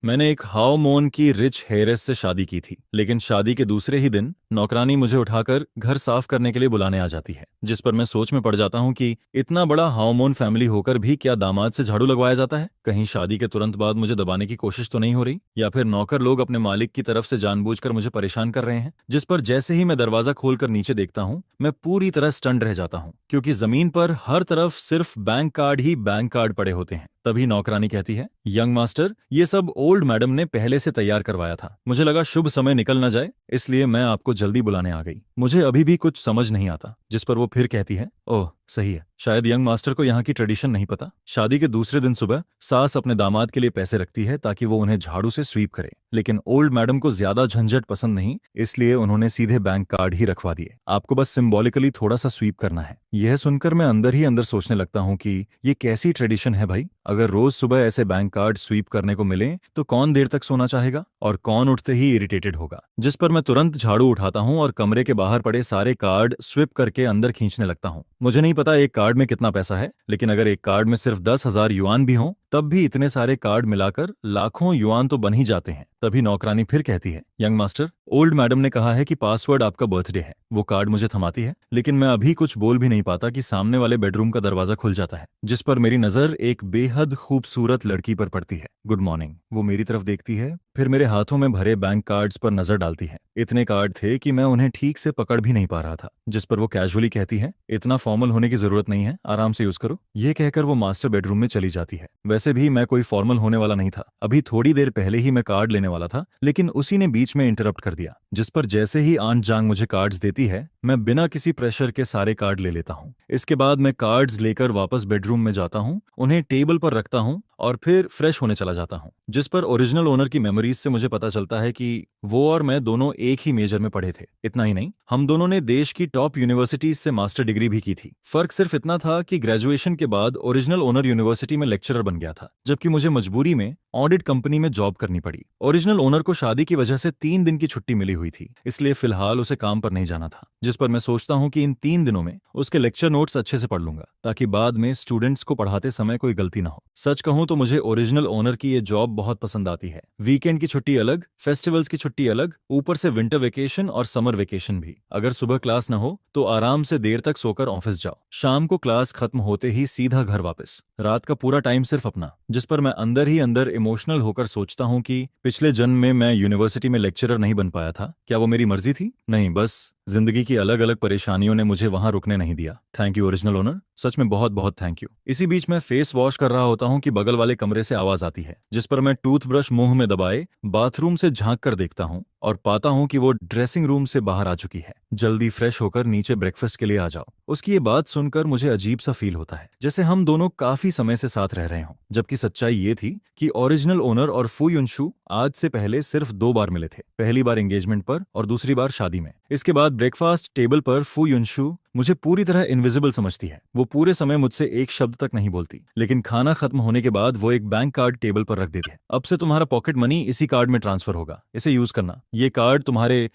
मैंने एक हाउ मोन की रिच हेयरेस से शादी की थी, लेकिन शादी के दूसरे ही दिन नौकरानी मुझे उठाकर घर साफ करने के लिए बुलाने आ जाती है, जिस पर मैं सोच में पड़ जाता हूँ कि इतना बड़ा हाउ फैमिली होकर भी क्या दामाद से झाड़ू लगवाया जाता है। कहीं शादी के तुरंत बाद मुझे दबाने की कोशिश तो नहीं हो रही, या फिर नौकर लोग अपने मालिक की तरफ से जानबूझकर मुझे परेशान कर रहे हैं। जिस पर जैसे ही मैं दरवाजा खोलकर नीचे देखता हूँ, मैं पूरी तरह स्टंड रह जाता हूँ, क्योंकि जमीन पर हर तरफ सिर्फ बैंक कार्ड ही बैंक कार्ड पड़े होते हैं। तभी नौकरानी कहती है, यंग मास्टर, ये सब ओल्ड मैडम ने पहले से तैयार करवाया था। मुझे लगा शुभ समय निकल न जाए, इसलिए मैं आपको जल्दी बुलाने आ गई। मुझे अभी भी कुछ समझ नहीं आता। जिस पर वो फिर कहती है, ओह सही है, शायद यंग मास्टर को यहाँ की ट्रेडिशन नहीं पता। शादी के दूसरे दिन सुबह सास अपने दामाद के लिए पैसे रखती है ताकि वो उन्हें झाड़ू से स्वीप करे, लेकिन ओल्ड मैडम को ज्यादा झंझट पसंद नहीं, इसलिए उन्होंने सीधे बैंक कार्ड ही रखवा दिए। आपको बस सिंबॉलिकली थोड़ा सा स्वीप करना है। यह सुनकर मैं अंदर ही अंदर सोचने लगता हूँ कि ये कैसी ट्रेडिशन है भाई। अगर रोज सुबह ऐसे बैंक कार्ड स्वीप करने को मिले तो कौन देर तक सोना चाहेगा और कौन उठते ही इरिटेटेड होगा। जिस पर मैं तुरंत झाड़ू उठाता हूँ और कमरे के बाहर पड़े सारे कार्ड स्विप करके अंदर खींचने लगता हूँ। मुझे नहीं पता एक कार्ड में कितना पैसा है, लेकिन अगर एक कार्ड में सिर्फ 10,000 युआन भी हों, तब भी इतने सारे कार्ड मिलाकर लाखों युआन तो बन ही जाते हैं। तभी नौकरानी फिर कहती है, यंग मास्टर, ओल्ड मैडम ने कहा है कि पासवर्ड आपका बर्थडे है। वो कार्ड मुझे थमाती है, लेकिन मैं अभी कुछ बोल भी नहीं पाता कि सामने वाले बेडरूम का दरवाजा खुल जाता है, जिस पर मेरी नजर एक बेहद खूबसूरत लड़की पर पड़ती है। Good morning. वो मेरी तरफ देखती है, फिर मेरे हाथों में भरे बैंक कार्ड्स पर नजर डालती है। इतने कार्ड थे कि मैं उन्हें ठीक से पकड़ भी नहीं पा रहा था। जिस पर वो कैजुअली कहती है, इतना फॉर्मल होने की जरूरत नहीं है, आराम से यूज करो। ये कहकर वो मास्टर बेडरूम में चली जाती है। वैसे भी मैं कोई फॉर्मल होने वाला नहीं था। अभी थोड़ी देर पहले ही मैं कार्ड लेने वाला था, लेकिन उसी ने बीच में इंटरप्ट कर दिया। जिस पर जैसे ही आंट जांग मुझे कार्ड्स देती है, मैं बिना किसी प्रेशर के सारे कार्ड ले लेता हूँ। इसके बाद मैं कार्ड्स लेकर वापस बेडरूम में जाता हूँ, उन्हें टेबल पर रखता हूँ और फिर फ्रेश होने चला जाता हूँ। जिस पर ओरिजिनल ओनर की मेमोरीज से मुझे पता चलता है कि वो और मैं दोनों एक ही मेजर में पढ़े थे। इतना ही नहीं, हम दोनों ने देश की टॉप यूनिवर्सिटीज से मास्टर डिग्री भी की थी। फर्क सिर्फ इतना था कि ग्रेजुएशन के बाद ओरिजिनल ओनर यूनिवर्सिटी में लेक्चरर बन गया था, जबकि मुझे मजबूरी में ऑडिट कंपनी में जॉब करनी पड़ी। ओरिजिनल ओनर को शादी की वजह से 3 दिन की छुट्टी मिली हुई थी, इसलिए फिलहाल उसे काम पर नहीं जाना था। जिस पर मैं सोचता हूँ कि इन 3 दिनों में उसके लेक्चर नोट्स अच्छे से पढ़ लूंगा, ताकि बाद में स्टूडेंट्स को पढ़ाते समय कोई गलती ना हो। सच कहूँ तो मुझे ओरिजिनल ओनर की ये जॉब बहुत पसंद आती है। वीकेंड की छुट्टी अलग, फेस्टिवल्स की छुट्टी अलग, ऊपर से विंटर वेकेशन और समर वेकेशन भी। अगर सुबह क्लास न हो तो आराम से देर तक सोकर ऑफिस जाओ, शाम को क्लास खत्म होते ही सीधा घर वापस। रात का पूरा टाइम सिर्फ अपना। जिस पर मैं अंदर ही अंदर इमोशनल होकर सोचता हूँ कि पिछले जन्म में मैं यूनिवर्सिटी में लेक्चरर नहीं बन पाया था। क्या वो मेरी मर्जी थी? नहीं, बस जिंदगी की अलग अलग परेशानियों ने मुझे वहां रुकने नहीं दिया। थैंक यू ओरिजिनल ओनर, सच में बहुत बहुत थैंक यू। इसी बीच मैं फेस वॉश कर रहा होता हूँ कि बगल वाले कमरे से आवाज आती है, जिस पर मैं टूथब्रश मुंह में दबाए बाथरूम से झांक कर देखता हूँ और पाता हूँ कि वो ड्रेसिंग रूम से बाहर आ चुकी है। जल्दी फ्रेश होकर नीचे ब्रेकफास्ट के लिए आ जाओ। उसकी ये बात सुनकर मुझे अजीब सा फील होता है, जैसे हम दोनों काफी समय से साथ रह रहे हों। जबकि सच्चाई ये थी कि ओरिजिनल ओनर और फू युनशु आज से पहले सिर्फ 2 बार मिले थे, पहली बार एंगेजमेंट पर और दूसरी बार शादी में। इसके बाद ब्रेकफास्ट टेबल पर फू युनशु मुझे पूरी तरह इनविजिबल समझती है। वो पूरे समय मुझसे एक शब्द तक नहीं बोलती, लेकिन खाना खत्म होने के बाद वो एक बैंक कार्ड टेबल पर रख देती है। अब से तुम्हारा पॉकेट मनी इसी कार्ड में ट्रांसफर होगा, इसे यूज करना। ये कार्ड तुम्हारे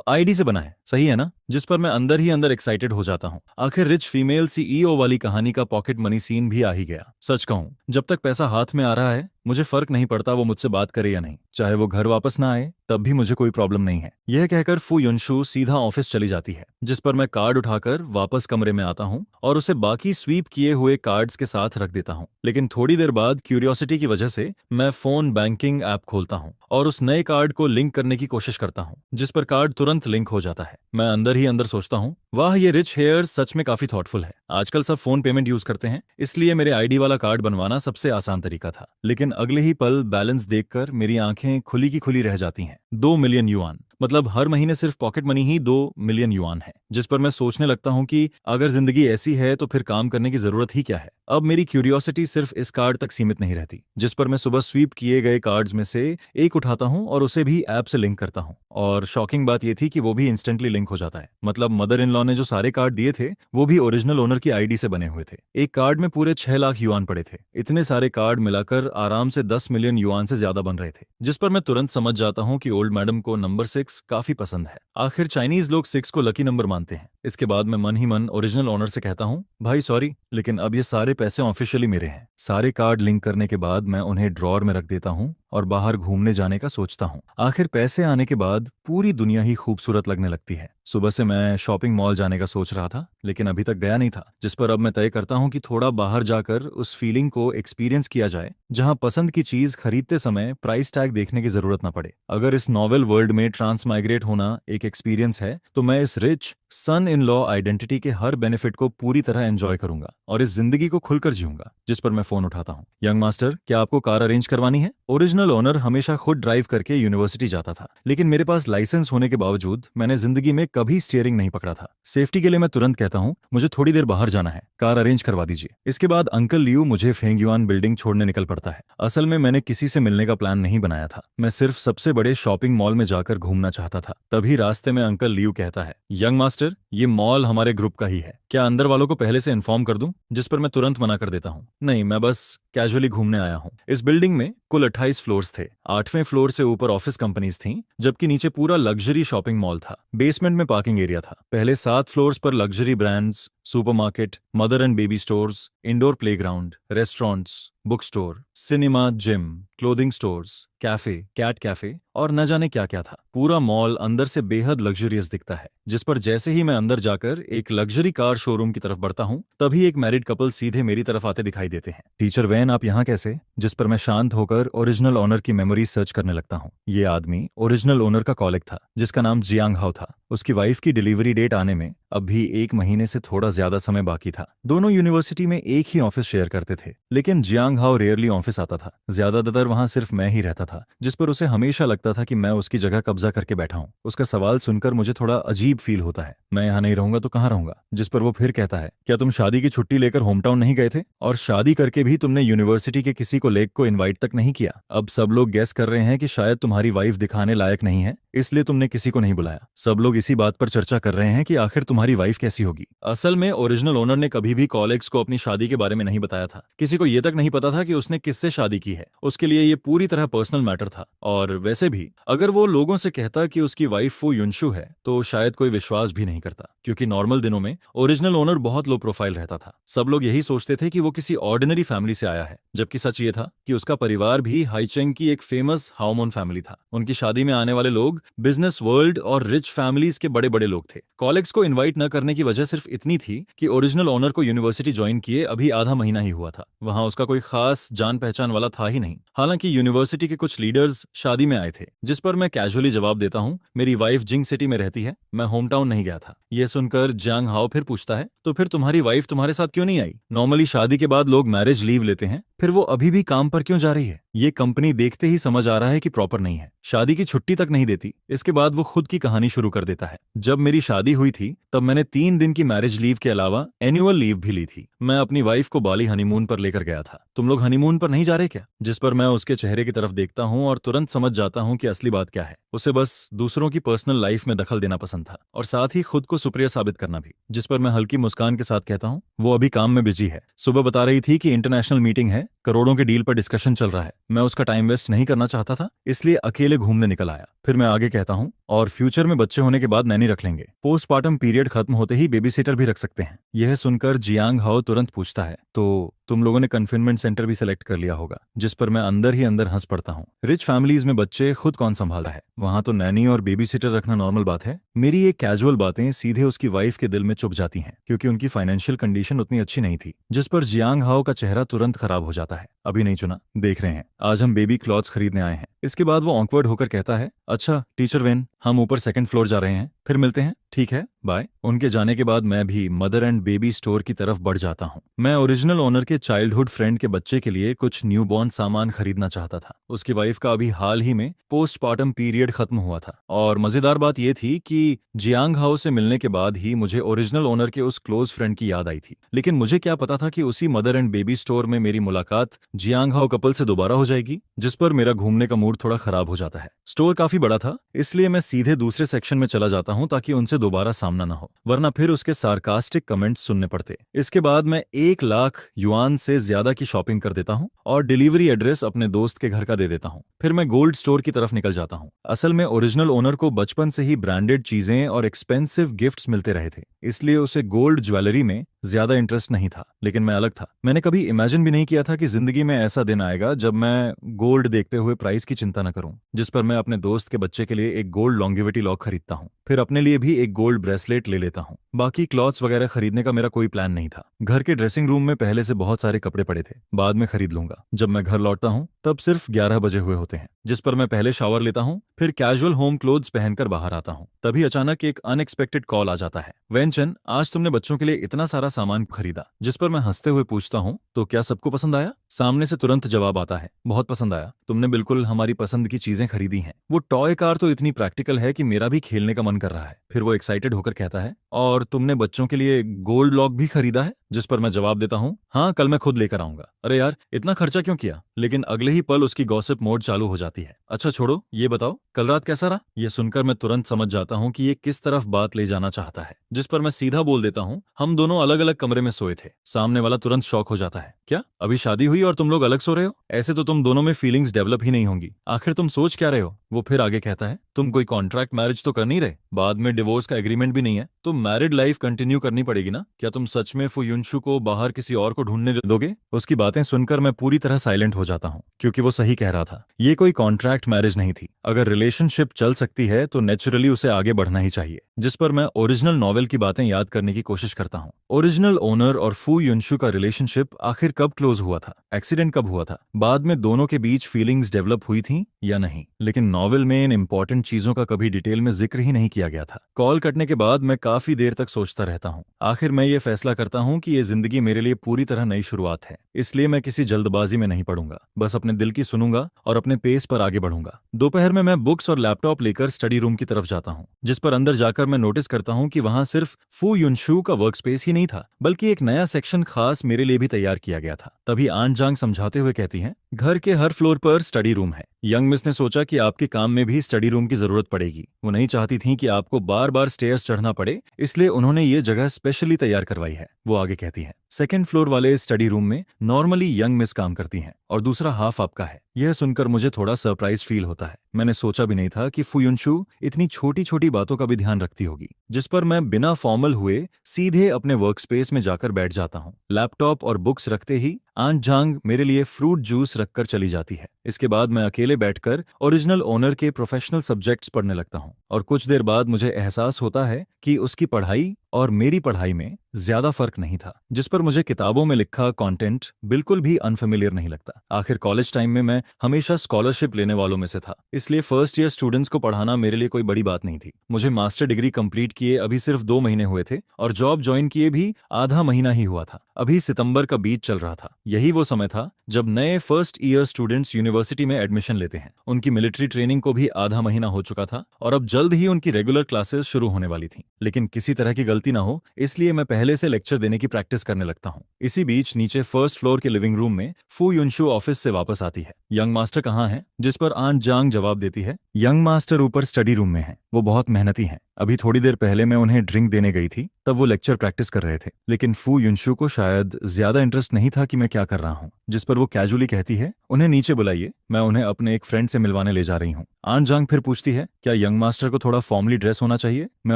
आईडी से बना है, सही है ना? जिस पर मैं अंदर ही अंदर एक्साइटेड हो जाता हूँ। आखिर रिच फीमेल सीईओ वाली कहानी का पॉकेट मनी सीन भी आ ही गया। सच कहूँ, जब तक पैसा हाथ में आ रहा है मुझे फर्क नहीं पड़ता वो मुझसे बात करे या नहीं। चाहे वो घर वापस ना आए तब भी मुझे कोई प्रॉब्लम नहीं है। यह कहकर फू युनशु सीधा ऑफिस चली जाती है, जिस पर मैं कार्ड उठाकर वापस कमरे में आता हूँ और उसे बाकी स्वीप किए हुए कार्ड्स के साथ रख देता हूँ। लेकिन थोड़ी देर बाद क्यूरियोसिटी की वजह से मैं फोन बैंकिंग ऐप खोलता हूँ और उस नए कार्ड को लिंक करने की कोशिश करता हूँ, जिस पर कार्ड तुरंत लिंक हो जाता है। मैं अंदर ही अंदर सोचता हूँ, वाह, ये रिच हेयर सच में काफी थॉटफुल है। आजकल सब फोन पेमेंट यूज करते हैं, इसलिए मेरे आईडी वाला कार्ड बनवाना सबसे आसान तरीका था। लेकिन अगले ही पल बैलेंस देखकर मेरी आंखें खुली की खुली रह जाती हैं। 2 मिलियन युआन, मतलब हर महीने सिर्फ पॉकेट मनी ही 2 मिलियन युआन है। जिस पर मैं सोचने लगता हूँ कि अगर जिंदगी ऐसी है तो फिर काम करने की जरूरत ही क्या है। अब मेरी क्यूरियोसिटी सिर्फ इस कार्ड तक सीमित नहीं रहती। जिस पर मैं सुबह स्वीप किए गए कार्ड्स में से एक उठाता हूँ और उसे भी ऐप से लिंक करता हूँ। और शॉकिंग बात यह थी कि वो भी इंस्टेंटली लिंक हो जाता है। मतलब मदर इन लॉ ने जो सारे कार्ड दिए थे वो भी ओरिजिनल ओनर की आईडी से बने हुए थे। एक कार्ड में पूरे 6 लाख युआन पड़े थे। इतने सारे कार्ड मिलाकर आराम से 10 मिलियन युआन से ज्यादा बन रहे थे। जिस पर मैं तुरंत समझ जाता हूँ कि ओल्ड मैडम को नंबर 6 काफी पसंद है। आखिर चाइनीज लोग 6 को लकी नंबर मानते हैं। इसके बाद मैं मन ही मन ओरिजिनल ओनर से कहता हूँ, भाई सॉरी, लेकिन अब ये सारे पैसे ऑफिशियली मेरे हैं। सारे कार्ड लिंक करने के बाद मैं उन्हें ड्रॉर में रख देता हूँ और बाहर घूमने जाने का सोचता हूँ। आखिर पैसे आने के बाद पूरी दुनिया ही खूबसूरत लगने लगती है। सुबह से मैं शॉपिंग मॉल जाने का सोच रहा था, लेकिन अभी तक गया नहीं था, जिस पर अब मैं तय करता हूँ कि थोड़ा बाहर जाकर उस फीलिंग को एक्सपीरियंस किया जाए जहां पसंद की चीज खरीदते समय प्राइस टैग देखने की जरूरत न पड़े। अगर इस नॉवेल वर्ल्ड में ट्रांस माइग्रेट होना एक एक्सपीरियंस है तो मैं इस rich son in law identity के हर बेनिफिट को पूरी तरह एंजॉय करूंगा और इस जिंदगी को खुलकर जीऊंगा। जिस पर मैं फोन उठाता हूँ। यंग मास्टर, क्या आपको कार अरेंज करवानी है? ओरिजिनल ओनर हमेशा खुद ड्राइव करके यूनिवर्सिटी जाता था, लेकिन मेरे पास लाइसेंस होने के बावजूद मैंने जिंदगी में कभी स्टीयरिंग नहीं पकड़ा था। सेफ्टी के लिए मैं तुरंत कहता हूँ, मुझे थोड़ी देर बाहर जाना है, कार अरेंज करवा दीजिए। इसके बाद अंकल लियू मुझे फेंगयुआन बिल्डिंग छोड़ने निकल पड़ता है। असल में मैंने किसी से मिलने का प्लान नहीं बनाया था, मैं सिर्फ सबसे बड़े शॉपिंग मॉल में जाकर घूमना चाहता था। तभी रास्ते में अंकल लियू कहता है, यंग मास्टर, ये मॉल हमारे ग्रुप का ही है, क्या अंदर वालों को पहले से इन्फॉर्म कर दूं? जिस पर मैं तुरंत मना कर देता हूँ, नहीं, मैं बस कैजुअली घूमने आया हूँ। इस बिल्डिंग में कुल 28 फ्लोर्स थे। 8वें फ्लोर से ऊपर ऑफिस कंपनीज थीं, जबकि नीचे पूरा लग्जरी शॉपिंग मॉल था। बेसमेंट में पार्किंग एरिया था। पहले 7 फ्लोर्स पर luxury brands, supermarket, mother and baby stores, indoor playground, restaurants, book store, cinema, gym, clothing stores, cafe, cat cafe और न जाने क्या क्या था। पूरा मॉल अंदर से बेहद लग्जरियस दिखता है, जिस पर जैसे ही मैं अंदर जाकर एक लग्जरी कार शोरूम की तरफ बढ़ता हूँ, तभी एक मैरिड कपल सीधे मेरी तरफ आते दिखाई देते हैं। टीचर वैन, आप यहाँ कैसे? जिस पर मैं शांत होकर ओरिजिनल ओनर की मेमोरी सर्च करने लगता हूँ। ये आदमी ओरिजिनल ओनर का कॉलिग था, जिसका नाम जियांग हाओ था। उसकी वाइफ की डिलीवरी डेट आने में अब भी 1 महीने से थोड़ा ज्यादा समय बाकी था। दोनों यूनिवर्सिटी में एक ही ऑफिस शेयर करते थे, लेकिन जियांग हाओ रेयरली ऑफिस आता था। ज्यादातर वहां सिर्फ मैं ही रहता था, जिस पर उसे हमेशा लगता था कि मैं उसकी जगह कब्जा करके बैठा हूँ। उसका सवाल सुनकर मुझे थोड़ा अजीब फील होता है, मैं यहाँ नहीं रहूंगा तो कहाँ रहूंगा? जिस पर वो फिर कहता है, क्या तुम शादी की छुट्टी लेकर होम टाउन नहीं गए थे? और शादी करके भी तुमने यूनिवर्सिटी के किसी को लेग को इन्वाइट तक नहीं किया? अब सब लोग गेस कर रहे हैं कि शायद तुम्हारी वाइफ दिखाने लायक नहीं है, इसलिए तुमने किसी को नहीं बुलाया। सब लोग इसी बात पर चर्चा कर रहे हैं कि आखिर तुम्हारी वाइफ कैसी होगी। असल में ओरिजिनल ओनर ने कभी भी कॉलेग्स को अपनी शादी के बारे में नहीं बताया था। किसी को ये तक नहीं पता था कि उसने किससे शादी की है। उसके लिए ये पूरी तरह पर्सनल मैटर था। और वैसे भी अगर वो लोगों से कहता कि उसकी वाइफ फू युनशु है तो शायद कोई विश्वास भी नहीं करता, क्योंकि नॉर्मल दिनों में ओरिजिनल ओनर बहुत लो प्रोफाइल रहता था। सब लोग यही सोचते थे कि वो किसी ऑर्डिनरी फैमिली से आया है, जबकि सच ये था कि उसका परिवार भी हाईचेंग की एक फेमस हाओमोन फैमिली था। उनकी शादी में आने वाले लोग बिजनेस वर्ल्ड और रिच फैमिलीज के बड़े बड़े लोग थे। कॉलेग्स को इनवाइट न करने की वजह सिर्फ इतनी थी कि ओरिजिनल ओनर को यूनिवर्सिटी ज्वाइन किए अभी आधा महीना ही हुआ था। वहां उसका कोई खास जान पहचान वाला था ही नहीं। हालांकि यूनिवर्सिटी के कुछ लीडर्स शादी में आए थे, जिस पर मैं कैजुअली जवाब देता हूँ, मेरी वाइफ जिंग सिटी में रहती है, मैं होम टाउन नहीं गया था। यह सुनकर जियांग हाओ फिर पूछता है, तो फिर तुम्हारी वाइफ तुम्हारे साथ क्यों नहीं आई? नॉर्मली शादी के बाद लोग मैरिज लीव लेते हैं, फिर वो अभी भी काम पर क्यों जा रही है? ये कंपनी देखते ही समझ आ रहा है कि प्रॉपर नहीं है। शादी की छुट्टी तक नहीं देती। इसके बाद वो खुद की कहानी शुरू कर देता है। जब मेरी शादी हुई थी तब मैंने 3 दिन की मैरिज लीव के अलावा एनुअल लीव भी ली थी। मैं अपनी वाइफ को बाली हनीमून पर लेकर गया था। तुम लोग हनीमून पर नहीं जा रहे क्या? जिस पर मैं उसके चेहरे की तरफ देखता हूँ और तुरंत समझ जाता हूँ कि असली बात क्या है। उसे बस दूसरों की पर्सनल लाइफ में दखल देना पसंद था, और साथ ही खुद को सुप्रिय साबित करना भी। जिस पर मैं हल्की मुस्कान के साथ कहता हूँ, वो अभी काम में बिजी है। सुबह बता रही थी कि इंटरनेशनल मीटिंग है, करोड़ों के डील पर डिस्कशन चल रहा है। मैं उसका टाइम वेस्ट नहीं करना चाहता था, इसलिए अकेले घूमने निकल आया। फिर मैं आगे कहता हूँ, और फ्यूचर में बच्चे होने के बाद नैनी रख लेंगे। पोस्टपार्टम पीरियड खत्म होते ही बेबी सिटर भी रख सकते हैं। यह सुनकर जियांग हाओ तुरंत पूछता है, तो तुम लोगों ने कन्फाइनमेंट सेंटर भी सिलेक्ट कर लिया होगा? जिस पर मैं अंदर ही अंदर हंस पड़ता हूँ। रिच फैमिलीज में बच्चे खुद कौन संभाल रहा है? वहां तो नैनी और बेबी सिटर रखना नॉर्मल बात है। मेरी ये कैजुअल बातें सीधे उसकी वाइफ के दिल में चुभ जाती हैं, क्योंकि उनकी फाइनेंशियल कंडीशन उतनी अच्छी नहीं थी। जिस पर जियांग हाओ का चेहरा तुरंत खराब हो जाता है। अभी नहीं चुना, देख रहे हैं, आज हम बेबी क्लॉथ्स खरीदने आए हैं। इसके बाद वो ऑकवर्ड होकर कहता है, अच्छा टीचर वेन, हम ऊपर 2nd फ्लोर जा रहे हैं, फिर मिलते हैं। ठीक है, बाय। उनके जाने के बाद मैं भी मदर एंड बेबी स्टोर की तरफ बढ़ जाता हूँ। मैं ओरिजिनल ओनर के चाइल्डहुड फ्रेंड के बच्चे के लिए कुछ न्यूबॉर्न सामान खरीदना चाहता था। उसकी वाइफ का अभी हाल ही में पोस्टपार्टम पीरियड खत्म हुआ था, और मजेदार बात यह थी कि जियांग हाओ से मिलने के बाद ही मुझे ओरिजिनल ओनर के उस क्लोज फ्रेंड की याद आई थी। लेकिन मुझे क्या पता था कि उसी मदर एंड बेबी स्टोर में मेरी मुलाकात जियांग हाओ कपल से दोबारा हो जाएगी। जिस पर मेरा घूमने का मूड थोड़ा खराब हो जाता है। स्टोर काफी बड़ा था, इसलिए मैं सीधे दूसरे सेक्शन में चला जाता हूँ ताकि उनसे दोबारा सामना ना हो, वरना फिर उसके सार्कास्टिक कमेंट्स सुनने पड़ते। इसके बाद मैं 1 लाख युआन से ज्यादा की शॉपिंग कर देता हूँ और डिलीवरी एड्रेस अपने दोस्त के घर का दे देता हूँ। फिर मैं गोल्ड स्टोर की तरफ निकल जाता हूँ। असल में ओरिजिनल ओनर को बचपन से ही ब्रांडेड चीजें और एक्सपेंसिव गिफ्ट्स मिलते रहे थे, इसलिए उसे गोल्ड ज्वेलरी में ज्यादा इंटरेस्ट नहीं था, लेकिन मैं अलग था। मैंने कभी इमेजिन भी नहीं किया था कि जिंदगी में ऐसा दिन आएगा जब मैं गोल्ड देखते हुए प्राइस की चिंता न करूं, जिस पर मैं अपने दोस्त के बच्चे के लिए एक गोल्ड लॉन्गेविटी लॉक खरीदता हूं, फिर अपने लिए भी एक गोल्ड ब्रेसलेट ले लेता हूं। बाकी क्लॉथ्स वगैरह खरीदने का मेरा कोई प्लान नहीं था। घर के ड्रेसिंग रूम में पहले से बहुत सारे कपड़े पड़े थे, बाद में खरीद लूंगा। जब मैं घर लौटता हूं तब सिर्फ 11 बजे हुए होते हैं, जिस पर मैं पहले शावर लेता हूं, फिर कैजुअल होम क्लोथ्स पहनकर बाहर आता हूं। तभी अचानक एक अनएक्सपेक्टेड कॉल आ जाता है। वेंचन, आज तुमने बच्चों के लिए इतना सारा सामान खरीदा। जिस पर मैं हंसते हुए पूछता हूं, तो क्या सबको पसंद आया? सामने से तुरंत जवाब आता है, बहुत पसंद आया, तुमने बिल्कुल हमारी पसंद की चीजें खरीदी हैं। वो टॉय कार तो इतनी प्रैक्टिकल है कि मेरा भी खेलने का मन कर रहा है। फिर वो एक्साइटेड होकर कहता है, और तुमने बच्चों के लिए गोल्ड लॉक भी खरीदा है? जिस पर मैं जवाब देता हूँ, हाँ, कल मैं खुद लेकर आऊंगा। अरे यार, इतना खर्चा क्यों किया? लेकिन अगले ही पल उसकी गॉसिप मोड चालू हो जाती है। अच्छा छोड़ो, ये बताओ कल रात कैसा रहा? ये सुनकर मैं तुरंत समझ जाता हूँ कि ये किस तरफ बात ले जाना चाहता है। जिस पर मैं सीधा बोल देता हूँ, हम दोनों अलग अलग कमरे में सोए थे। सामने वाला तुरंत शॉक हो जाता है, क्या अभी शादी हुई और तुम लोग अलग सो रहे हो? ऐसे तो तुम दोनों में फीलिंग्स डेवलप ही नहीं होंगी। आखिर तुम सोच क्या रहे हो? वो फिर आगे कहता है, तुम कोई कॉन्ट्रैक्ट मैरिज तो कर नहीं रहे, बाद में डिवोर्स का एग्रीमेंट भी नहीं है, तो मैरिड लाइफ कंटिन्यू करनी पड़ेगी ना? क्या तुम सच में फुयुनशु को बाहर किसी और को ढूंढने दोगे? उसकी बातें सुनकर मैं पूरी तरह साइलेंट हो जाता हूँ, क्योंकि वो सही कह रहा था। ये कोई कॉन्ट्रैक्ट मैरिज नहीं थी। अगर रिलेशनशिप चल सकती है तो नेचुरली उसे आगे बढ़ना ही चाहिए। जिस पर मैं ओरिजिनल नॉवेल की बातें याद करने की कोशिश करता हूँ। ओरिजिनल ओनर और फू युनशु का रिलेशनशिप आखिर कब क्लोज हुआ था? एक्सीडेंट कब हुआ था? बाद में दोनों के बीच फीलिंग्स डेवलप हुई थी या नहीं? लेकिन नॉवेल में इन इंपॉर्टेंट चीजों का कभी डिटेल में जिक्र ही नहीं किया गया था। कॉल कटने के बाद मैं काफी देर तक सोचता रहता हूँ। आखिर मैं ये फैसला करता हूँ कि ये जिंदगी मेरे लिए पूरी तरह नई शुरुआत है, इसलिए मैं किसी जल्दबाजी में नहीं पड़ूंगा। बस अपने दिल की सुनूंगा और अपने पेस पर आगे बढ़ूंगा। दोपहर में मैं बुक्स और लैपटॉप लेकर स्टडी रूम की तरफ जाता हूँ, जिस पर अंदर जाकर मैं नोटिस करता हूँ कि वहां सिर्फ फू युनशु का वर्क स्पेस ही नहीं था, बल्कि एक नया सेक्शन खास मेरे लिए भी तैयार किया गया था। तभी आन जांग समझाते हुए कहती हैं, घर के हर फ्लोर पर स्टडी रूम है। यंग मिस ने सोचा कि आपके काम में भी स्टडी रूम की जरूरत पड़ेगी। वो नहीं चाहती थी कि आपको बार बार स्टेयर्स चढ़ना पड़े, इसलिए उन्होंने ये जगह स्पेशली तैयार करवाई है। वो आगे कहती है, सेकंड फ्लोर वाले स्टडी रूम में नॉर्मली यंग मिस काम करती हैं और दूसरा हाफ आपका है। यह सुनकर मुझे थोड़ा सरप्राइज फील होता है। मैंने सोचा भी नहीं था कि फुयुनशु इतनी छोटी छोटी बातों का भी ध्यान रखती होगी। जिस पर मैं बिना फॉर्मल हुए सीधे अपने वर्क स्पेस में जाकर बैठ जाता हूँ। लैपटॉप और बुक्स रखते ही आन जांग मेरे लिए फ्रूट जूस रखकर चली जाती है। इसके बाद मैं अकेले बैठकर ओरिजिनल ओनर के प्रोफेशनल सब्जेक्ट्स पढ़ने लगता हूँ और कुछ देर बाद मुझे एहसास होता है कि उसकी पढ़ाई और मेरी पढ़ाई में ज्यादा फर्क नहीं था। जिस पर मुझे किताबों में लिखा कंटेंट बिल्कुल भी अनफेमिलियर नहीं लगता। आखिर कॉलेज टाइम में मैं हमेशा स्कॉलरशिप लेने वालों में से था, इसलिए फर्स्ट ईयर स्टूडेंट्स को पढ़ाना मेरे लिए कोई बड़ी बात नहीं थी। मुझे मास्टर डिग्री कंप्लीट किए अभी सिर्फ 2 महीने हुए थे और जॉब ज्वाइन किए भी आधा महीना ही हुआ था। अभी सितंबर का बीच चल रहा था। यही वो समय था जब नए फर्स्ट ईयर स्टूडेंट्स यूनिवर्सिटी में एडमिशन लेते हैं। उनकी मिलिट्री ट्रेनिंग को भी आधा महीना हो चुका था और अब जल्द ही उनकी रेगुलर क्लासेस शुरू होने वाली थी। लेकिन किसी तरह की गलती ना हो, इसलिए मैं पहले से लेक्चर देने की प्रैक्टिस करने लगता हूँ। इसी बीच नीचे फर्स्ट फ्लोर के लिविंग रूम में फू युनशु ऑफिस से वापस आती है। यंग मास्टर कहाँ है? जिस पर आन जांग जवाब देती है, यंग मास्टर ऊपर स्टडी रूम में है, वो बहुत मेहनती हैं। अभी थोड़ी देर पहले मैं उन्हें ड्रिंक देने गई थी, तब वो लेक्चर प्रैक्टिस कर रहे थे। लेकिन फू युनशु को शायद ज्यादा इंटरेस्ट नहीं था कि मैं क्या कर रहा हूँ। जिस पर वो कैजुअली कहती है, उन्हें नीचे बुलाइए, मैं उन्हें अपने एक फ्रेंड से मिलवाने ले जा रही हूँ। आन जांग फिर पूछती है, क्या यंग मास्टर को थोड़ा फॉर्मली ड्रेस होना चाहिए? मैं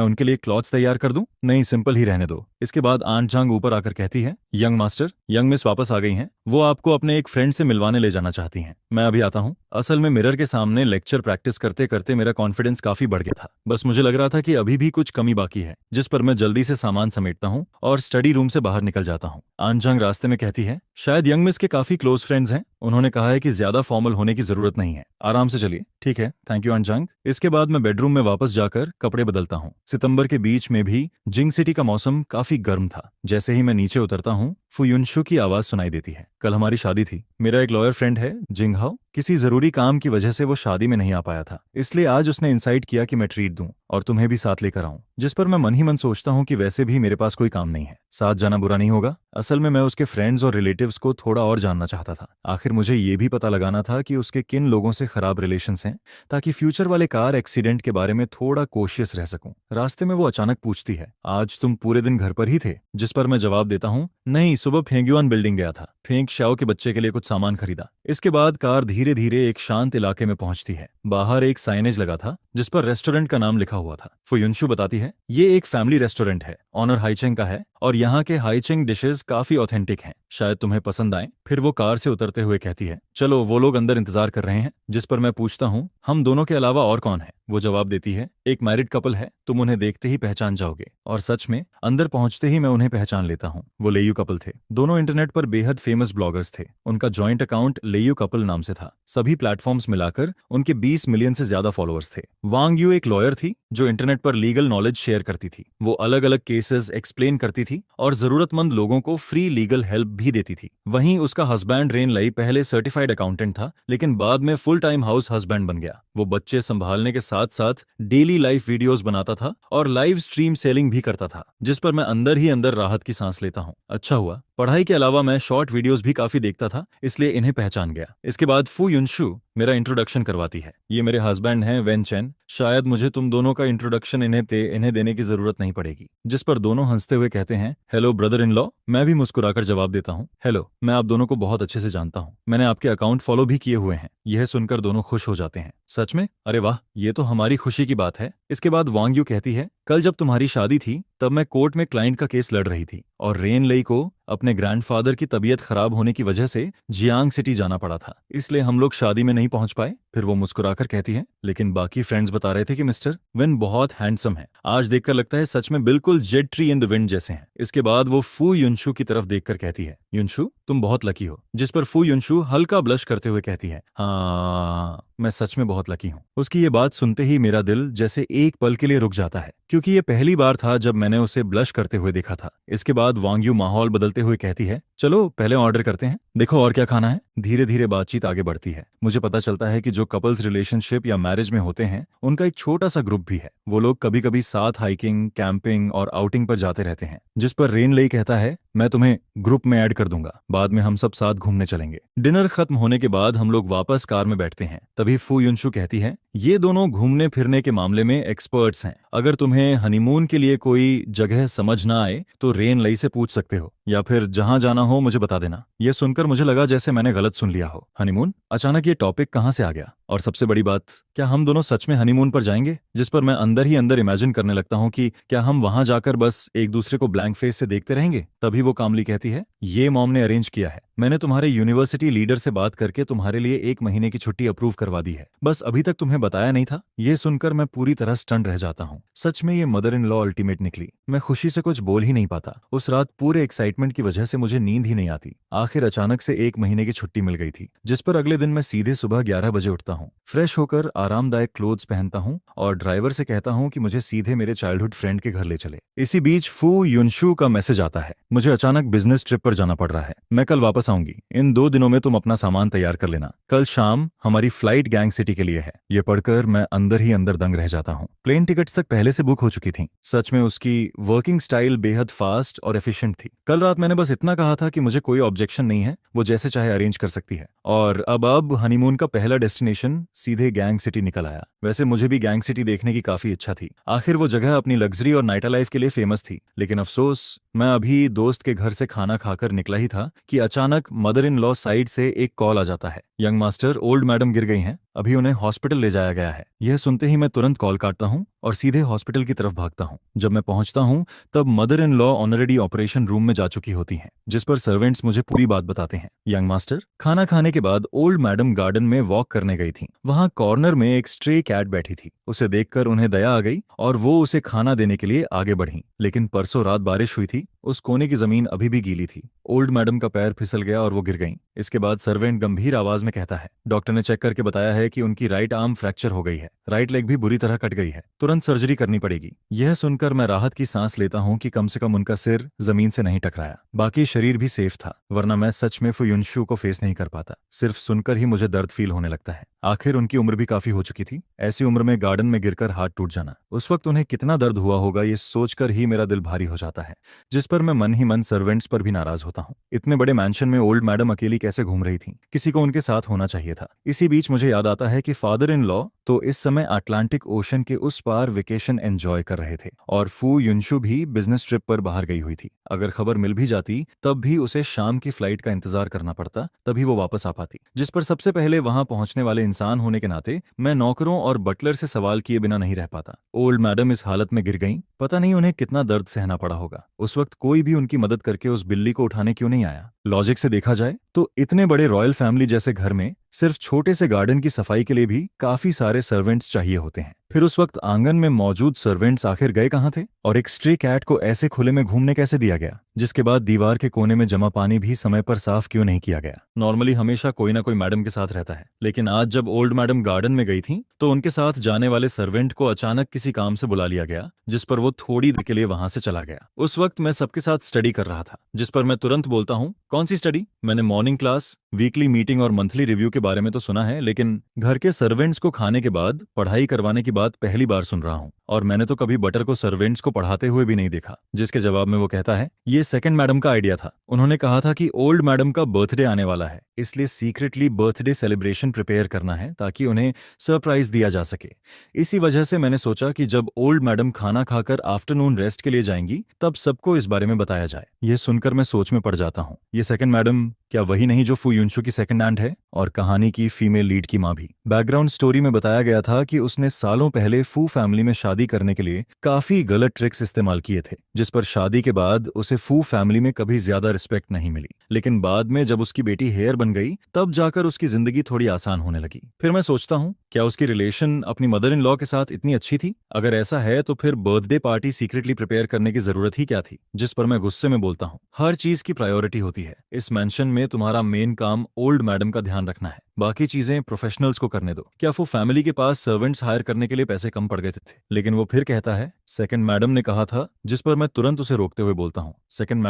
उनके लिए क्लॉथ्स तैयार कर दूं? नहीं, सिंपल ही रहने दो। इसके बाद आन जांग ऊपर आकर कहती है, यंग मास्टर, यंग मिस वापस आ गई हैं, वो आपको अपने एक फ्रेंड से मिलवाने ले जाना चाहती हैं। मैं अभी आता हूँ। असल में मिरर के सामने लेक्चर प्रैक्टिस करते करते मेरा कॉन्फिडेंस काफी बढ़ गया था। बस मुझे लग रहा था कि अभी भी कुछ कमी बाकी है। जिस पर मैं जल्दी से सामान समेटता हूँ और स्टडी रूम से बाहर निकल जाता हूँ। आन जांग रास्ते में कहती है, शायद यंग मिस के काफी क्लोज फ्रेंड्स हैं, उन्होंने कहा है कि ज्यादा फॉर्मल होने की जरूरत नहीं है, आराम से चलिए। ठीक है, थैंक यू आन जांग। इसके बाद मैं बेडरूम में वापस जाकर कपड़े बदलता हूँ। सितंबर के बीच में भी जिंग सिटी का मौसम काफी गर्म था। जैसे ही मैं नीचे उतरता हूँ, फुयुनशु की आवाज सुनाई देती है। कल हमारी शादी थी। मेरा एक लॉयर फ्रेंड है जिंगहाओ, किसी जरूरी काम की वजह से वो शादी में नहीं आ पाया था, इसलिए आज उसने इंसाइट किया कि मैं ट्रीट दूं और तुम्हें भी साथ लेकर आऊं। जिस पर मैं मन ही मन सोचता हूं कि वैसे भी मेरे पास कोई काम नहीं है, साथ जाना बुरा नहीं होगा। असल में मैं उसके फ्रेंड्स और रिलेटिव्स को थोड़ा और जानना चाहता था। आखिर मुझे ये भी पता लगाना था कि उसके किन लोगों से खराब रिलेशंस हैं, ताकि फ्यूचर वाले कार एक्सीडेंट के बारे में थोड़ा कॉशियस रह सकूं। रास्ते में वो अचानक पूछती है, आज तुम पूरे दिन घर पर ही थे? जिस पर मैं जवाब देता हूँ, नहीं, सुबह फेंग्युआन बिल्डिंग गया था, फेंग शाओ के बच्चे के लिए कुछ सामान खरीदा। इसके बाद कार धीरे धीरे एक शांत इलाके में पहुंचती है। बाहर एक साइनेज लगा था जिस पर रेस्टोरेंट का नाम लिखा हुआ था। फुयुनशु बताती है, ये एक फैमिली रेस्टोरेंट है, ऑनर हाइचेंग का है और यहाँ के हाइचेंग डिशेस काफी ऑथेंटिक हैं, शायद तुम्हें पसंद आए। फिर वो कार से उतरते हुए कहती है, चलो वो लोग अंदर इंतजार कर रहे हैं। जिस पर मैं पूछता हूँ, हम दोनों के अलावा और कौन है? वो जवाब देती है, एक मैरिड कपल है, तुम उन्हें देखते ही पहचान जाओगे। और सच में अंदर पहुंचते ही मैं उन्हें पहचान लेता हूँ। वो लेयू कपल थे, दोनों इंटरनेट पर बेहद फेमस ब्लॉगर्स थे। उनका जॉइंट अकाउंट लेयू कपल नाम से था। सभी प्लेटफॉर्म्स मिलाकर उनके 20 मिलियन से ज्यादा फॉलोअर्स थे। वांग यू एक लॉयर थी जो इंटरनेट पर लीगल नॉलेज शेयर करती थी। वो अलग अलग केसेस एक्सप्लेन करती थी और जरूरतमंद लोगों को फ्री लीगल हेल्प भी देती थी। वहीं उसका हस्बैंड रेन लई पहले सर्टिफाइड अकाउंटेंट था, लेकिन बाद में फुल टाइम हाउस हस्बैंड बन गया। वो बच्चे संभालने के साथ साथ डेली लाइफ वीडियोस बनाता था और लाइव स्ट्रीम सेलिंग भी करता था, जिस पर मैं अंदर ही अंदर राहत की सांस लेता हूँ। अच्छा हुआ, पढ़ाई के अलावा मैं शॉर्ट वीडियोस भी काफी देखता था, इसलिए इन्हें पहचान गया। इसके बाद फू युनशु मेरा इंट्रोडक्शन करवाती है। ये मेरे हस्बैंड हैं वेन चेन। शायद मुझे तुम दोनों का इंट्रोडक्शन इन्हें देने की जरूरत नहीं पड़ेगी। जिस पर दोनों हंसते हुए कहते हैं, हेलो ब्रदर इन लॉ। मैं भी मुस्कुराकर जवाब देता हूँ, हेलो, मैं आप दोनों को बहुत अच्छे से जानता हूँ, मैंने आपके अकाउंट फॉलो भी किए हुए हैं। यह सुनकर दोनों खुश हो जाते हैं। सच में? अरे वाह, ये तो हमारी खुशी की बात है। इसके बाद वांग यू कहती है, कल जब तुम्हारी शादी थी तब मैं कोर्ट में क्लाइंट का केस लड़ रही थी और रेन लई को अपने ग्रैंडफादर की तबीयत खराब होने की वजह से जियांग सिटी जाना पड़ा था, इसलिए हम लोग शादी में नहीं पहुंच पाए। फिर वो मुस्कुराकर कहती है, लेकिन बाकी फ्रेंड्स बता रहे थे कि मिस्टर विन बहुत हैंडसम है। आज देखकर लगता है सच में बिल्कुल Z tree in the wind जैसे हैं। इसके बाद वो फू युनशु की तरफ देखकर कहती है, युनशु तुम बहुत लकी हो। जिस पर फू युनशु हल्का ब्लश करते हुए कहती है, हाँ मैं सच में बहुत लकी हूँ। उसकी ये बात सुनते ही मेरा दिल जैसे एक पल के लिए रुक जाता है, क्योंकि ये पहली बार था जब मैंने उसे ब्लश करते हुए देखा था। इसके बाद वांग यू माहौल बदलते हुए कहती है, चलो पहले ऑर्डर करते हैं, देखो और क्या खाना है। धीरे धीरे बातचीत आगे बढ़ती है। मुझे पता चलता है कि जो कपल्स रिलेशनशिप या मैरिज में होते हैं उनका एक छोटा सा ग्रुप भी है। वो लोग कभी कभी साथ हाइकिंग, कैंपिंग और आउटिंग पर जाते रहते हैं। जिस पर रेन लई कहता है, मैं तुम्हें ग्रुप में ऐड कर दूंगा, बाद में हम सब साथ घूमने चलेंगे। डिनर खत्म होने के बाद हम लोग वापस कार में बैठते हैं। तभी फू युनशु कहती है, ये दोनों घूमने फिरने के मामले में एक्सपर्ट्स हैं। अगर तुम्हें हनीमून के लिए कोई जगह समझ ना आए तो रेन लई से पूछ सकते हो, या फिर जहां जाना हो मुझे बता देना। यह सुनकर मुझे लगा जैसे मैंने गलत सुन लिया हो। हनीमून? अचानक ये टॉपिक कहां से आ गया? और सबसे बड़ी बात, क्या हम दोनों सच में हनीमून पर जाएंगे? जिस पर मैं अंदर ही अंदर इमेजिन करने लगता हूं कि क्या हम वहां जाकर बस एक दूसरे को ब्लैंक फेस से देखते रहेंगे। तभी वो कामली कहती है, ये मॉम ने अरेंज किया है। मैंने तुम्हारे यूनिवर्सिटी लीडर से बात करके तुम्हारे लिए 1 महीने की छुट्टी अप्रूव करवा दी है, बस अभी तक तुम्हें बताया नहीं था। ये सुनकर मैं पूरी तरह स्टन रह जाता हूँ। सच में ये मदर इन लॉ अल्टीमेट निकली। मैं खुशी से कुछ बोल ही नहीं पाता। उस रात पूरे एक्साइटमेंट की वजह से मुझे नींद ही नहीं आती। आखिर अचानक से 1 महीने की छुट्टी मिल गई थी, जिस पर अगले दिन मैं सीधे सुबह 11 बजे उठता हूँ, फ्रेश होकर आरामदायक क्लोथ्स पहनता हूँ और ड्राइवर से कहता हूँ कि मुझे सीधे मेरे चाइल्डहुड फ्रेंड के घर ले चले। इसी बीच फू युनशु का मैसेज आता है, मुझे अचानक बिजनेस ट्रिप पर जाना पड़ रहा है, मैं कल वापस आऊंगी। इन 2 दिनों में तुम अपना सामान तैयार कर लेना। कल शाम हमारी फ्लाइट गैंग सिटी के लिए है। ये पढ़कर मैं अंदर ही अंदर दंग रह जाता हूँ। प्लेन टिकट्स तक पहले से बुक हो चुकी थी। सच में उसकी वर्किंग स्टाइल बेहद फास्ट और एफिशिएंट थी। कल रात मैंने बस इतना कहा था कि मुझे कोई ऑब्जेक्शन नहीं है, वो जैसे चाहे अरेंज कर सकती है। और अब हनीमून का पहला डेस्टिनेशन सीधे गैंग सिटी निकल आया। वैसे मुझे भी गैंग सिटी देखने की काफी इच्छा थी। आखिर वो जगह अपनी लग्जरी और नाइट लाइफ के लिए फेमस थी। लेकिन अफसोस, मैं अभी दोस्त के घर से खाना खाकर निकला ही था कि अचानक मदर इन लॉ साइड से एक कॉल आ जाता है, यंग मास्टर, ओल्ड मैडम गिर गई हैं, अभी उन्हें हॉस्पिटल ले जाया गया है। यह सुनते ही मैं तुरंत कॉल काटता हूँ और सीधे हॉस्पिटल की तरफ भागता हूँ। जब मैं पहुंचता हूँ तब mother in law already operation room में जा चुकी होती हैं, जिस पर सर्वेंट्स मुझे पूरी बात बताते हैं। यंग मास्टर, खाना खाने के बाद ओल्ड मैडम गार्डन में वॉक करने गई थी। वहां कॉर्नर में एक स्ट्रे कैट बैठी थी। उसे देखकर उन्हें दया आ गई और वो उसे खाना देने के लिए आगे बढ़ी। लेकिन परसों रात बारिश हुई थी, उस कोने की जमीन अभी भी गीली थी। ओल्ड मैडम का पैर फिसल गया और वो गिर गईं। इसके बाद सर्वेंट गंभीर आवाज में कहता है, डॉक्टर ने चेक करके बताया है कि उनकी राइट आर्म फ्रैक्चर हो गई है, राइट लेग भी बुरी तरह कट गई है, तुरंत सर्जरी करनी पड़ेगी। यह सुनकर मैं राहत की सांस लेता हूँ कि कम से कम उनका सिर जमीन से नहीं टकराया, बाकी शरीर भी सेफ था, वरना मैं सच में फुयुनशु को फेस नहीं कर पाता। सिर्फ सुनकर ही मुझे दर्द फील होने लगता है। आखिर उनकी उम्र भी काफी हो चुकी थी। ऐसी उम्र में गार्डन में गिरकर हाथ टूट जाना, उस वक्त उन्हें कितना दर्द हुआ होगा, ये सोचकर ही मेरा दिल भारी हो जाता है। जिस पर मैं मन ही मन सर्वेंट्स पर भी नाराज होता हूँ। इतने बड़े मैंशन में ओल्ड मैडम अकेली कैसे घूम रही थी? किसी को उनके साथ होना चाहिए था। इसी बीच मुझे याद आता है कि फादर इन लॉ तो इस समय अटलांटिक ओशन के उस पार वेकेशन एंजॉय कर रहे थे और फू युनशु भी बिजनेस ट्रिप पर बाहर गई हुई थी। अगर खबर मिल भी जाती तब भी उसे शाम की फ्लाइट का इंतजार करना पड़ता, तभी वो वापस आ पाती। जिस पर सबसे पहले वहां पहुंचने वाले इंसान होने के नाते मैं नौकरों और बटलर से सवाल किए बिना नहीं रह पाता। ओल्ड मैडम इस हालत में गिर गईं, पता नहीं उन्हें कितना दर्द सहना पड़ा होगा। उस वक्त कोई भी उनकी मदद करके उस बिल्ली को उठाने क्यों नहीं आया? लॉजिक से देखा जाए तो इतने बड़े रॉयल फैमिली जैसे घर में सिर्फ छोटे से गार्डन की सफाई के लिए भी काफी सारे सर्वेंट्स चाहिए होते हैं। फिर उस वक्त आंगन में मौजूद सर्वेंट्स आखिर गए कहाँ थे? और एक स्ट्रे कैट को ऐसे खुले में घूमने कैसे दिया गया? जिसके बाद दीवार के कोने में जमा पानी भी समय पर साफ क्यों नहीं किया गया? नॉर्मली हमेशा कोई ना कोई मैडम के साथ रहता है, लेकिन आज जब ओल्ड मैडम गार्डन में गई थी तो उनके साथ जाने वाले सर्वेंट को अचानक किसी काम से बुला लिया गया, जिस पर वो थोड़ी देर के लिए वहां से चला गया। उस वक्त मैं सबके साथ स्टडी कर रहा था, जिस पर मैं तुरंत बोलता हूँ, कौन सी स्टडी? मैंने मॉर्निंग क्लास, वीकली मीटिंग और मंथली रिव्यू के बारे में तो सुना है, लेकिन घर के सर्वेंट्स को खाने के बाद पढ़ाई करवाने की बात पहली बार सुन रहा हूँ। और मैंने तो कभी बटर को सर्वेंट्स को पढ़ाते हुए भी नहीं देखा। जिसके जवाब में वो कहता है, ये सेकंड मैडम का आइडिया था। उन्होंने कहा था कि ओल्ड मैडम का बर्थडे आने वाला है, इसलिए सीक्रेटली बर्थडे सेलिब्रेशन प्रिपेयर करना है ताकि उन्हें सरप्राइज दिया जा सके। इसी वजह से मैंने सोचा कि जब ओल्ड मैडम खाना खाकर आफ्टरनून रेस्ट के लिए जाएंगी तब सबको इस बारे में बताया जाए। यह सुनकर मैं सोच में पड़ जाता हूँ, ये सेकंड मैडम क्या वही नहीं जो फू युनशु की सेकंड आंट है और कहानी की फीमेल लीड की माँ भी? बैकग्राउंड स्टोरी में बताया गया था कि उसने सालों पहले फू फैमिली में शादी करने के लिए काफी गलत ट्रिक्स इस्तेमाल किए थे, जिस पर शादी के बाद उसे फू फैमिली में कभी ज्यादा रिस्पेक्ट नहीं मिली। लेकिन बाद में जब उसकी बेटी हेयर बन गई तब जाकर उसकी जिंदगी थोड़ी आसान होने लगी। फिर मैं सोचता हूँ, क्या उसकी रिलेशन अपनी मदर इन लॉ के साथ इतनी अच्छी थी? अगर ऐसा है तो फिर बर्थडे पार्टी सीक्रेटली प्रिपेयर करने की जरूरत ही क्या थी? जिस पर मैं गुस्से में बोलता हूँ, हर चीज की प्रायोरिटी होती है। इस मेंशन में तुम्हारा मेन काम ओल्ड मैडम का ध्यान रखना है, बाकी चीजें प्रोफेशनल्स को करने दो। क्या वो फैमिली के पास सर्वेंट्स हायर करने के लिए पैसे कम पड़ गए थे? लेकिन वो फिर कहता है, सेकंड मैडम ने कहा था, जिस पर मैं तुरंत उसे रोकते हुए बोलता हूँ, सेकंड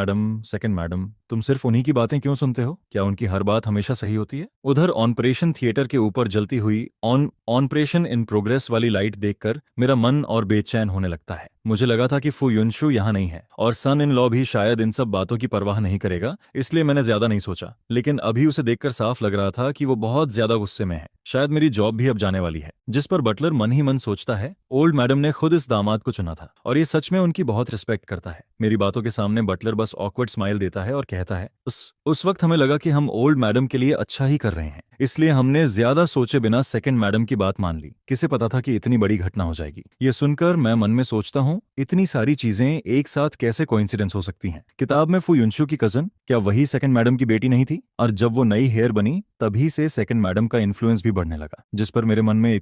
मैडम, तुम सिर्फ उन्हीं की बातें क्यों सुनते हो? क्या उनकी हर बात हमेशा सही होती है? उधर ऑपरेशन थिएटर के ऊपर जलती हुई ऑपरेशन इन प्रोग्रेस वाली लाइट देखकर मेरा मन और बेचैन होने लगता है। मुझे लगा था कि फू युनशु यहाँ नहीं है और सन इन लॉ भी शायद इन सब बातों की परवाह नहीं करेगा, इसलिए मैंने ज्यादा नहीं सोचा। लेकिन अभी उसे देखकर साफ लग रहा था कि वो बहुत ज्यादा गुस्से में है। शायद मेरी जॉब भी अब जाने वाली है। जिस पर बटलर मन ही मन सोचता है, ओल्ड मैडम ने खुद इस दामाद को चुना था और ये सच में उनकी बहुत रिस्पेक्ट करता है। मेरी बातों के सामने बटलर बस ऑकवर्ड स्माइल देता है और कहता है, उस वक्त हमें लगा कि हम ओल्ड मैडम के लिए अच्छा ही कर रहे हैं, इसलिए हमने ज्यादा सोचे बिना सेकंड मैडम की बात मान ली। किसे पता था कि इतनी बड़ी घटना हो जाएगी? ये सुनकर मैं मन में सोचता हूँ, इतनी सारी चीजें एक साथ कैसे कोइंसिडेंस हो सकती हैं? किताब में फू युनशु की कजन क्या वही सेकंड मैडम की बेटी नहीं थी? और जब वो नई हेयर बनी तभी से सेकंड मैडम का इन्फ्लुएंस भी बढ़ने लगा। जिस पर मेरे मन में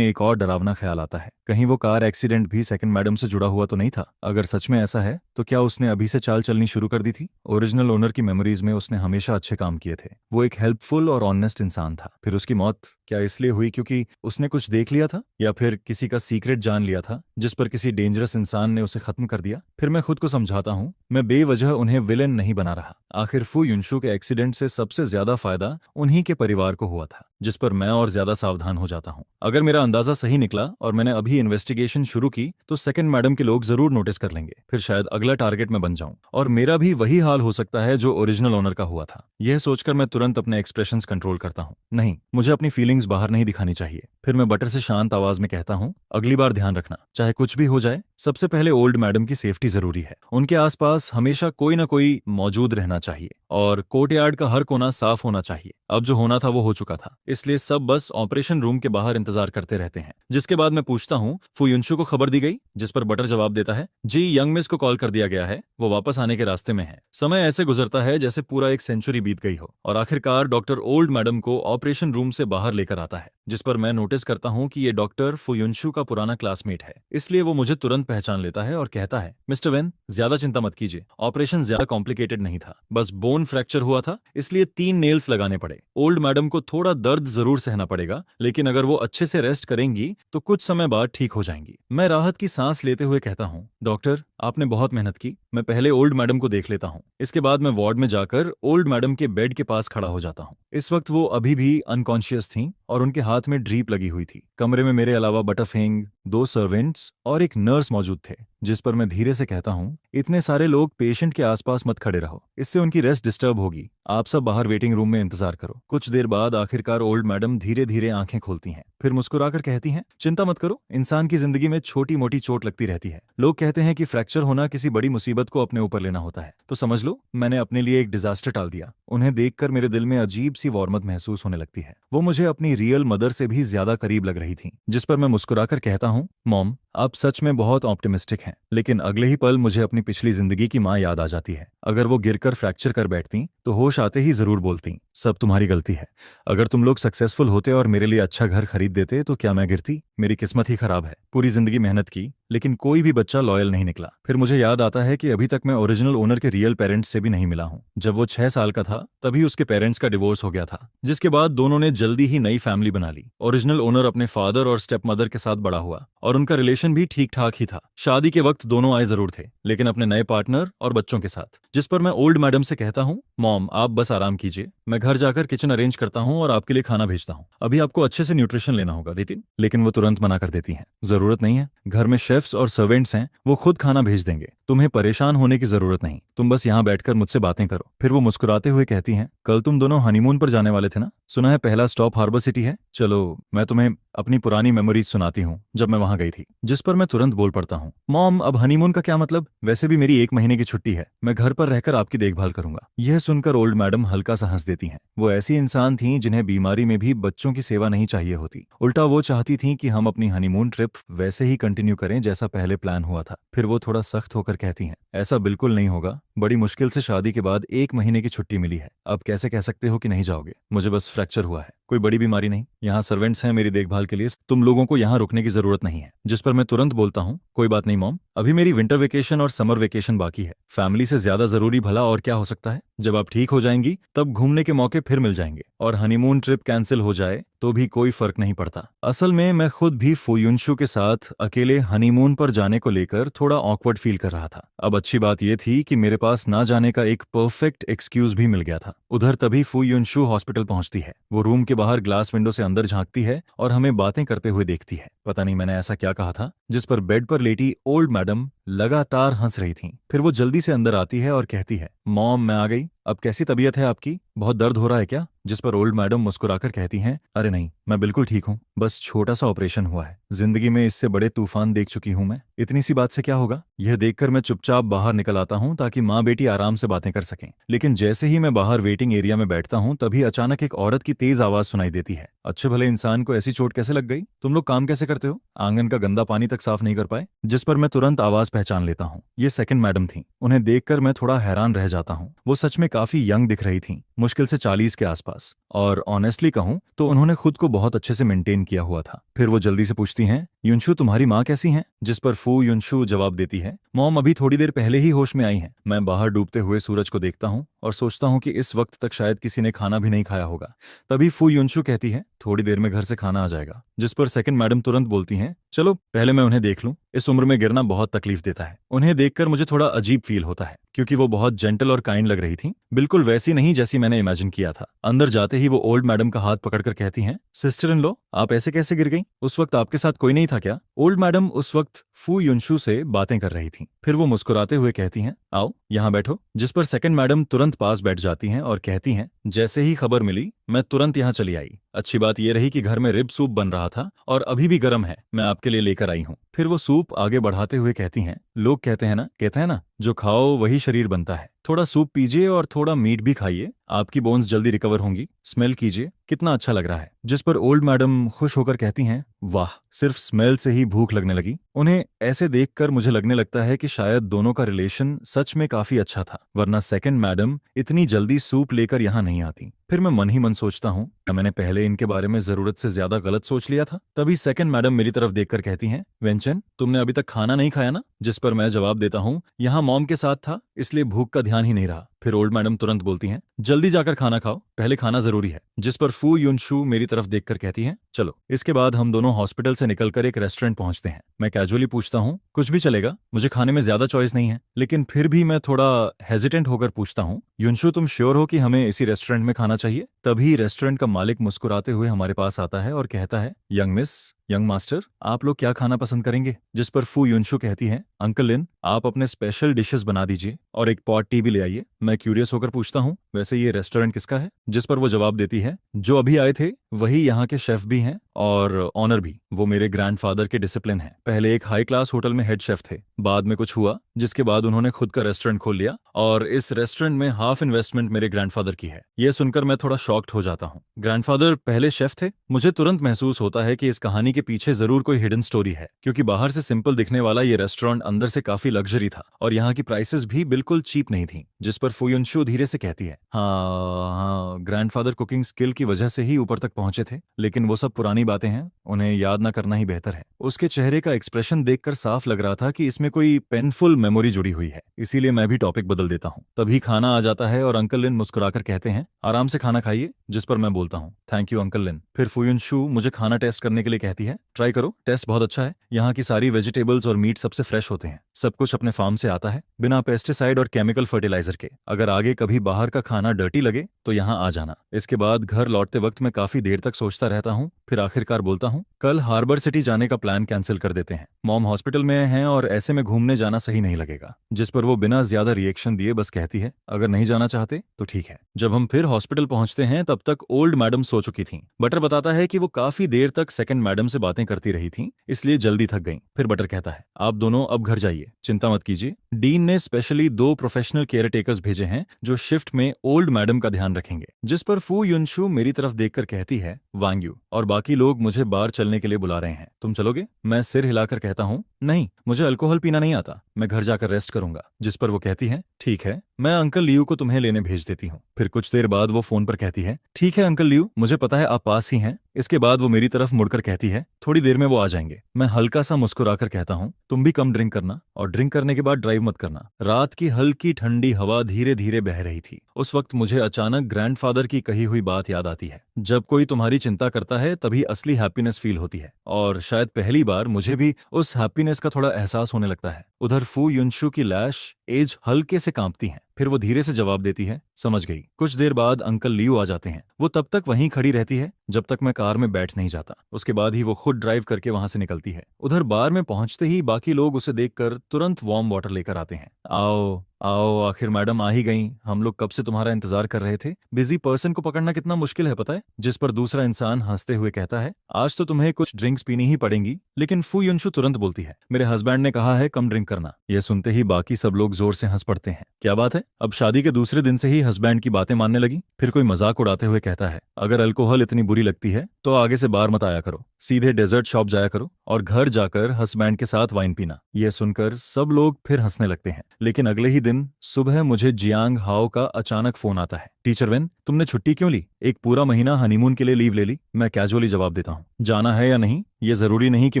एक और डरावना ख्याल आता है, कहीं वो कार एक्सीडेंट भी सेकंड मैडम से जुड़ा हुआ तो नहीं था? अगर सच में ऐसा है तो क्या उसने अभी से चाल चलनी शुरू कर दी थी? ओरिजिनल ओनर की मेमोरीज में उसने हमेशा अच्छे काम किए थे, वो एक हेल्पफुल और ऑनेस्ट इंसान था। फिर उसकी मौत क्या इसलिए हुई क्योंकि उसने कुछ देख लिया था, या फिर किसी का सीक्रेट जान लिया था जिस पर किसी डेंजरस इंसान ने उसे खत्म कर दिया? फिर मैं खुद को समझाता हूँ, मैं बेवजह उन्हें विलेन नहीं बना रहा। आखिर फू युनशु के एक्सीडेंट से सबसे ज्यादा फायदा उन्हीं के परिवार को हुआ था, जिस पर मैं और ज्यादा सावधान हो जाता हूँ। अगर मेरा अंदाजा सही निकला और मैंने अभी इन्वेस्टिगेशन शुरू की तो सेकंड मैडम के लोग जरूर नोटिस कर लेंगे। फिर शायद अगला टारगेट में बन जाऊं और मेरा भी वही हाल हो सकता है जो ओरिजिनल ओनर का हुआ था। यह सोचकर मैं तुरंत अपने एक्सप्रेशंस कंट्रोल करता हूँ। नहीं, मुझे अपनी फीलिंग्स बाहर नहीं दिखानी चाहिए। फिर मैं बटर से शांत आवाज में कहता हूँ, अगली बार ध्यान रखना, चाहे कुछ भी हो जाए, सबसे पहले ओल्ड मैडम की सेफ्टी जरूरी है। उनके आसपास हमेशा कोई ना कोई मौजूद रहना चाहिए और कोर्टयार्ड का हर कोना साफ होना चाहिए। अब जो होना था वो हो चुका था, इसलिए सब बस ऑपरेशन रूम के बाहर इंतजार करते रहते हैं। जिसके बाद मैं पूछता हूँ, फू युनशु को खबर दी गई? जिस पर बटर जवाब देता है, जी, यंग मिस को कॉल कर दिया गया है, वो वापस आने के रास्ते में है। समय ऐसे गुजरता है जैसे पूरा एक सेंचुरी बीत गई हो और आखिरकार डॉक्टर ओल्ड मैडम को ऑपरेशन रूम से बाहर लेकर आता है। जिस पर मैं नोटिस करता हूँ कि ये डॉक्टर फू युनशु का पुराना क्लासमेट है, इसलिए वो मुझे तुरंत पहचान लेता है और कहता है, मिस्टर वेन, ज्यादा चिंता मत कीजिए, ऑपरेशन ज्यादा कॉम्प्लिकेटेड नहीं था, बस बोन फ्रैक्चर हुआ था, इसलिए 3 नेल्स लगाने पड़े। ओल्ड मैडम को थोड़ा दर्द जरूर सहना पड़ेगा, लेकिन अगर वो अच्छे से रेस्ट करेंगी तो कुछ समय बाद ठीक हो जाएंगी। मैं राहत की सांस लेते हुए कहता हूँ, डॉक्टर, आपने बहुत मेहनत की, मैं पहले ओल्ड मैडम को देख लेता हूँ, इसके बाद मैं वार्ड में जाकर ओल्ड मैडम के बेड के पास खड़ा हो जाता हूँ। इस वक्त वो अभी भी अनकॉन्शियस थीं और उनके हाथ में ड्रीप लगी हुई थी। कमरे में मेरे अलावा बटरफिंग, 2 सर्वेंट्स और एक नर्स मौजूद थे, जिस पर मैं धीरे से कहता हूँ, इतने सारे लोग पेशेंट के आसपास मत खड़े रहो, इससे उनकी रेस्ट डिस्टर्ब होगी। आप सब बाहर वेटिंग रूम में इंतजार करो। कुछ देर बाद आखिरकार ओल्ड मैडम धीरे धीरे आंखें खोलती हैं, फिर मुस्कुराकर कहती हैं, चिंता मत करो, इंसान की जिंदगी में छोटी मोटी चोट लगती रहती है। लोग कहते हैं कि फ्रैक्चर होना किसी बड़ी मुसीबत को अपने ऊपर लेना होता है, तो समझ लो मैंने अपने लिए एक डिजास्टर टाल दिया। उन्हें देखकर मेरे दिल में अजीब सी वार्मत महसूस होने लगती है। वो मुझे अपनी रियल मदर से भी ज्यादा करीब लग रही थी, जिस पर मैं मुस्कुराकर कहता हूँ, मॉम आप सच में बहुत ऑप्टिमिस्टिक हैं। लेकिन अगले ही पल मुझे अपनी पिछली जिंदगी की माँ याद आ जाती है। अगर वो गिरकर फ्रैक्चर कर बैठती तो होश आते ही जरूर बोलती, सब तुम्हारी गलती है। अगर तुम लोग सक्सेसफुल होते और मेरे लिए अच्छा घर खरीद देते तो क्या मैं गिरती? मेरी किस्मत ही खराब है। पूरी जिंदगी मेहनत की, लेकिन कोई भी बच्चा लॉयल नहीं निकला। फिर मुझे याद आता है कि अभी तक मैं ओरिजिनल ओनर के रियल पेरेंट्स से भी नहीं मिला हूँ। जब वो 6 साल का था तभी उसके पेरेंट्स का डिवोर्स हो गया था, जिसके बाद दोनों ने जल्दी ही नई फैमिली बना ली। ओरिजिनल ओनर अपने फादर और स्टेप मदर के साथ बड़ा हुआ और उनका रिलेशन भी ठीक ठाक ही था। शादी के वक्त दोनों आए जरूर थे, लेकिन अपने नए पार्टनर और बच्चों के साथ। जिस पर मैं ओल्ड मैडम से कहता हूँ, मॉम आप बस आराम कीजिए, मैं घर जाकर किचन अरेंज करता हूँ और आपके लिए खाना भेजता हूँ। अभी आपको अच्छे से न्यूट्रिशन लेना होगा लेकिन वो तुरंत मना कर देती हैं, जरूरत नहीं है, घर में शेफ्स और सर्वेंट्स हैं, वो खुद खाना भेज देंगे, तुम्हें परेशान होने की जरूरत नहीं, तुम बस यहाँ बैठकर मुझसे बातें करो। फिर वो मुस्कुराते हुए कहती हैं, कल तुम दोनों हनीमून पर जाने वाले थे ना? सुना है पहला स्टॉप हार्बर सिटी है। चलो मैं तुम्हें अपनी पुरानी मेमोरीज सुनाती हूँ जब मैं वहां गई थी। जिस पर मैं तुरंत बोल पड़ता हूँ, मॉम अब हनीमून का क्या मतलब? वैसे भी मेरी 1 महीने की छुट्टी है, मैं घर पर रहकर आपकी देखभाल करूंगा। यह सुनकर ओल्ड मैडम हल्का सा हंस देती हैं। वो ऐसी इंसान थीं जिन्हें बीमारी में भी बच्चों की सेवा नहीं चाहिए होती। उल्टा वो चाहती थीं कि हम अपनी हनीमून ट्रिप वैसे ही कंटिन्यू करें जैसा पहले प्लान हुआ था। फिर वो थोड़ा सख्त होकर कहती हैं, ऐसा बिल्कुल नहीं होगा, बड़ी मुश्किल से शादी के बाद 1 महीने की छुट्टी मिली है, अब कैसे कह सकते हो कि नहीं जाओगे? मुझे बस फ्रैक्चर हुआ है, कोई बड़ी बीमारी नहीं। यहाँ सर्वेंट्स हैं मेरी देखभाल के लिए, तुम लोगों को यहाँ रुकने की जरूरत नहीं है। जिस पर मैं तुरंत बोलता हूँ, कोई बात नहीं मॉम, अभी मेरी विंटर वेकेशन और समर वेकेशन बाकी है, फैमिली से ज्यादा जरूरी भला और क्या हो सकता है। जब आप ठीक हो जाएंगी तब घूमने के मौके फिर मिल जाएंगे, और हनीमून ट्रिप कैंसिल हो जाए तो भी कोई फर्क नहीं पड़ता। असल में मैं खुद भी फुयुनशु के साथ अकेले हनीमून पर जाने को लेकर थोड़ा ऑकवर्ड फील कर रहा था। अब अच्छी बात यह थी कि मेरे पास ना जाने का एक परफेक्ट एक्सक्यूज भी मिल गया था। उधर तभी फुयुनशु हॉस्पिटल पहुंचती है। वो रूम के बाहर ग्लास विंडो से अंदर झांकती है और हमें बातें करते हुए देखती है। पता नहीं मैंने ऐसा क्या कहा था, जिस पर बेड पर लेटी ओल्ड मैडम लगातार हंस रही थी। फिर वो जल्दी से अंदर आती है और कहती है, मॉम मैं आ गई, अब कैसी तबीयत है आपकी? बहुत दर्द हो रहा है क्या? जिस पर ओल्ड मैडम मुस्कुराकर कहती हैं, अरे नहीं, मैं बिल्कुल ठीक हूँ, बस छोटा सा ऑपरेशन हुआ है। जिंदगी में इससे बड़े तूफान देख चुकी हूँ मैं, इतनी सी बात से क्या होगा? यह देखकर मैं चुपचाप बाहर निकल आता हूँ ताकि माँ बेटी आराम से बातें कर सकें। लेकिन जैसे ही मैं बाहर वेटिंग एरिया में बैठता हूँ तभी अचानक एक औरत की तेज आवाज सुनाई देती है। अच्छे भले इंसान को ऐसी चोट कैसे लग गई? तुम लोग काम कैसे करते हो? आंगन का गंदा पानी तक साफ नहीं कर पाए? जिस पर मैं तुरंत आवाज पहचान लेता हूँ, ये सेकंड मैडम थी। उन्हें देखकर मैं थोड़ा हैरान रह जाता हूँ। वो सच में काफी यंग दिख रही थी, मुश्किल से 40 के आसपास, और ऑनेस्टली कहूं तो उन्होंने खुद को बहुत अच्छे से मेंटेन किया हुआ था। फिर वो जल्दी से पूछती हैं, युनशु तुम्हारी माँ कैसी हैं? जिस पर फू युनशु जवाब देती है, मॉम अभी थोड़ी देर पहले ही होश में आई हैं। मैं बाहर डूबते हुए सूरज को देखता हूँ और सोचता हूँ कि इस वक्त तक शायद किसी ने खाना भी नहीं खाया होगा। तभी फू युनशु कहती है, थोड़ी देर में घर से खाना आ जाएगा। जिस पर सेकंड मैडम तुरंत बोलती हैं, चलो पहले मैं उन्हें देख लूं, इस उम्र में गिरना बहुत तकलीफ देता है। उन्हें देखकर मुझे थोड़ा अजीब फील होता है, क्योंकि वो बहुत जेंटल और काइंड लग रही थी, बिल्कुल वैसी नहीं जैसी मैंने इमेजिन किया था। अंदर जाते ही वो ओल्ड मैडम का हाथ पकड़कर कहती हैं, सिस्टर इन लॉ आप ऐसे कैसे गिर गई? उस वक्त आपके साथ कोई नहीं था क्या? ओल्ड मैडम उस वक्त फू युनशु से बातें कर रही थी। फिर वो मुस्कुराते हुए कहती हैं, आओ यहाँ बैठो। जिस पर सेकंड मैडम तुरंत पास बैठ जाती हैं और कहती हैं, जैसे ही खबर मिली मैं तुरंत यहाँ चली आई। अच्छी बात यह रही कि घर में रिब सूप बन रहा था और अभी भी गर्म है, मैं आपके लिए लेकर आई हूँ। फिर वो सूप आगे बढ़ाते हुए कहती हैं, लोग कहते हैं ना जो खाओ वही शरीर बनता है। थोड़ा सूप पीजिए और थोड़ा मीट भी खाइए, आपकी बोन्स जल्दी रिकवर होंगी। स्मेल कीजिए, कितना अच्छा लग रहा है। जिस पर ओल्ड मैडम खुश होकर कहती हैं, वाह, सिर्फ स्मेल से ही भूख लगने लगी। उन्हें ऐसे देखकर मुझे लगने लगता है कि शायद दोनों का रिलेशन सच में काफी अच्छा था, वरना सेकंड मैडम इतनी जल्दी सूप लेकर यहाँ नहीं आती। फिर मैं मन ही मन सोचता हूँ, मैंने पहले इनके बारे में जरूरत से ज्यादा गलत सोच लिया था। तभी सेकंड मैडम मेरी तरफ देखकर कहती हैं, वेंचन तुमने अभी तक खाना नहीं खाया ना? जिस पर मैं जवाब देता हूँ, यहाँ मॉम के साथ था इसलिए भूख का ध्यान ही नहीं रहा। फिर ओल्ड मैडम तुरंत बोलती हैं, जल्दी जाकर खाना खाओ, पहले खाना जरूरी है। जिस पर फू युनशु मेरी तरफ देखकर कहती हैं, चलो। इसके बाद हम दोनों हॉस्पिटल से निकलकर एक रेस्टोरेंट पहुंचते हैं। मैं कैजुअली पूछता हूँ, कुछ भी चलेगा, मुझे खाने में ज्यादा चॉइस नहीं है। लेकिन फिर भी मैं थोड़ा हेजिटेंट होकर पूछता हूँ, युनशु तुम श्योर हो कि हमें इसी रेस्टोरेंट में खाना चाहिए? तभी रेस्टोरेंट का मालिक मुस्कुराते हुए हमारे पास आता है और कहता है, यंग मिस, यंग मास्टर, आप लोग क्या खाना पसंद करेंगे? जिस पर फू युनशु कहती हैं, अंकल लिन, आप अपने स्पेशल डिशेस बना दीजिए और एक पॉट टी भी ले आइए। मैं क्यूरियस होकर पूछता हूँ, वैसे ये रेस्टोरेंट किसका है? जिस पर वो जवाब देती है, जो अभी आए थे वही यहाँ के शेफ भी हैं और ऑनर भी। वो मेरे ग्रैंडफादर के डिसिप्लिन हैं। पहले एक हाई क्लास होटल में हेड शेफ थे, बाद में कुछ हुआ जिसके बाद उन्होंने खुद का रेस्टोरेंट खोल लिया और इस रेस्टोरेंट में हाफ इन्वेस्टमेंट मेरे ग्रैंडफादर की है। यह सुनकर मैं थोड़ा शॉक्ड हो जाता हूँ। ग्रैंडफादर पहले शेफ थे? मुझे तुरंत महसूस होता है कि इस कहानी के पीछे जरूर कोई हिडन स्टोरी है, क्योंकि बाहर से सिंपल दिखने वाला ये रेस्टोरेंट अंदर से काफी लग्जरी था और यहाँ की प्राइसेस भी बिल्कुल चीप नहीं थी। जिस पर फुयुनशु धीरे से कहती है, हाँ, ग्रैंडफादर कुकिंग स्किल की वजह से ही ऊपर तक पहुंचे थे, लेकिन वो सब पुरानी बातें हैं, उन्हें याद ना करना ही बेहतर है। उसके चेहरे का एक्सप्रेशन देखकर साफ लग रहा था कि इसमें कोई पेनफुल मेमोरी जुड़ी हुई है, इसीलिए मैं भी टॉपिक बदल देता हूँ। तभी खाना आ जाता है और अंकल लिन मुस्कुराकर कहते हैं, आराम से खाना खाइए। जिस पर मैं बोलता हूँ, थैंक यू अंकल लिन। फिर फुयुनशु मुझे खाना टेस्ट करने के लिए कहती है, ट्राई करो, टेस्ट बहुत अच्छा है। यहाँ की सारी वेजिटेबल्स और मीट सबसे फ्रेश होते हैं, सब कुछ अपने फार्म से आता है, बिना पेस्टिसाइड और केमिकल फर्टिलाइजर के। अगर आगे कभी बाहर का खाना डर्टी लगे तो यहाँ आ जाना। इसके बाद घर लौटते वक्त मैं काफी देर तक सोचता रहता हूँ, फिर आखिरकार बोलता हूँ, कल हार्बर सिटी जाने का प्लान कैंसिल कर देते हैं। मॉम हॉस्पिटल में हैं और ऐसे में घूमने जाना सही नहीं लगेगा। जिस पर वो बिना ज्यादा रिएक्शन दिए बस कहती है, अगर नहीं जाना चाहते तो ठीक है। जब हम फिर हॉस्पिटल पहुंचते हैं तब तक ओल्ड मैडम सो चुकी थीं। बटर बताता है कि वो काफी देर तक सेकंड मैडम से बातें करती रही थीं, इसलिए जल्दी थक गईं। फिर बटर कहता है, आप दोनों अब घर जाइए, चिंता मत कीजिए। डीन ने स्पेशली 2 प्रोफेशनल केयर टेकर्स भेजे हैं जो शिफ्ट में ओल्ड मैडम का ध्यान रखेंगे। जिस पर फू युनशु मेरी तरफ देखकर कहती है, वांग्यू, और बाकी लोग मुझे बाहर चलने के लिए बुला रहे हैं, तुम चलोगे? मैं सिर हिलाकर कहता हूँ, नहीं, मुझे अल्कोहल पीना नहीं आता, मैं घर जाकर रेस्ट करूंगा। जिस पर वो कहती है, ठीक है, मैं अंकल लियू को तुम्हें लेने भेज देती हूँ। फिर कुछ देर बाद वो फोन पर कहती है, ठीक है अंकल लियू, मुझे पता है आप पास ही हैं। इसके बाद वो मेरी तरफ मुड़कर कहती है, थोड़ी देर में वो आ जाएंगे। मैं हल्का सा मुस्कुराकर कहता हूँ, तुम भी कम ड्रिंक करना और ड्रिंक करने के बाद ड्राइव मत करना। रात की हल्की ठंडी हवा धीरे धीरे बह रही थी। उस वक्त मुझे अचानक ग्रैंडफादर की कही हुई बात याद आती है, जब कोई तुम्हारी चिंता करता है तभी असली हैप्पीनेस फील होती है। और शायद पहली बार मुझे भी उस हैप्पीनेस का थोड़ा एहसास होने लगता है। उधर फू युनशु की लैश एज हल्के से कांपती है। फिर वो धीरे से जवाब देती है, समझ गई। कुछ देर बाद अंकल लियू आ जाते हैं। वो तब तक वहीं खड़ी रहती है जब तक मैं कार में बैठ नहीं जाता। उसके बाद ही वो खुद ड्राइव करके वहां से निकलती है। उधर बार में पहुंचते ही बाकी लोग उसे देखकर तुरंत वार्म वाटर लेकर आते हैं। आओ आओ, आखिर मैडम आ ही गई, हम लोग कब से तुम्हारा इंतजार कर रहे थे। बिजी पर्सन को पकड़ना कितना मुश्किल है पता है। जिस पर दूसरा इंसान हंसते हुए कहता है, आज तो तुम्हें कुछ ड्रिंक्स पीनी ही पड़ेंगी। लेकिन फू युनशु तुरंत बोलती है, मेरे हस्बैंड ने कहा है कम ड्रिंक करना। यह सुनते ही बाकी सब लोग जोर से हंस पड़ते हैं। क्या बात है, अब शादी के दूसरे दिन से ही हस्बैंड की बातें मानने लगी। फिर कोई मजाक उड़ाते हुए कहता है, अगर अल्कोहल इतनी बुरी लगती है तो आगे से बार मत आया करो, सीधे डेजर्ट शॉप जाया करो और घर जाकर हस्बैंड के साथ वाइन पीना। यह सुनकर सब लोग फिर हंसने लगते हैं। लेकिन अगले ही दिन सुबह मुझे जियांग हाओ का अचानक फोन आता है, टीचर वेन, तुमने छुट्टी क्यों ली? एक पूरा महीना हनीमून के लिए लीव ले ली। मैं कैजुअली जवाब देता हूँ, जाना है या नहीं ये जरूरी नहीं कि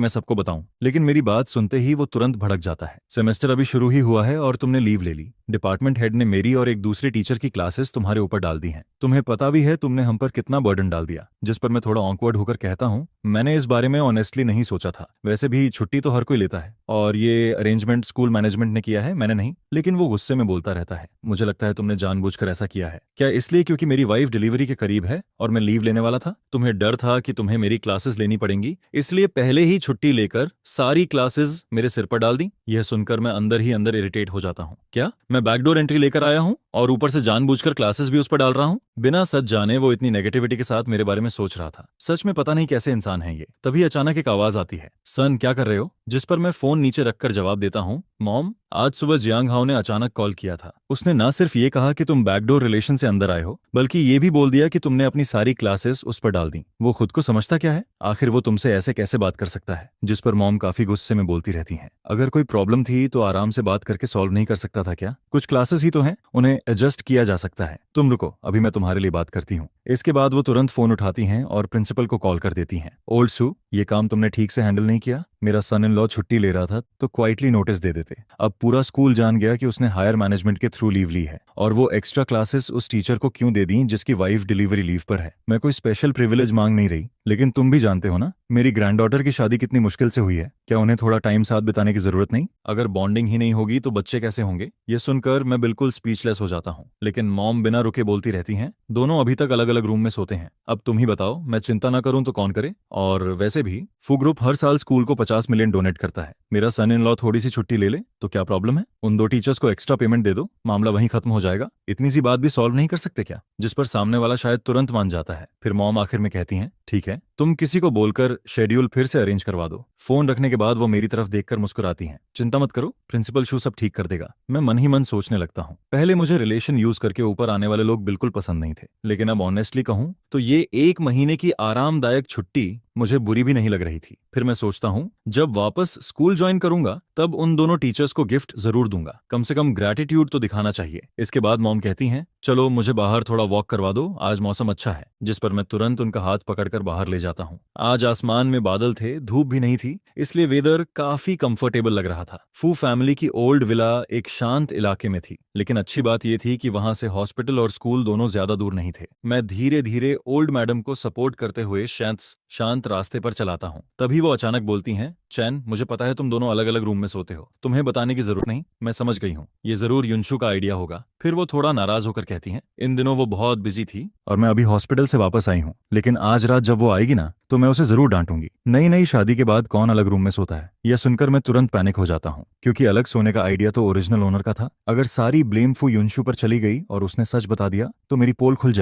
मैं सबको बताऊं। लेकिन मेरी बात सुनते ही वो तुरंत भड़क जाता है, सेमेस्टर अभी शुरू ही हुआ है और तुमने लीव ले ली। डिपार्टमेंट हेड ने मेरी और एक दूसरे टीचर की क्लासेस तुम्हारे ऊपर डाल दी हैं। तुम्हें पता भी है तुमने हम पर कितना बर्डन डाल दिया। जिस पर मैं थोड़ा ऑकवर्ड होकर कहता हूँ, मैंने इस बारे में ऑनेस्टली नहीं सोचा था। वैसे भी छुट्टी तो हर कोई लेता है और ये अरेंजमेंट स्कूल मैनेजमेंट ने किया है, मैंने नहीं। लेकिन वो गुस्से में बोलता रहता है, मुझे लगता है तुमने जानबूझकर ऐसा किया है। क्या इसलिए क्योंकि मेरी वाइफ डिलीवरी के करीब है और मैं लीव लेने वाला था? तुम्हें डर था कि तुम्हें मेरी क्लासेस लेनी पड़ेंगी, इसलिए पहले ही छुट्टी लेकर सारी क्लासेस मेरे सिर पर डाल दी। यह सुनकर मैं अंदर ही अंदर इरिटेट हो जाता हूँ। क्या मैं बैकडोर एंट्री लेकर आया हूँ और ऊपर से जानबूझकर क्लासेस भी उस पर डाल रहा हूँ? बिना सच जाने वो इतनी नेगेटिविटी के साथ मेरे बारे में सोच रहा था। सच में पता नहीं कैसे इंसान है ये। तभी अचानक एक आवाज आती है, सन क्या कर रहे हो? जिस पर मैं फोन नीचे रखकर जवाब देता हूँ, मॉम, आज सुबह जियांग हाओ ने अचानक कॉल किया था। उसने ना सिर्फ ये कहा कि तुम बैकडोर रिलेशन से अंदर आए हो, बल्कि ये भी बोल दिया कि तुमने अपनी सारी क्लासेस उस पर डाल दी। वो खुद को समझता क्या है? आखिर वो तुमसे ऐसे कैसे बात कर सकता है? जिस पर मॉम काफी गुस्से में बोलती रहती हैं, अगर कोई प्रॉब्लम थी तो आराम से बात करके सॉल्व नहीं कर सकता था क्या? कुछ क्लासेस ही तो हैं, उन्हें एडजस्ट किया जा सकता है। तुम रुको, अभी मैं तुम्हारे लिए बात करती हूँ। इसके बाद वो तुरंत फोन उठाती हैं और प्रिंसिपल को कॉल कर देती हैं। ओल्ड सू, ये काम तुमने ठीक से हैंडल नहीं किया। मेरा सन इन लॉ छुट्टी ले रहा था तो क्वाइटली नोटिस दे देते। अब पूरा स्कूल जान गया कि उसने हायर मैनेजमेंट के थ्रू लीव ली है, और वो एक्स्ट्रा क्लासेस उस टीचर को क्यों दे दी जिसकी वाइफ डिलीवरी लीव पर है। मैं कोई स्पेशल प्रिविलेज मांग नहीं रही, लेकिन तुम भी जानते हो ना मेरी ग्रैंडडॉटर की शादी कितनी मुश्किल से हुई है। क्या उन्हें थोड़ा टाइम साथ बिताने की जरूरत नहीं? अगर बॉन्डिंग ही नहीं होगी तो बच्चे कैसे होंगे? ये सुनकर मैं बिल्कुल स्पीचलेस हो जाता हूँ, लेकिन मॉम बिना रुके बोलती रहती हैं, दोनों अभी तक अलग अलग रूम में सोते हैं। अब तुम ही बताओ, मैं चिंता ना करूं तो कौन करे? और वैसे भी फू ग्रुप हर साल स्कूल को 50 मिलियन डोनेट करता है। मेरा सन इन लॉ थोड़ी सी छुट्टी ले ले तो क्या प्रॉब्लम है? उन दो टीचर्स को एक्स्ट्रा पेमेंट दे दो, मामला वहीं खत्म हो जाएगा। इतनी सी बात भी सॉल्व नहीं कर सकते क्या? जिस पर सामने वाला शायद तुरंत मान जाता है। फिर मॉम आखिर में कहती हैं, ठीक है, तुम किसी को बोलकर शेड्यूल फिर से अरेंज करवा दो। फोन रखने के बाद वो मेरी तरफ देखकर मुस्कुराती हैं, चिंता मत करो, प्रिंसिपल शू सब ठीक कर देगा। मैं मन ही मन सोचने लगता हूँ, पहले मुझे रिलेशन यूज करके ऊपर आने वाले लोग बिल्कुल पसंद नहीं थे, लेकिन अब ऑनेस्टली कहूं तो ये 1 महीने की आरामदायक छुट्टी मुझे बुरी भी नहीं लग रही थी। फिर मैं सोचता हूँ जब वापस स्कूल ज्वाइन करूंगा तब उन दोनों टीचर्स को गिफ्ट जरूर दूंगा, कम से कम ग्रैटिट्यूड तो दिखाना चाहिए। इसके बाद मॉम कहती हैं, चलो मुझे बाहर थोड़ा वॉक करवा दो, आज मौसम अच्छा है। जिस पर मैं तुरंत उनका हाथ पकड़कर बाहर ले जाता हूँ। आज आसमान में बादल थे, धूप भी नहीं थी, इसलिए वेदर काफी कंफर्टेबल लग रहा था। फू फैमिली की ओल्ड विला एक शांत इलाके में थी, लेकिन अच्छी बात यह थी कि वहां से हॉस्पिटल और स्कूल दोनों ज्यादा दूर नहीं थे। मैं धीरे धीरे ओल्ड मैडम को सपोर्ट करते हुए शांत रास्ते पर चलाता हूँ। तभी वो अचानक बोलती हैं, चैन, मुझे पता है तुम दोनों अलग अलग रूम में सोते हो, तुम्हें बताने की जरूरत नहीं, मैं समझ गई हूँ, ये जरूर युनशु का आइडिया होगा। फिर वो थोड़ा नाराज होकर कहती हैं, इन दिनों वो बहुत बिजी थी और मैं अभी हॉस्पिटल से वापस आई हूँ, लेकिन आज रात जब वो आएगी ना तो मैं उसे जरूर डांटूंगी। नई नई शादी के बाद कौन अलग रूम में सोता है? यह सुनकर मैं तुरंत पैनिक हो जाता हूँ, क्योंकि अलग सोने का आइडिया तो ओरिजिनल ओनर का था। अगर सारी ब्लेम फू युनशु पर चली गई और उसने सच बता दिया तो मेरी पोल खुल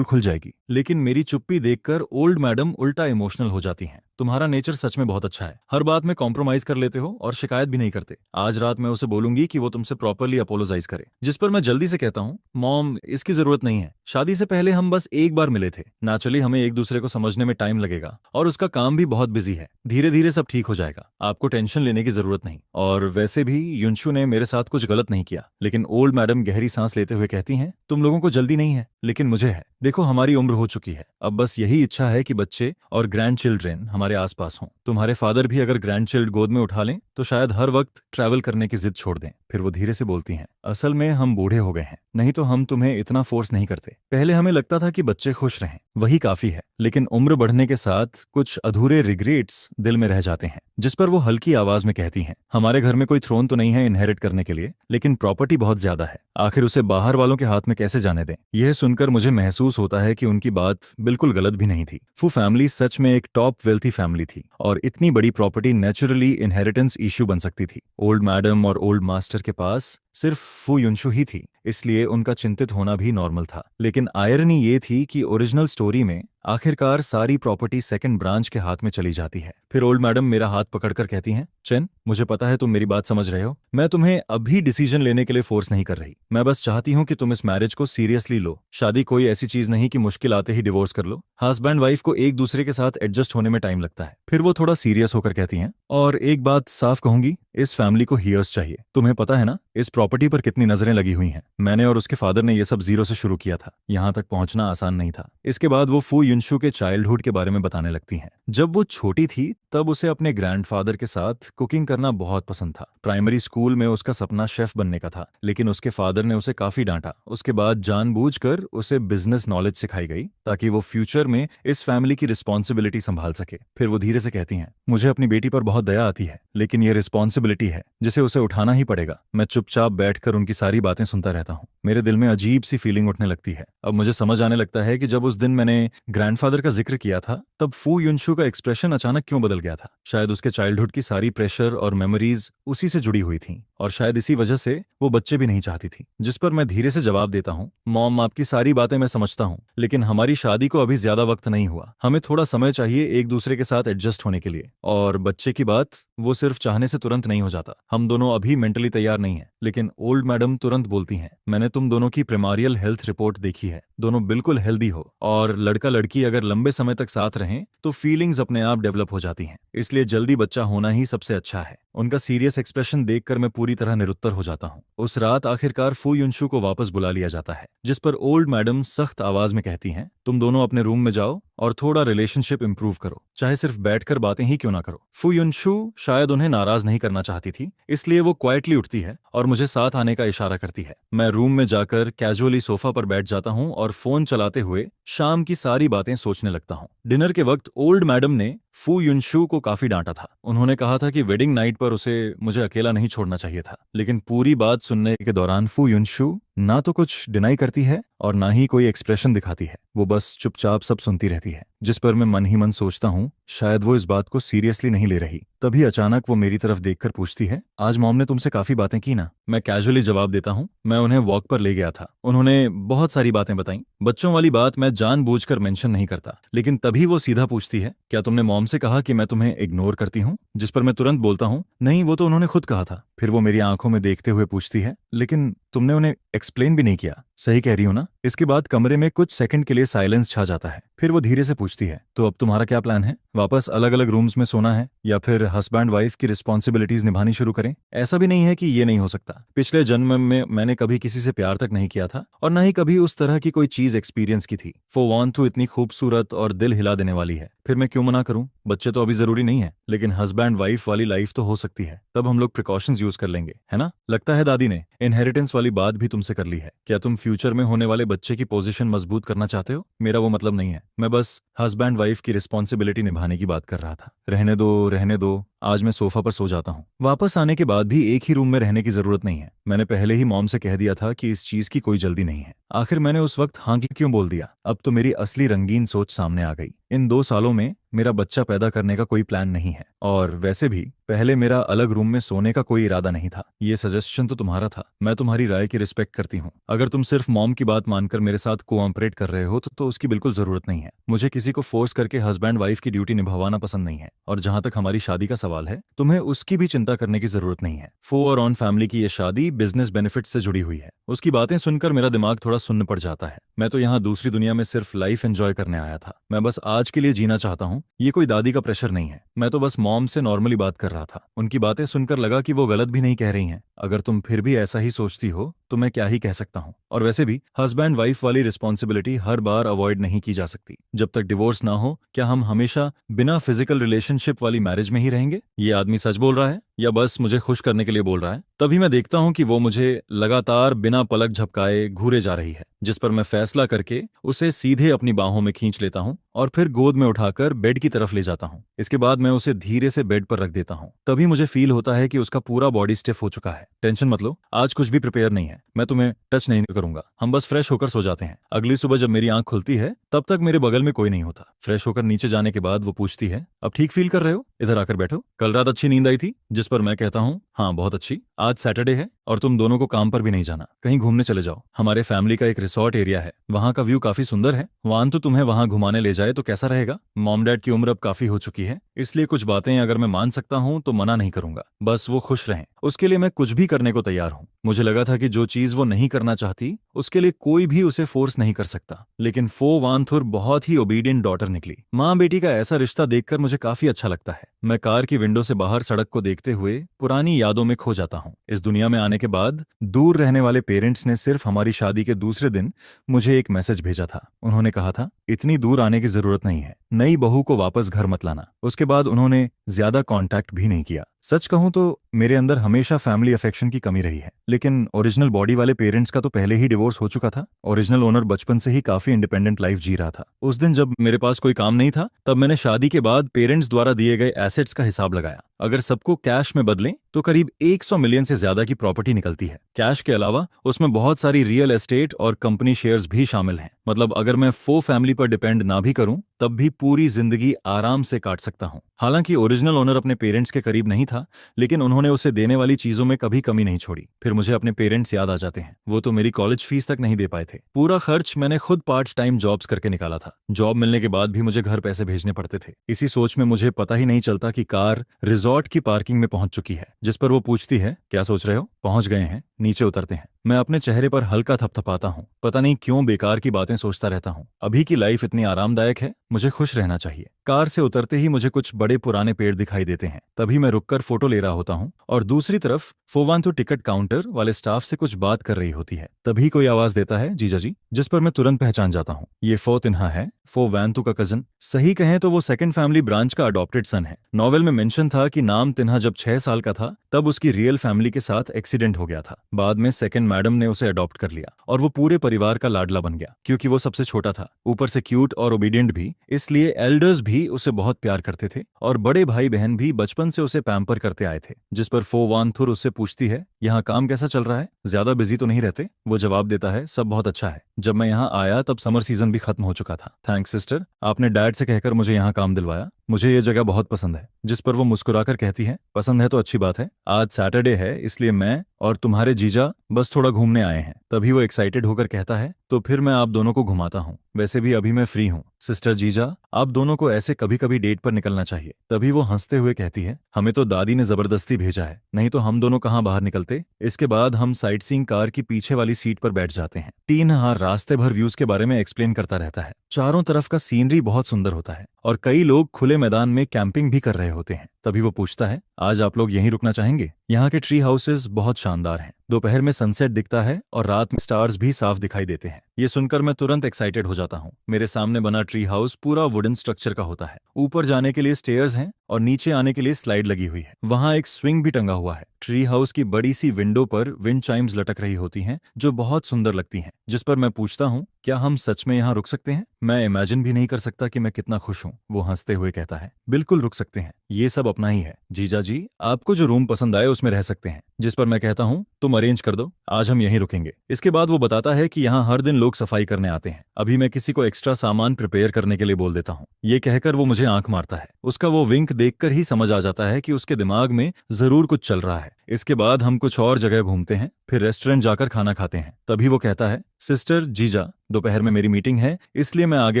जाएगी। लेकिन मेरी चुप्पी देखकर ओल्ड मैडम उल्टा इमोशनल हो जाती हैं। तुम्हारा नेचर सच में बहुत अच्छा है, हर बात में कॉम्प्रोमाइज कर लेते हो और शिकायत भी नहीं करते। आज रात मैं उसे बोलूंगी कि वो तुमसे प्रॉपरली अपोलोजाइज करे। जिस पर मैं जल्दी से कहता हूँ, मॉम, इसकी जरूरत नहीं है, शादी से पहले हम बस एक बार मिले थे, नेचुरली हमें एक दूसरे को समझने में टाइम लगेगा और उसका काम भी बहुत बिजी है, धीरे धीरे सब ठीक हो जाएगा, आपको टेंशन लेने की जरूरत नहीं। और वैसे भी युनशु ने मेरे साथ कुछ गलत नहीं किया। लेकिन ओल्ड मैडम गहरी सांस लेते हुए कहती हैं, तुम लोगों को जल्दी नहीं है, लेकिन मुझे है। देखो, हमारी उम्र हो चुकी है, अब बस यही इच्छा है कि बच्चे और ग्रैंड चिल्ड्रेन हमारे आसपास हों। तुम्हारे फादर भी अगर ग्रैंड चिल्ड गोद में उठा लें तो शायद हर वक्त ट्रैवल करने की जिद छोड़ दें। फिर वो धीरे से बोलती हैं, असल में हम बूढ़े हो गए हैं, नहीं तो हम तुम्हें इतना फोर्स नहीं करते। पहले हमें लगता था कि बच्चे खुश रहें, वही काफी है, लेकिन उम्र बढ़ने के साथ कुछ अधूरे रिग्रेट्स दिल में रह जाते हैं। जिस पर वो हल्की आवाज में कहती हैं, हमारे घर में कोई थ्रोन तो नहीं है इनहेरिट करने के लिए, लेकिन प्रॉपर्टी बहुत ज्यादा है, आखिर उसे बाहर वालों के हाथ में कैसे जाने दें? यह सुनकर मुझे महसूस होता है कि उनकी बात बिल्कुल गलत भी नहीं थी। फू फैमिली सच में एक टॉप वेल्थी फैमिली थी और इतनी बड़ी प्रॉपर्टी नेचुरली इनहेरिटेंस इश्यू बन सकती थी। ओल्ड मैडम और ओल्ड मास्टर के पास सिर्फ फू युनशु ही थी, इसलिए उनका चिंतित होना भी नॉर्मल था। लेकिन आयरनी ये थी कि ओरिजिनल स्टोरी में आखिरकार सारी प्रॉपर्टी सेकंड ब्रांच के हाथ में चली जाती है। फिर ओल्ड मैडम मेरा हाथ पकड़कर कहती हैं, चेन, मुझे पता है तुम मेरी बात समझ रहे हो, मैं तुम्हें अभी डिसीजन लेने के लिए फोर्स नहीं कर रही, मैं बस चाहती हूँ कि तुम इस मैरिज को सीरियसली लो। शादी कोई ऐसी चीज नहीं कि मुश्किल आते ही डिवोर्स कर लो। हस्बैंड वाइफ को एक दूसरे के साथ एडजस्ट होने में टाइम लगता है। फिर वो थोड़ा सीरियस होकर कहती हैं, और एक बात साफ कहूंगी, इस फैमिली को हीयर्स चाहिए। तुम्हें पता है ना इस प्रॉपर्टी पर कितनी नजरें लगी हुई हैं। मैंने और उसके फादर ने ये सब जीरो से शुरू किया था, यहाँ तक पहुंचना आसान नहीं था। इसके बाद वो फू युनशु के चाइल्डहुड के बारे में बताने लगती हैं। जब वो छोटी थी तब उसे अपने ग्रैंडफादर के साथ कुकिंग करना बहुत पसंद था। प्राइमरी स्कूल में उसका सपना शेफ बनने का था, लेकिन उसके फादर ने उसे काफी डांटा। उसके बाद जानबूझकर उसे बिजनेस नॉलेज सिखाई गई ताकि वो फ्यूचर में इस फैमिली की रिस्पॉन्सिबिलिटी संभाल सके। फिर वो धीरे से कहती हैं, मुझे अपनी बेटी पर बहुत दया आती है, लेकिन ये रिस्पॉन्सिबिलिटी है जिसे उसे उठाना ही पड़ेगा। मैं चुपचाप बैठकर उनकी सारी बातें सुनता रहता हूँ। मेरे दिल में अजीब सी फीलिंग उठने लगती है। अब मुझे समझ आने लगता है कि जब उस दिन मैंने ग्रैंडफादर का जिक्र किया था तब फू युनशु का एक्सप्रेशन अचानक क्यों बदल गया था। शायद उसके चाइल्डहुड की सारी प्रेशर और मेमोरीज उसी से जुड़ी हुई थी, और शायद इसी वजह से वो बच्चे भी नहीं चाहती थी। जिस पर मैं धीरे से जवाब देता हूँ, मॉम, आपकी सारी बातें मैं समझता हूँ, लेकिन हमारी शादी को अभी ज्यादा वक्त नहीं हुआ, हमें थोड़ा समय चाहिए एक दूसरे के साथ एडजस्ट होने के लिए। और बच्चे की बात, वो सिर्फ चाहने से तुरंत नहीं हो जाता, हम दोनों अभी मेंटली तैयार नहीं है। लेकिन ओल्ड मैडम तुरंत बोलती हैं, मैंने तुम दोनों की प्रिमारियल हेल्थ रिपोर्ट देखी है, दोनों बिल्कुल हेल्दी हो, और लड़का लड़की अगर लंबे समय तक साथ रहें तो फीलिंग्स अपने आप डेवलप हो जाती हैं, इसलिए जल्दी बच्चा होना ही सबसे अच्छा है। उनका सीरियस एक्सप्रेशन देखकर मैं पूरी तरह निरुत्तर हो जाता हूँ। उस रात आखिरकार फू युनशु को वापस बुला लिया जाता है, जिस पर ओल्ड मैडम सख्त आवाज में कहती हैं, तुम दोनों अपने रूम में जाओ और थोड़ा रिलेशनशिप इंप्रूव करो, चाहे सिर्फ बैठकर बातें ही क्यों ना करो। फू युनशु शायद उन्हें नाराज नहीं करना चाहती थी, इसलिए वो क्वाइटली उठती है और मुझे साथ आने का इशारा करती है। मैं रूम में जाकर कैजुअली सोफा पर बैठ जाता हूँ और फोन चलाते हुए शाम की सारी बातें सोचने लगता हूँ। डिनर के वक्त ओल्ड मैडम ने फू युनशु को काफी डांटा था। उन्होंने कहा था कि वेडिंग नाइट पर उसे मुझे अकेला नहीं छोड़ना चाहिए था, लेकिन पूरी बात सुनने के दौरान फू युनशु ना तो कुछ डिनाई करती है और ना ही कोई एक्सप्रेशन दिखाती है। वो बस चुपचाप सब सुनती रहती है, जिस पर मैं मन ही मन सोचता हूँ शायद वो इस बात को सीरियसली नहीं ले रही। तभी अचानक वो मेरी तरफ देखकर पूछती है, आज मॉम ने तुमसे काफी बातें की ना? मैं कैजुअली जवाब देता हूँ, मैं उन्हें वॉक पर ले गया था, उन्होंने बहुत सारी बातें बताई। बच्चों वाली बात मैं जानबूझकर मेंशन नहीं करता, लेकिन तभी वो सीधा पूछती है, क्या तुमने मॉम से कहा कि मैं तुम्हें इग्नोर करती हूँ? जिस पर मैं तुरंत बोलता हूँ, नहीं, वो तो उन्होंने खुद कहा था। फिर वो मेरी आंखों में देखते हुए पूछती है, लेकिन तुमने उन्हें एक्सप्लेन भी नहीं किया, सही कह रही हो ना? इसके बाद कमरे में कुछ सेकंड के लिए साइलेंस छा जाता है। फिर वो धीरे से पूछती है, तो अब तुम्हारा क्या प्लान है? वापस अलग अलग रूम्स में सोना है या फिर हस्बैंड वाइफ की रिस्पॉन्सिबिलिटीज निभानी शुरू करें? ऐसा भी नहीं है कि ये नहीं हो सकता। पिछले जन्म में मैंने कभी किसी से प्यार तक नहीं किया था और न ही कभी उस तरह की कोई चीज एक्सपीरियंस की थी। फो वॉन तो इतनी खूबसूरत और दिल हिला देने वाली है, फिर मैं क्यों मना करूं? बच्चे तो अभी जरूरी नहीं है, लेकिन हस्बैंड वाइफ वाली लाइफ तो हो सकती है। तब हम लोग प्रिकॉशंस यूज कर लेंगे, है ना? लगता है दादी ने इनहेरिटेंस वाली बात भी तुमसे कर ली है। क्या तुम फ्यूचर में होने वाले बच्चे की पोजीशन मजबूत करना चाहते हो? मेरा वो मतलब नहीं है, मैं बस हस्बैंड वाइफ की रिस्पॉन्सिबिलिटी निभाने की बात कर रहा था। रहने दो रहने दो, आज मैं सोफा पर सो जाता हूँ। वापस आने के बाद भी एक ही रूम में रहने की जरूरत नहीं है। मैंने पहले ही मॉम से कह दिया था कि इस चीज की कोई जल्दी नहीं है। आखिर मैंने उस वक्त हाँ क्यों बोल दिया? अब तो मेरी असली रंगीन सोच सामने आ गई। इन 2 सालों में मेरा बच्चा पैदा करने का कोई प्लान नहीं है, और वैसे भी पहले मेरा अलग रूम में सोने का कोई इरादा नहीं था। ये सजेशन तो तुम्हारा था, मैं तुम्हारी राय की रिस्पेक्ट करती हूँ। अगर तुम सिर्फ मॉम की बात मानकर मेरे साथ कोऑपरेट कर रहे हो तो उसकी बिल्कुल जरूरत नहीं है। मुझे किसी को फोर्स करके हस्बैंड वाइफ की ड्यूटी निभाना पसंद नहीं है, और जहां तक हमारी शादी का सवाल है, तुम्हें उसकी भी चिंता करने की जरूरत नहीं है। फो और ऑन फैमिली की ये शादी बिजनेस बेनिफिट से जुड़ी हुई है। उसकी बातें सुनकर मेरा दिमाग थोड़ा सुन्न पड़ जाता है। मैं तो यहाँ दूसरी दुनिया में सिर्फ लाइफ एंजॉय करने आया था। मैं बस आज के लिए जीना चाहता हूँ। ये कोई दादी का प्रेशर नहीं है, मैं तो बस मॉम से नॉर्मली बात कर रहा था। उनकी बातें सुनकर लगा कि वो गलत भी नहीं कह रही हैं। अगर तुम फिर भी ऐसा ही सोचती हो तो मैं क्या ही कह सकता हूँ। और वैसे भी हस्बैंड वाइफ वाली रिस्पॉन्सिबिलिटी हर बार अवॉइड नहीं की जा सकती। जब तक डिवोर्स ना हो, क्या हम हमेशा बिना फिजिकल रिलेशनशिप वाली मैरिज में ही रहेंगे? ये आदमी सच बोल रहा है या बस मुझे खुश करने के लिए बोल रहा है? तभी मैं देखता हूँ कि वो मुझे लगातार बिना पलक झपकाए घूरे जा रही है, जिस पर मैं फैसला करके उसे सीधे अपनी बाहों में खींच लेता हूँ और फिर गोद में उठाकर बेड की तरफ ले जाता हूँ। इसके बाद मैं उसे धीरे से बेड पर रख देता हूँ। तभी मुझे फील होता है कि उसका पूरा बॉडी स्टिफ हो चुका है। टेंशन मत लो, आज कुछ भी प्रिपेयर नहीं है, मैं तुम्हें टच नहीं करूंगा। हम बस फ्रेश होकर सो जाते हैं। अगली सुबह जब मेरी आंख खुलती है तब तक मेरे बगल में कोई नहीं होता। फ्रेश होकर नीचे जाने के बाद वो पूछती है, अब ठीक फील कर रहे हो? इधर आकर बैठो। कल रात अच्छी नींद आई थी? जिस पर मैं कहता हूँ, हाँ बहुत अच्छी। आज सैटरडे है और तुम दोनों को काम पर भी नहीं जाना, कहीं घूमने चले जाओ। हमारे फैमिली का एक रिसोर्ट एरिया है, वहाँ का व्यू काफी सुंदर है। वान तो तुम्हें वहाँ घुमाने ले जाए तो कैसा रहेगा? मॉम डैड की उम्र अब काफी हो चुकी है, इसलिए कुछ बातें अगर मैं मान सकता हूँ तो मना नहीं करूंगा। बस वो खुश रहें, उसके लिए मैं कुछ भी करने को तैयार हूँ। मुझे लगा था कि जो चीज वो नहीं करना चाहती उसके लिए कोई भी उसे फोर्स नहीं कर सकता, लेकिन फो वानथुर बहुत ही ओबीडियंट डॉटर निकली। माँ बेटी का ऐसा रिश्ता देखकर मुझे काफी अच्छा लगता है। मैं कार की विंडो से बाहर सड़क को देखते हुए पुरानी यादों में खो जाता हूँ। इस दुनिया में आने के बाद दूर रहने वाले पेरेंट्स ने सिर्फ हमारी शादी के दूसरे दिन मुझे एक मैसेज भेजा था। उन्होंने कहा था, इतनी दूर आने की जरूरत नहीं है, नई बहू को वापस घर मत लाना। उसके बाद उन्होंने ज्यादा कांटेक्ट भी नहीं किया। सच कहूं तो मेरे अंदर हमेशा फैमिली अफेक्शन की कमी रही है, लेकिन ओरिजिनल बॉडी वाले पेरेंट्स का तो पहले ही डिवोर्स हो चुका था। ओरिजिनल ओनर बचपन से ही काफी इंडिपेंडेंट लाइफ जी रहा था। उस दिन जब मेरे पास कोई काम नहीं था, तब मैंने शादी के बाद पेरेंट्स द्वारा दिए गए एसेट्स का हिसाब लगाया। अगर सबको कैश में बदलें तो करीब 100 मिलियन से ज्यादा की प्रॉपर्टी निकलती है। कैश के अलावा उसमें बहुत सारी रियल एस्टेट और कंपनी शेयर्स भी शामिल हैं। मतलब अगर मैं फो फैमिली पर डिपेंड ना भी करूं तब भी पूरी जिंदगी आराम से काट सकता हूं। हालांकि ओरिजिनल ओनर अपने पेरेंट्स के करीब नहीं था, लेकिन उन्होंने उसे देने वाली चीजों में कभी कमी नहीं छोड़ी। फिर मुझे अपने पेरेंट्स याद आ जाते हैं। वो तो मेरी कॉलेज फीस तक नहीं दे पाए थे। पूरा खर्च मैंने खुद पार्ट टाइम जॉब्स करके निकाला था। जॉब मिलने के बाद भी मुझे घर पैसे भेजने पड़ते थे। इसी सोच में मुझे पता ही नहीं चलता कि कार रिजॉर्ट की पार्किंग में पहुंच चुकी है, जिस पर वो पूछती है, क्या सोच रहे हो? पहुंच गए हैं, नीचे उतरते हैं। मैं अपने चेहरे पर हल्का थपथपाता हूँ। पता नहीं क्यों बेकार की बातें सोचता रहता हूँ। अभी की लाइफ इतनी आरामदायक है, मुझे खुश रहना चाहिए। कार से उतरते ही मुझे कुछ बड़े पुराने पेड़ दिखाई देते हैं। तभी मैं रुककर फोटो ले रहा होता हूँ और दूसरी तरफ फोवांतु टिकट काउंटर वाले स्टाफ से कुछ बात कर रही होती है। तभी कोई आवाज देता है, जीजा जी, जिस पर मैं तुरंत पहचान जाता हूँ। ये फो तिन्हा है, फो वैंतु का कजन। सही कहें तो वो सेकंड फैमिली ब्रांच का अडॉप्टेड सन है। नॉवेल में मेंशन था कि नाम तिन्हा जब 6 साल का था तब उसकी रियल फैमिली के साथ एक्सीडेंट हो गया था। बाद में सेकंड मैडम ने उसे अडॉप्ट कर लिया और वो पूरे परिवार का लाडला बन गया क्योंकि वो सबसे छोटा था, ऊपर से क्यूट और ओबीडियंट भी, इसलिए एल्डर्स भी उसे बहुत प्यार करते थे और बड़े भाई बहन भी बचपन से उसे पैम्पर करते आए थे। जिस पर फो वानथुर उससे पूछती है, यहाँ काम कैसा चल रहा है, ज्यादा बिजी तो नहीं रहते? वो जवाब देता है, सब बहुत अच्छा है। जब मैं यहाँ आया तब समर सीजन भी खत्म हो चुका था। थैंक्स सिस्टर, आपने डैड से कहकर मुझे यहाँ काम दिलवाया। मुझे ये जगह बहुत पसंद है। जिस पर वो मुस्कुराकर कहती है, पसंद है तो अच्छी बात है। आज सैटरडे है इसलिए मैं और तुम्हारे जीजा बस थोड़ा घूमने आए हैं। तभी वो एक्साइटेड होकर कहता है, तो फिर मैं आप दोनों को घुमाता हूँ। वैसे भी अभी मैं फ्री हूँ। सिस्टर जीजा, आप दोनों को ऐसे कभी कभी डेट पर निकलना चाहिए। तभी वो हंसते हुए कहती है, हमें तो दादी ने जबरदस्ती भेजा है, नहीं तो हम दोनों कहाँ बाहर निकलते। इसके बाद हम साइट सीइंग कार की पीछे वाली सीट पर बैठ जाते हैं। तीन हार रास्ते भर व्यूज के बारे में एक्सप्लेन करता रहता है। चारों तरफ का सीनरी बहुत सुंदर होता है और कई लोग खुले मैदान में कैंपिंग भी कर रहे होते हैं। तभी वो पूछता है, आज आप लोग यहीं रुकना चाहेंगे? यहाँ के ट्री हाउसेस बहुत शानदार हैं। दोपहर में सनसेट दिखता है और रात में स्टार्स भी साफ दिखाई देते हैं। ये सुनकर मैं तुरंत एक्साइटेड हो जाता हूँ। मेरे सामने बना ट्री हाउस पूरा वुडन स्ट्रक्चर का होता है। ऊपर जाने के लिए स्टेयर्स हैं और नीचे आने के लिए स्लाइड लगी हुई है। वहाँ एक स्विंग भी टंगा हुआ है। ट्री हाउस की बड़ी सी विंडो पर विंड चाइम्स लटक रही होती हैं जो बहुत सुंदर लगती हैं। जिस पर मैं पूछता हूँ, क्या हम सच में यहाँ रुक सकते हैं? मैं इमेजिन भी नहीं कर सकता कि मैं कितना खुश हूँ। वो हंसते हुए कहता है, बिल्कुल रुक सकते हैं, ये सब अपना ही है। जीजा जी, आपको जो रूम पसंद आए उसमें रह सकते हैं। जिस पर मैं कहता हूँ, तुम अरेंज कर दो, आज हम यहीं रुकेंगे। इसके बाद वो बताता है कि यहाँ हर दिन लोग सफाई करने आते हैं। अभी मैं किसी को एक्स्ट्रा सामान प्रिपेयर करने के लिए बोल देता हूँ। ये कहकर वो मुझे आंख मारता है। उसका वो विंक देखकर ही समझ आ जाता है कि उसके दिमाग में जरूर कुछ चल रहा है। इसके बाद हम कुछ और जगह घूमते हैं, फिर रेस्टोरेंट जाकर खाना खाते हैं। तभी वो कहता है, सिस्टर जीजा, दोपहर में मेरी मीटिंग है इसलिए मैं आगे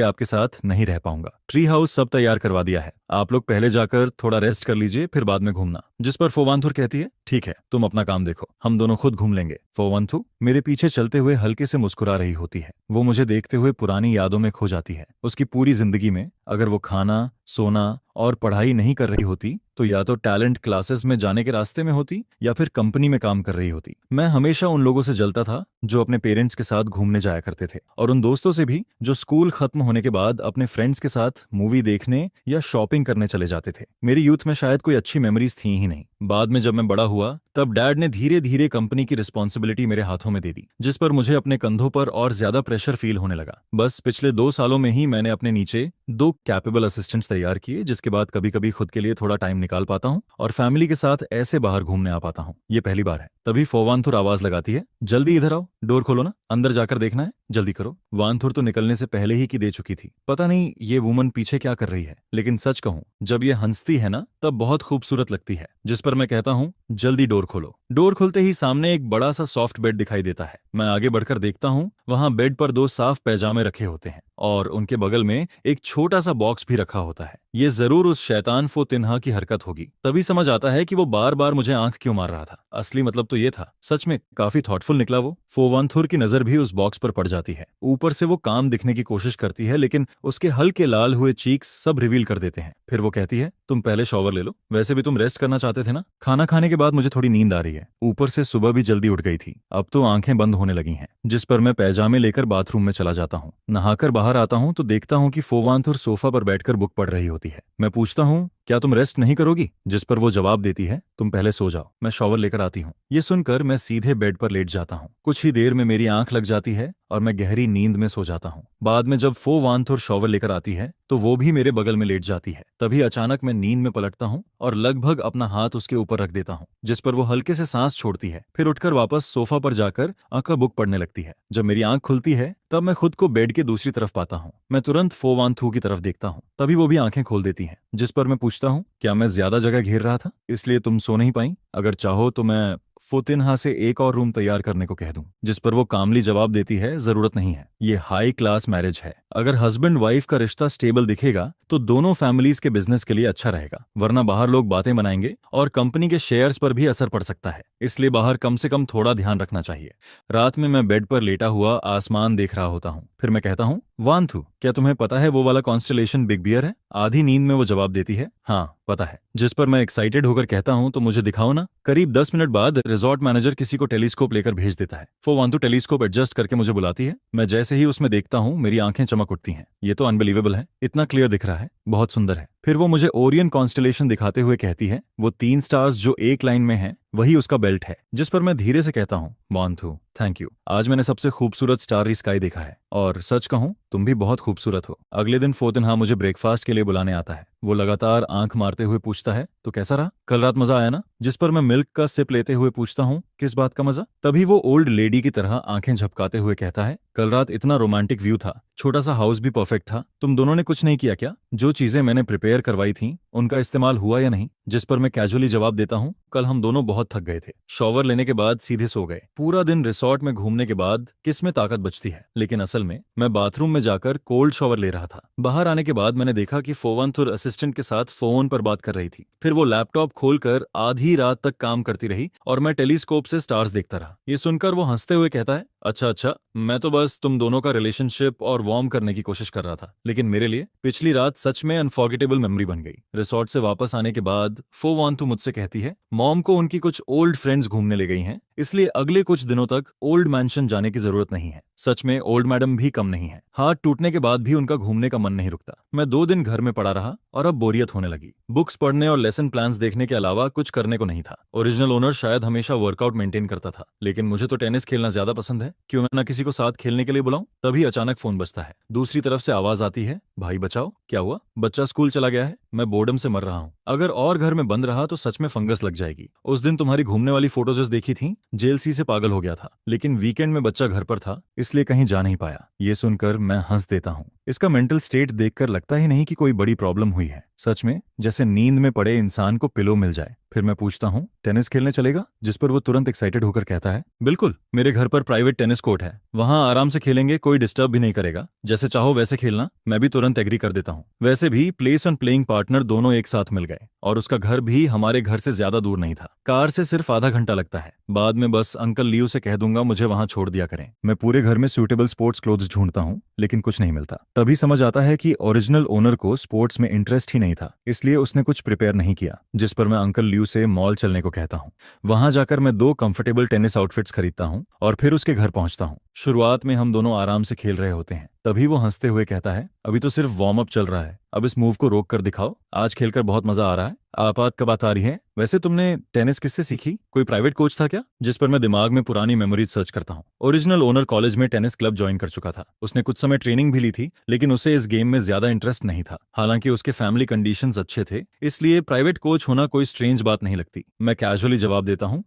आपके साथ नहीं रह पाऊंगा। ट्री हाउस सब तैयार करवा दिया है, आप लोग पहले जाकर थोड़ा रेस्ट कर लीजिए, फिर बाद में घूमना। जिस पर फोवांथुर कहती है, ठीक है, तुम अपना काम देखो, हम दोनों खुद घूम लेंगे। फोवांथु मेरे पीछे चलते हुए हल्के से मुस्कुरा रही होती है। वो मुझे देखते हुए पुरानी यादों में खो जाती है। उसकी पूरी जिंदगी में अगर वो खाना, सोना और पढ़ाई नहीं कर रही होती तो या तो टैलेंट क्लासेस में जाने के रास्ते में होती या फिर कंपनी में काम कर रही होती। मैं हमेशा उन लोगों से जलता था जो अपने पेरेंट्स के साथ घूमने जाया करते थे और उन दोस्तों से भी जो स्कूल खत्म होने के बाद अपने फ्रेंड्स के साथ मूवी देखने या शॉपिंग करने चले जाते थे। मेरी यूथ में शायद कोई अच्छी मेमोरीज थी ही नहीं। बाद में जब मैं बड़ा हुआ तब डैड ने धीरे धीरे कंपनी की रिस्पॉन्सिबिलिटी मेरे हाथों में दे दी, जिस पर मुझे अपने कंधों पर और ज्यादा प्रेशर फील होने लगा। बस पिछले 2 सालों में ही मैंने अपने नीचे 2 कैपेबल असिस्टेंट्स तैयार किए, जिसके बाद कभी कभी खुद के लिए थोड़ा टाइम निकाल पाता हूँ और फैमिली के साथ ऐसे बाहर घूमने आ पाता हूँ। ये पहली बार है। तभी फोवांथुर आवाज लगाती है, जल्दी इधर आओ, डोर खोलो ना, अंदर जाकर देखना है, जल्दी करो। वानथुर तो निकलने से पहले ही की दे चुकी थी। पता नहीं ये वुमन पीछे क्या कर रही है, लेकिन सच कहूँ जब ये हंसती है ना तब बहुत खूबसूरत लगती है। जिस पर मैं कहता हूँ, जल्दी डोर खोलो। डोर खुलते ही सामने एक बड़ा सा सॉफ्ट बेड दिखाई देता है। मैं आगे बढ़कर देखता हूँ, वहाँ बेड पर 2 साफ पैजामे रखे होते हैं और उनके बगल में एक छोटा सा बॉक्स भी रखा होता है। ये जरूर उस शैतान फो तिन्हा की हरकत होगी। तभी समझ आता है कि वो बार बार मुझे आंख क्यों मार रहा था। असली मतलब तो ये था। सच में काफी थॉटफुल निकला वो। फोवांथुर की नजर भी उस बॉक्स पर पड़ जाती है। ऊपर से वो काम दिखने की कोशिश करती है लेकिन उसके हल्के लाल हुए चीक्स सब रिवील कर देते हैं। फिर वो कहती है, तुम पहले शॉवर ले लो, वैसे भी तुम रेस्ट करना चाहते थे ना। खाना खाने के बाद मुझे थोड़ी नींद आ रही है, ऊपर से सुबह भी जल्दी उठ गई थी, अब तो आंखें बंद होने लगी हैं। जिस पर मैं पैजामे लेकर बाथरूम में चला जाता हूँ। नहाकर बाहर आता हूँ तो देखता हूँ कि फोवांथुर सोफा पर बैठकर बुक पढ़ रही होती है। मैं पूछता हूँ, क्या तुम रेस्ट नहीं करोगी? जिस पर वो जवाब देती है, तुम पहले सो जाओ, मैं शॉवर लेकर आती हूँ। ये सुनकर मैं सीधे बेड पर लेट जाता हूँ। कुछ ही देर में मेरी आंख लग जाती है और मैं गहरी नींद में सो जाता हूँ। बाद में जब फोवांथुर शॉवर लेकर आती है तो वो भी मेरे बगल में लेट जाती है। तभी अचानक मैं नींद में पलटता हूँ और लगभग अपना हाथ उसके ऊपर रख देता हूँ, जिस पर वो हल्के से सांस छोड़ती है। फिर उठकर वापस सोफा पर जाकर का बुक पढ़ने लगती है। जब मेरी आंख खुलती है तब मैं खुद को बेड के दूसरी तरफ पाता हूँ। मैं तुरंत फोवांथु की तरफ देखता हूँ। तभी वो भी आंखें खोल देती हैं। जिस पर मैं पूछता हूँ, क्या मैं ज्यादा जगह घेर रहा था इसलिए तुम सो नहीं पाई? अगर चाहो तो मैं फोतिनहा से एक और रूम तैयार करने को कह दूं, जिस पर वो कामली जवाब देती है जरूरत नहीं है, ये हाई क्लास मैरिज है। अगर हस्बैंड वाइफ का रिश्ता स्टेबल दिखेगा तो दोनों फैमिलीज के बिजनेस के लिए अच्छा रहेगा, वरना बाहर लोग बातें बनाएंगे और कंपनी के शेयर्स पर भी असर पड़ सकता है, इसलिए बाहर कम से कम थोड़ा ध्यान रखना चाहिए। रात में मैं बेड पर लेटा हुआ आसमान देख रहा होता हूँ, फिर मैं कहता हूँ, वांथु, क्या तुम्हें पता है वो वाला कॉन्स्टलेशन बिग बियर है? आधी नींद में वो जवाब देती है, हाँ पता है। जिस पर मैं एक्साइटेड होकर कहता हूँ, तो मुझे दिखाओ ना। करीब 10 मिनट बाद रिजॉर्ट मैनेजर किसी को टेलीस्कोप लेकर भेज देता है। वो वांतु टेलीस्कोप एडजस्ट करके मुझे बुलाती है। मैं जैसे ही उसमें देखता हूँ मेरी आंखें चमक उठती हैं। ये तो अनबिलीवेबल है, इतना क्लियर दिख रहा है, बहुत सुंदर है। फिर वो मुझे ओरियन कॉन्स्टलेशन दिखाते हुए कहती है, वो 3 स्टार्स जो एक लाइन में हैं वही उसका बेल्ट है। जिस पर मैं धीरे से कहता हूँ, वांथु थैंक यू, आज मैंने सबसे खूबसूरत स्टारी स्काई देखा है, और सच कहूँ तुम भी बहुत खूबसूरत हो। अगले दिन फोतिनहा मुझे ब्रेकफास्ट के लिए बुलाने आता है। वो लगातार आंख मारते हुए पूछता है, तो कैसा रहा, कल रात मजा आया ना? जिस पर मैं मिल्क का सिप लेते हुए पूछता हूँ, किस बात का मजा? तभी वो ओल्ड लेडी की तरह आंखें झपकाते हुए कहता है, कल रात इतना रोमांटिक व्यू था, छोटा सा हाउस भी परफेक्ट था, तुम दोनों ने कुछ नहीं किया क्या? जो चीजें मैंने प्रिपेयर करवाई थी उनका इस्तेमाल हुआ या नहीं? जिस पर मैं कैजुअली जवाब देता हूँ, कल हम दोनों बहुत थक गए थे, शॉवर लेने के बाद सीधे सो गए। पूरा दिन रिसोर्ट में घूमने के बाद किस में ताकत बचती है, लेकिन असल में मैं बाथरूम में जाकर कोल्ड शॉवर ले रहा था। बाहर आने के बाद मैंने देखा कि फोवंथुर असिस्टेंट के साथ फोन पर बात कर रही थी। फिर वो लैपटॉप खोलकर आधी रात तक काम करती रही और मैं टेलीस्कोप से स्टार्स देखता रहा। ये सुनकर वो हंसते हुए कहता है, अच्छा अच्छा, मैं तो बस तुम दोनों का रिलेशनशिप और वार्म करने की कोशिश कर रहा था, लेकिन मेरे लिए पिछली रात सच में अनफॉरगेटेबल मेमोरी बन गई। रिसोर्ट से वापस आने के बाद फोवांतु मुझसे कहती है, मॉम को उनकी कुछ ओल्ड फ्रेंड्स घूमने ले गई हैं, इसलिए अगले कुछ दिनों तक ओल्ड मैंशन जाने की जरूरत नहीं है। सच में ओल्ड मैडम भी कम नहीं है, हाथ टूटने के बाद भी उनका घूमने का मन नहीं रुकता। मैं 2 दिन घर में पड़ा रहा और अब बोरियत होने लगी। बुक्स पढ़ने और लेसन प्लान्स देखने के अलावा कुछ करने को नहीं था। ओरिजिनल ओनर शायद हमेशा वर्कआउट मेंटेन करता था, लेकिन मुझे तो टेनिस खेलना ज्यादा पसंद है, क्यों मैं ना किसी को साथ खेलने के लिए बुलाऊं? तभी अचानक फोन बजता है। दूसरी तरफ से आवाज आती है, भाई बचाओ, क्या हुआ? बच्चा स्कूल चला गया है, मैं बोर्डम से मर रहा हूँ। अगर और घर में बंद रहा तो सच में फंगस लग जाएगी। उस दिन तुम्हारी घूमने वाली फोटोज देखी थी, जेलसी से पागल हो गया था, लेकिन वीकेंड में बच्चा घर पर था इसलिए कहीं जा नहीं पाया। ये सुनकर मैं हंस देता हूँ। इसका मेंटल स्टेट देखकर लगता ही नहीं कि कोई बड़ी प्रॉब्लम हुई है। सच में जैसे नींद में पड़े इंसान को पिलो मिल जाए। फिर मैं पूछता हूँ, टेनिस खेलने चलेगा? जिस पर वो तुरंत एक्साइटेड होकर कहता है, बिल्कुल, मेरे घर पर प्राइवेट टेनिस कोर्ट है, वहां आराम से खेलेंगे, कोई डिस्टर्ब भी नहीं करेगा, जैसे चाहो वैसे खेलना। मैं भी तुरंत एग्री कर देता हूँ। वैसे भी प्लेस और प्लेइंग पार्टनर दोनों एक साथ मिल गए, और उसका घर भी हमारे घर से ज्यादा दूर नहीं था, कार से सिर्फ आधा घंटा लगता है। बाद में बस अंकल लियो से कह दूंगा मुझे वहां छोड़ दिया करें। मैं पूरे घर में सूटेबल स्पोर्ट्स क्लोथ्स ढूंढता हूँ, लेकिन कुछ नहीं मिलता। तभी समझ आता है कि ओरिजिनल ओनर को स्पोर्ट्स में इंटरेस्ट ही नहीं था, इसलिए उसने कुछ प्रिपेयर नहीं किया। जिस पर मैं अंकल लियो से मॉल चलने को कहता हूँ। वहां जाकर मैं 2 कंफर्टेबल टेनिस आउटफिट्स खरीदता हूँ और फिर उसके घर पहुंचता हूँ। शुरुआत में हम दोनों आराम से खेल रहे होते हैं, तभी वो हंसते हुए कहता है, अभी तो सिर्फ वार्म अप चल रहा है, अब इस मूव को रोक कर दिखाओ, आज खेलकर बहुत मजा आ रहा है। आपात कब बात आ रही है? वैसे तुमने टेनिस किससे सीखी? कोई प्राइवेट कोच था क्या? जिस पर मैं दिमाग में पुरानी मेमोरीज सर्च करता हूँ। ओरिजिनल ओनर कॉलेज में टेनिस क्लब ज्वाइन कर चुका था। उसने कुछ समय ट्रेनिंग भी ली थी, लेकिन उसे इस गेम में ज्यादा इंटरेस्ट नहीं था। हालांकि उसके फैमिली कंडीशंस अच्छे थे, इसलिए प्राइवेट कोच होना कोई स्ट्रेंज बात नहीं लगती। मैं कैजुअली जवाब देता हूँ,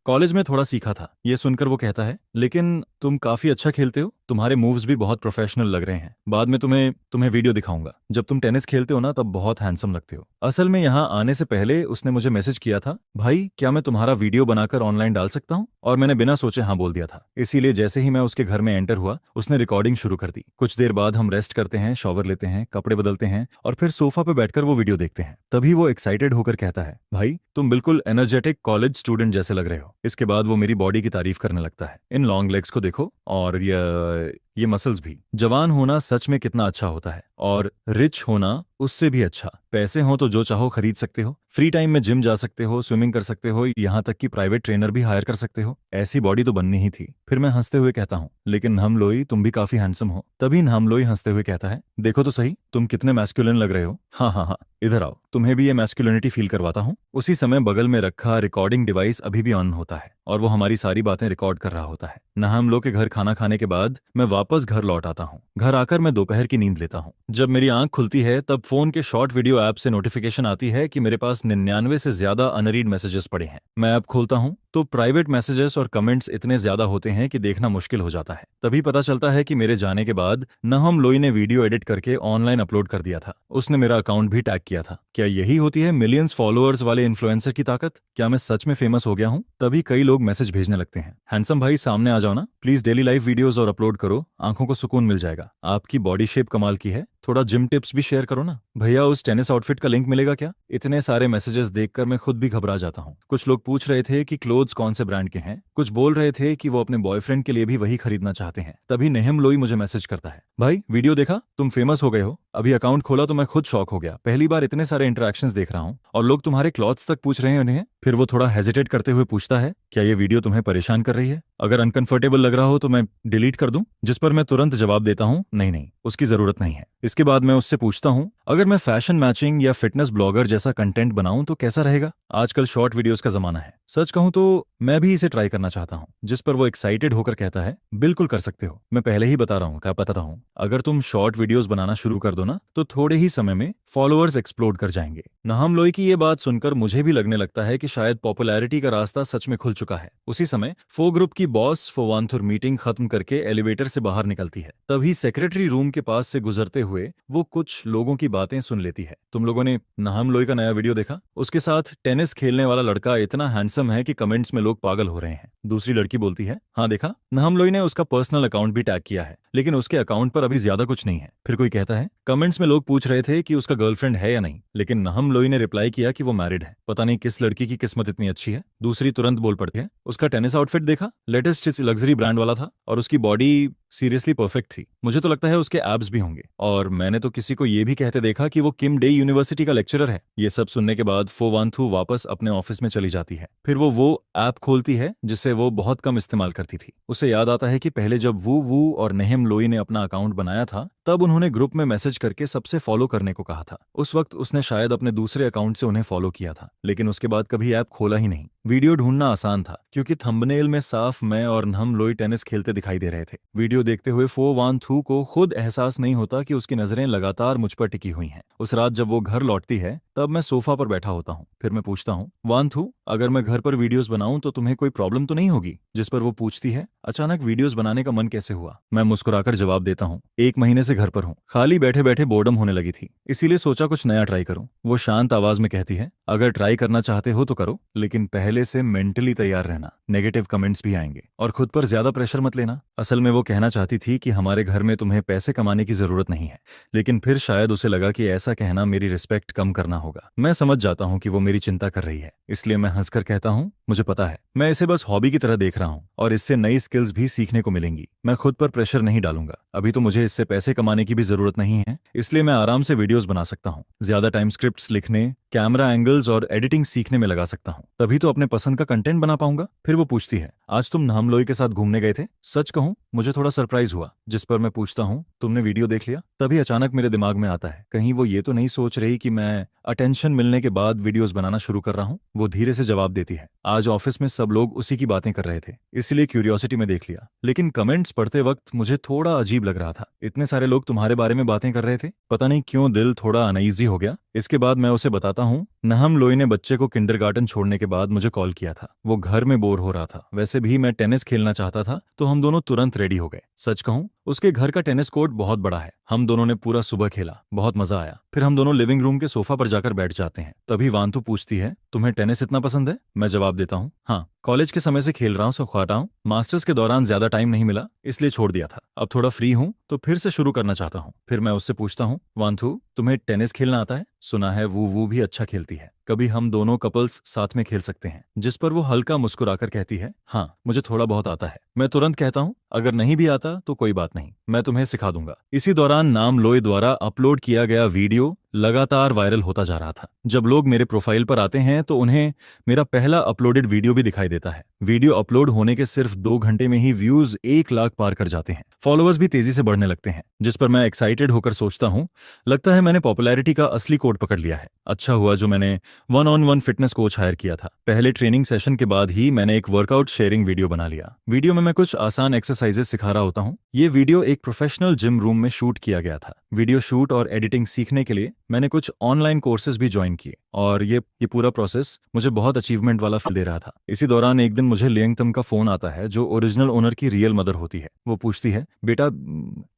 कॉलेज में थोड़ा सीखा था। ये सुनकर वो कहता है, लेकिन तुम काफी अच्छा खेलते हो, तुम्हारे मूव्स भी बहुत प्रोफेशनल लग रहे हैं। बाद में तुम्हें वीडियो दिखाऊंगा। जब तुम टेनिस खेलते हो ना तब बहुत हैंडसम लगते हो। असल में यहाँ आने से पहले उसने मुझे मैसेज किया था, भाई क्या मैं तुम्हारा वीडियो बनाकर ऑनलाइन डाल सकता हूँ? और मैंने बिना सोचे हाँ बोल दिया था। इसीलिए जैसे ही मैं उसके घर में एंटर हुआ उसने रिकॉर्डिंग शुरू कर दी। कुछ देर बाद हम रेस्ट करते हैं, शॉवर लेते हैं, कपड़े बदलते हैं और फिर सोफा पे बैठकर वो वीडियो देखते हैं। तभी वो एक्साइटेड होकर कहता है, भाई तुम बिल्कुल एनर्जेटिक कॉलेज स्टूडेंट जैसे लग रहे हो। इसके बाद वो मेरी बॉडी की तारीफ करने लगता है, इन लॉन्ग लेग्स को देखो और ये मसल्स भी। जवान होना सच में कितना अच्छा होता है, और रिच होना उससे भी अच्छा। पैसे हो तो जो चाहो खरीद सकते हो, फ्री टाइम में जिम जा सकते हो, स्विमिंग कर सकते हो, यहाँ तक कि प्राइवेट ट्रेनर भी हायर कर सकते हो। ऐसी बॉडी तो बननी ही थी। फिर मैं हंसते हुए कहता हूँ, लेकिन नामलोई तुम भी काफी हैंडसम हो। तभी नामलोई हंसते हुए कहता है, देखो तो सही तुम कितने मैस्कुलिन लग रहे हो। हाँ हाँ हाँ, इधर आओ, तुम्हें भी ये मैस्कुलिनिटी फील करवाता हूँ। उसी समय बगल में रखा रिकॉर्डिंग डिवाइस अभी भी ऑन होता है और वो हमारी सारी बातें रिकॉर्ड कर रहा होता है। हम लोग के घर खाना खाने के बाद मैं वापस घर लौट आता हूँ। घर आकर मैं दोपहर की नींद लेता हूँ। जब मेरी आंख खुलती है तब फोन के शॉर्ट वीडियो ऐप से नोटिफिकेशन आती है कि मेरे पास 99 से ज्यादा अनरीड मैसेजेस पड़े हैं। मैं ऐप खोलता हूँ तो प्राइवेट मैसेजेस और कमेंट्स इतने ज्यादा होते हैं कि देखना मुश्किल हो जाता है। तभी पता चलता है कि मेरे जाने के बाद नहम लोई ने वीडियो एडिट करके ऑनलाइन अपलोड कर दिया था। उसने मेरा अकाउंट भी टैग किया था। क्या यही होती है मिलियंस फॉलोअर्स वाले इन्फ्लुएंसर की ताकत? क्या मैं सच में फेमस हो गया हूँ? तभी कई लोग मैसेज भेजने लगते हैं, हैंडसम भाई सामने आ जाओ ना, प्लीज डेली लाइव वीडियोस और अपलोड करो, आंखों को सुकून मिल जाएगा, आपकी बॉडी शेप कमाल की है, थोड़ा जिम टिप्स भी शेयर करो ना, भैया उस टेनिस आउटफिट का लिंक मिलेगा क्या? इतने सारे मैसेजेस देखकर मैं खुद भी घबरा जाता हूँ। कुछ लोग पूछ रहे थे कि क्लोथ्स कौन से ब्रांड के हैं, कुछ बोल रहे थे कि वो अपने बॉयफ्रेंड के लिए भी वही खरीदना चाहते हैं। तभी नेहम लोई मुझे मैसेज करता है, भाई वीडियो देखा, तुम फेमस हो गए हो। अभी अकाउंट खोला तो मैं खुद शॉक हो गया, पहली बार इतने सारे इंटरेक्शंस देख रहा हूँ और लोग तुम्हारे क्लॉथ्स तक पूछ रहे हैं उन्हें। फिर वो थोड़ा हेजिटेट करते हुए पूछता है, क्या ये वीडियो तुम्हें परेशान कर रही है? अगर अनकंफर्टेबल लग रहा हो तो मैं डिलीट कर दूं? जिस पर मैं तुरंत जवाब देता हूं, नहीं नहीं, उसकी जरूरत नहीं है। इसके बाद मैं उससे पूछता हूं, अगर मैं फैशन मैचिंग या फिटनेस ब्लॉगर जैसा कंटेंट बनाऊं तो कैसा रहेगा? आजकल शॉर्ट वीडियोस का जमाना है, सच कहूं तो मैं भी इसे ट्राई करना चाहता हूं। जिस पर वो एक्साइटेड होकर कहता है, बिल्कुल कर सकते हो, मैं पहले ही बता रहा हूं, क्या पता हूं, अगर तुम शॉर्ट वीडियोस बनाना शुरू कर दो ना तो थोड़े ही समय में फॉलोअर्स एक्सप्लोड कर जाएंगे। नहम लोई की ये बात सुनकर मुझे भी लगने लगता है कि शायद पॉपुलैरिटी का रास्ता सच में खुल चुका है। उसी समय फो ग्रुप की बॉस फोवांथुर मीटिंग खत्म करके एलिवेटर से बाहर निकलती है। तभी सेक्रेटरी रूम के पास से गुजरते हुए वो कुछ लोगों की बातें सुन लेती है। तुम लोगों ने नहम लोई का नया वीडियो देखा? उसके साथ टेनिस खेलने वाला लड़का इतना हैंडसम है कि कमेंट्स में लोग पागल हो रहे हैं। दूसरी लड़की बोलती है, हाँ देखा, नहम लोई ने उसका पर्सनल अकाउंट भी टैग किया है, लेकिन उसके अकाउंट पर अभी ज्यादा कुछ नहीं है। फिर कोई कहता है, कमेंट्स में लोग पूछ रहे थे कि उसका गर्लफ्रेंड है या नहीं, लेकिन नहम लोई ने रिप्लाई किया कि वो मैरिड है। पता नहीं किस लड़की की किस्मत इतनी अच्छी है। दूसरी तुरंत बोल पड़ती है, उसका टेनिस आउटफिट देखा, लेटेस्ट लग्जरी ब्रांड वाला था और उसकी बॉडी सीरियसली परफेक्ट थी, मुझे तो लगता है उसके एब्स भी होंगे। और मैंने तो किसी को ये भी कहते देखा कि वो किम डे यूनिवर्सिटी का लेक्चरर है। ये सब सुनने के बाद फोवांथु वापस अपने ऑफिस में चली जाती है। फिर वो ऐप खोलती है जिसे वो बहुत कम इस्तेमाल करती थी। उसे याद आता है कि पहले जब वू और नेहम लोई ने अपना अकाउंट बनाया था तब उन्होंने ग्रुप में मैसेज करके सबसे फॉलो करने को कहा था। उस वक्त उसने शायद अपने दूसरे अकाउंट से उन्हें फॉलो किया था, लेकिन उसके बाद कभी ऐप खोला ही नहीं। वीडियो ढूंढना आसान था क्योंकि थंबनेल में साफ मैं और नहम लोई टेनिस खेलते दिखाई दे रहे थे। वीडियो देखते हुए फो वान थू को खुद एहसास नहीं होता कि उसकी नजरें लगातार मुझ पर टिकी हुई हैं। उस रात जब वो घर लौटती है तब मैं सोफा पर बैठा होता हूँ। फिर मैं पूछता हूँ, वान थू, अगर मैं घर पर वीडियोस बनाऊं तो तुम्हें कोई प्रॉब्लम तो नहीं होगी? जिस पर वो पूछती है, अचानक वीडियोस बनाने का मन कैसे हुआ? मैं मुस्कुराकर जवाब देता हूँ, 1 महीने से घर पर हूँ, खाली बैठे बैठे बोर्डम होने लगी थी, इसीलिए सोचा कुछ नया ट्राई करूं। वो शांत आवाज में कहती है, अगर ट्राई करना चाहते हो तो करो, लेकिन पहले से मेंटली तैयार रहना, नेगेटिव कमेंट्स भी आएंगे और खुद पर ज्यादा प्रेशर मत लेना। असल में वो कहना चाहती थी कि हमारे घर में तुम्हें पैसे कमाने की जरूरत नहीं है, लेकिन फिर शायद उसे लगा कि ऐसा कहना मेरी रिस्पेक्ट कम करना होगा। मैं समझ जाता हूँ कि वो मेरी चिंता कर रही है, इसलिए मैं हंसकर कहता हूँ, मुझे पता है, मैं इसे बस हॉबी की तरह देख रहा हूँ और इससे नई स्किल्स भी सीखने को मिलेंगी। मैं खुद पर प्रेशर नहीं डालूंगा, अभी तो मुझे इससे पैसे कमाने की भी जरूरत नहीं है, इसलिए मैं आराम से वीडियोस बना सकता हूँ। ज्यादा टाइम स्क्रिप्ट्स लिखने, कैमरा एंगल्स और एडिटिंग सीखने में लगा सकता हूँ, तभी तो अपने पसंद का कंटेंट बना पाऊंगा। फिर वो पूछती है, आज तुम नहम लोई के साथ घूमने गए थे? सच कहूं, मुझे थोड़ा सरप्राइज हुआ। जिस पर मैं पूछता हूँ, तुमने वीडियो देख लिया? तभी अचानक मेरे दिमाग में आता है, कहीं वो ये तो नहीं सोच रही कि मैं अटेंशन मिलने के बाद वीडियोस बनाना शुरू कर रहा हूँ। वो धीरे से जवाब देती है, आज ऑफिस में सब लोग उसी की बातें कर रहे थे, इसलिए क्यूरियोसिटी में देख लिया, लेकिन कमेंट्स पढ़ते वक्त मुझे थोड़ा अजीब लग रहा था। इतने सारे लोग तुम्हारे बारे में बातें कर रहे थे, पता नहीं क्यों दिल थोड़ा अनईजी हो गया। इसके बाद मैं उसे बताता हूँ, नहम लोई ने बच्चे को किंडरगार्टन छोड़ने के बाद मुझे कॉल किया था, वो घर में बोर हो रहा था, वैसे भी मैं टेनिस खेलना चाहता था, तो हम दोनों तुरंत रेडी हो गए। सच कहूं, उसके घर का टेनिस कोर्ट बहुत बड़ा है, हम दोनों ने पूरा सुबह खेला, बहुत मजा आया। फिर हम दोनों लिविंग रूम के सोफा पर जाकर बैठ जाते हैं। तभी वांतु पूछती है, तुम्हें टेनिस इतना पसंद है? मैं जवाब देता हूँ, हाँ, कॉलेज के समय से खेल रहा हूँ, सो खाता हूँ, मास्टर्स के दौरान ज्यादा टाइम नहीं मिला इसलिए छोड़ दिया था, अब थोड़ा फ्री हूँ तो फिर से शुरू करना चाहता हूँ। फिर मैं उससे पूछता हूँ, वांथू, तुम्हें टेनिस खेलना आता है? सुना है वो भी अच्छा खेलती है, कभी हम दोनों कपल्स साथ में खेल सकते हैं। जिस पर वो हल्का मुस्कुराकर कहती है, हाँ, मुझे थोड़ा बहुत आता है। मैं तुरंत कहता हूँ, अगर नहीं भी आता तो कोई बात नहीं, मैं तुम्हें सिखा दूंगा। इसी दौरान नाम लोई द्वारा अपलोड किया गया वीडियो लगातार वायरल होता जा रहा था। जब लोग मेरे प्रोफाइल पर आते हैं तो उन्हें मेरा पहला अपलोडेड वीडियो भी दिखाई देता है। वीडियो अपलोड होने के सिर्फ 2 घंटे में ही व्यूज 1 लाख पार कर जाते हैं, फॉलोअर्स भी तेजी से बढ़ने लगते हैं। जिस पर मैं एक्साइटेड होकर सोचता हूँ, लगता है मैंने पॉपुलैरिटी का असली कोड पकड़ लिया है। अच्छा हुआ जो मैंने 1-on-1 फिटनेस कोच हायर किया था। पहले ट्रेनिंग सेशन के बाद ही मैंने एक वर्कआउट शेयरिंग वीडियो बना लिया। वीडियो में मैं कुछ आसान एक्सरसाइजेस सिखा रहा होता हूँ। ये वीडियो एक प्रोफेशनल जिम रूम में शूट किया गया था। वीडियो शूट और एडिटिंग सीखने के लिए मैंने कुछ ऑनलाइन कोर्सेज भी ज्वाइन किए और ये पूरा प्रोसेस मुझे बहुत अचीवमेंट वाला फील दे रहा था। इसी दौरान एक दिन मुझे लियंगतम का फोन आता है, जो ओरिजिनल ओनर की रियल मदर होती है। वो पूछती है, बेटा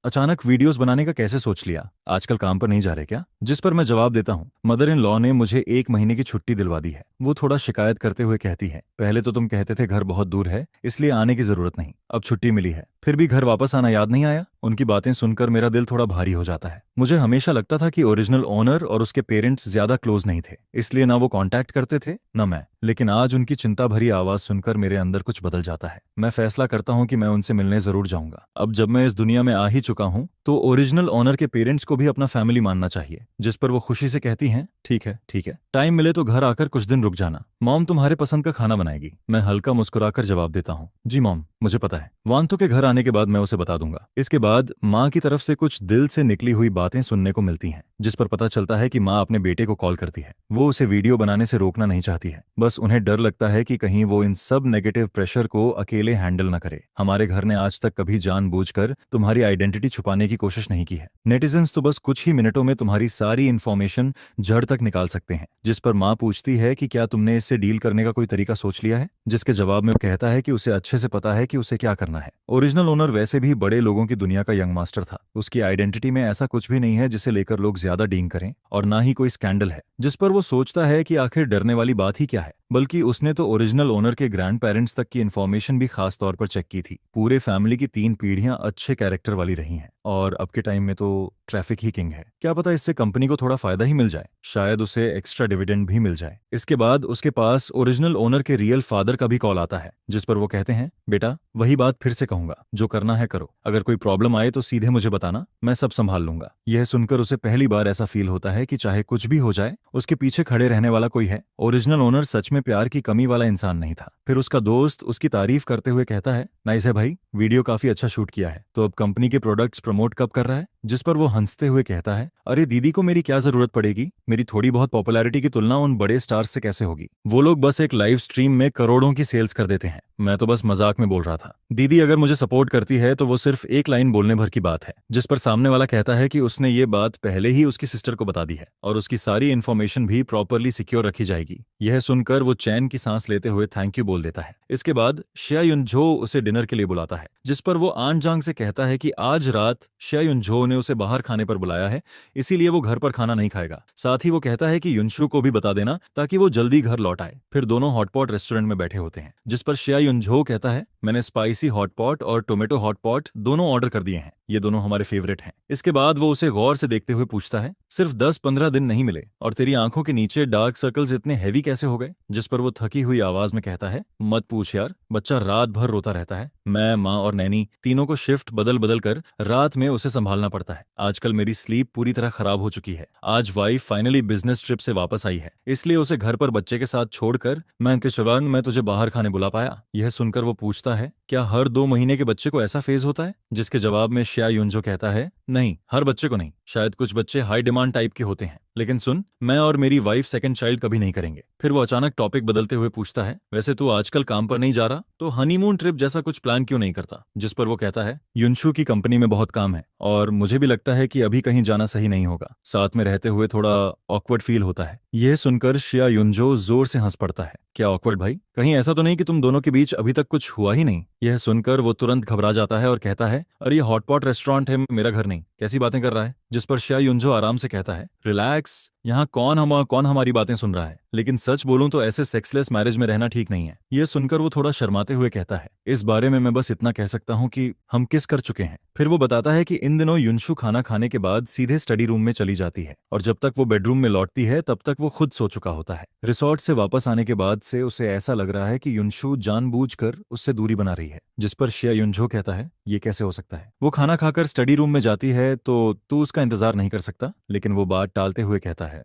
अचानक वीडियोस बनाने का कैसे सोच लिया, आजकल काम पर नहीं जा रहे क्या? जिस पर मैं जवाब देता हूँ, मदर इन लॉ ने मुझे 1 महीने की छुट्टी दिलवा दी है। वो थोड़ा शिकायत करते हुए कहती है, पहले तो तुम कहते थे घर बहुत दूर है इसलिए आने की जरूरत नहीं, अब छुट्टी मिली है फिर भी घर वापस आना याद नहीं आया? उनकी बातें सुनकर मेरा दिल थोड़ा भारी हो जाता है। मुझे हमेशा लगता था कि ओरिजिनल ओनर और उसके पेरेंट्स ज्यादा क्लोज नहीं थे, इसलिए ना वो कांटेक्ट करते थे न मैं। लेकिन आज उनकी चिंता भरी आवाज सुनकर मेरे अंदर कुछ बदल जाता है। मैं फैसला करता हूँ कि मैं उनसे मिलने जरूर जाऊंगा। अब जब मैं इस दुनिया में आ ही चुका हूँ तो ओरिजिनल ओनर के पेरेंट्स को भी अपना फैमिली मानना चाहिए। जिस पर वो खुशी से कहती हैं, ठीक है ठीक है, टाइम मिले तो घर आकर कुछ दिन रुक जाना, मॉम तुम्हारे पसंद का खाना बनाएगी। मैं हल्का मुस्कुराकर जवाब देता हूँ, जी मॉम, मुझे पता है। वांतो के घर आने के बाद मैं उसे बता दूंगा। इसके बाद माँ की तरफ से कुछ दिल से निकली हुई बातें सुनने को मिलती हैं, जिस पर पता चलता है कि माँ अपने बेटे को कॉल करती है। वो उसे वीडियो बनाने से रोकना नहीं चाहती है, बस उन्हें डर लगता है कि कहीं वो इन सब नेगेटिव प्रेशर को अकेले हैंडल न करे। हमारे घर ने आज तक कभी जानबूझकर तुम्हारी आइडेंटिटी छुपाने की कोशिश नहीं की है। नेटिजन्स तो बस कुछ ही मिनटों में तुम्हारी सारी इन्फॉर्मेशन जड़ तक निकाल सकते हैं। जिस पर माँ पूछती है कि क्या तुमने इससे डील करने का कोई तरीका सोच लिया है? जिसके जवाब में वो कहता है कि उसे अच्छे से पता है कि उसे क्या करना है। ओरिजिनल ओनर वैसे भी बड़े लोगों की दुनिया का यंग मास्टर था। उसकी आइडेंटिटी में ऐसा कुछ भी नहीं है जिसे लेकर लोग ज्यादा डींग करें, और ना ही कोई स्कैंडल है जिस पर वो सोचता है कि आखिर डरने वाली बात ही क्या है। बल्कि उसने तो ओरिजिनल ओनर के ग्रैंड पेरेंट्स तक की इन्फॉर्मेशन भी खास तौर पर चेक की थी। पूरे फैमिली की 3 पीढ़ियां अच्छे कैरेक्टर वाली रही हैं, और अब के टाइम में तो ट्रैफिक ही किंग है। क्या पता इससे कंपनी को थोड़ा फायदा ही मिल जाए, शायद उसे एक्स्ट्रा डिविडेंड भी मिल जाए। इसके बाद उसके पास ओरिजिनल ओनर के रियल फादर का भी कॉल आता है, जिस पर वो कहते हैं, बेटा वही बात फिर से कहूंगा, जो करना है करो, अगर कोई प्रॉब्लम आए तो सीधे मुझे बताना, मैं सब संभाल लूंगा। यह सुनकर उसे पहली बार ऐसा फील होता है कि चाहे कुछ भी हो जाए उसके पीछे खड़े रहने वाला कोई है। ओरिजिनल ओनर सच में प्यार की कमी वाला इंसान नहीं था। फिर उसका दोस्त उसकी तारीफ करते हुए कहता है, नाइस है भाई, वीडियो काफी अच्छा शूट किया है, तो अब कंपनी के प्रोडक्ट्स प्रमोट कब कर रहा है? जिस पर वो हंसते हुए कहता है, अरे दीदी को मेरी क्या जरूरत पड़ेगी, मेरी थोड़ी बहुत पॉपुलैरिटी की तुलना उन बड़े स्टार्स से कैसे होगी? वो लोग बस एक लाइव स्ट्रीम में करोड़ों की सेल्स कर देते हैं, मैं तो बस मजाक में बोल रहा था। दीदी अगर मुझे सपोर्ट करती है तो वो सिर्फ एक लाइन बोलने भर की बात है। जिस पर सामने वाला कहता है कि उसने ये बात पहले ही उसकी सिस्टर को बता दी है और उसकी सारी इन्फॉर्मेशन भी प्रॉपरली सिक्योर रखी जाएगी। यह सुनकर वो चैन की सांस लेते हुए थैंक यू बोल देता है। इसके बाद शिया युनझो उसे डिनर के लिए बुलाता है, जिस पर वो आन जांग से कहता है कि आज रात शिया युनझो ने उसे बाहर खाने पर बुलाया है, इसीलिए वो घर पर खाना नहीं खाएगा। साथ ही वो कहता है कि युनशु को भी बता देना ताकि वो जल्दी घर लौट आए। फिर दोनों हॉटपॉट रेस्टोरेंट में बैठे होते हैं, जिस पर शिया युनझो कहता है, मैंने स्पाइसी हॉटपॉट और टोमेटो हॉटपॉट दोनों ऑर्डर कर दिए हैं, ये दोनों हमारे फेवरेट हैं। इसके बाद वो उसे गौर से देखते हुए पूछता है, सिर्फ 10-15 दिन नहीं मिले और तेरी आंखों के नीचे डार्क सर्कल्स इतने हैवी कैसे हो गए? जिस पर वो थकी हुई आवाज में कहता है, मत पूछ यार, बच्चा रात भर रोता रहता है। मैं, माँ और नैनी तीनों को शिफ्ट बदल बदल कर रात में उसे संभालना पड़ता है। आजकल मेरी स्लीप पूरी तरह खराब हो चुकी है। आज वाइफ फाइनली बिजनेस ट्रिप से वापस आई है, इसलिए उसे घर पर बच्चे के साथ छोड़कर मैं तुझे बाहर खाने बुला पाया। यह सुनकर वो पूछता है, क्या हर 2 महीने के बच्चे को ऐसा फेज होता है? जिसके जवाब में शिया युनजो कहता है, नहीं, हर बच्चे को नहीं, शायद कुछ बच्चे हाई डिमांड टाइप के होते हैं, लेकिन सुन, मैं और मेरी वाइफ सेकंड चाइल्ड कभी नहीं करेंगे। फिर वो अचानक टॉपिक बदलते हुए पूछता है, वैसे तू आजकल काम पर नहीं जा रहा तो हनीमून ट्रिप जैसा कुछ प्लान क्यों नहीं करता? जिस पर वो कहता है, युनशु की कंपनी में बहुत काम है और मुझे भी लगता है कि अभी कहीं जाना सही नहीं होगा, साथ में रहते हुए थोड़ा ऑकवर्ड फील होता है। यह सुनकर शिया युनजो जोर से हंस पड़ता है, क्या ऑकवर्ड भाई, कहीं ऐसा तो नहीं कि तुम दोनों के बीच अभी तक कुछ हुआ ही नहीं? यह सुनकर वो तुरंत घबरा जाता है और कहता है, अरे ये हॉटपॉट रेस्टोरेंट है, मेरा घर नहीं, कैसी बातें कर रहा है? जिस पर शिया युनजो आराम से कहता है, रिलैक्स, यहाँ कौन हमारी बातें सुन रहा है, लेकिन सच बोलूं तो ऐसे सेक्सलेस मैरिज में रहना ठीक नहीं है। यह सुनकर वो थोड़ा शर्माते हुए कहता है, इस बारे में मैं बस इतना कह सकता हूँ कि हम किस कर चुके हैं। फिर वो बताता है कि इन दिनों युनशु खाना खाने के बाद सीधे स्टडी रूम में चली जाती है और जब तक वो बेडरूम में लौटती है तब तक वो खुद सो चुका होता है। रिसोर्ट से वापस आने के बाद से उसे ऐसा लग रहा है कि युनशु जानबूझकर उससे दूरी बना रही है। जिस पर शिया युनझो कहता है, ये कैसे हो सकता है? वो खाना खाकर स्टडी रूम में जाती है तो तू उसका इंतजार नहीं कर सकता? लेकिन वो बात टालते हुए कहता है,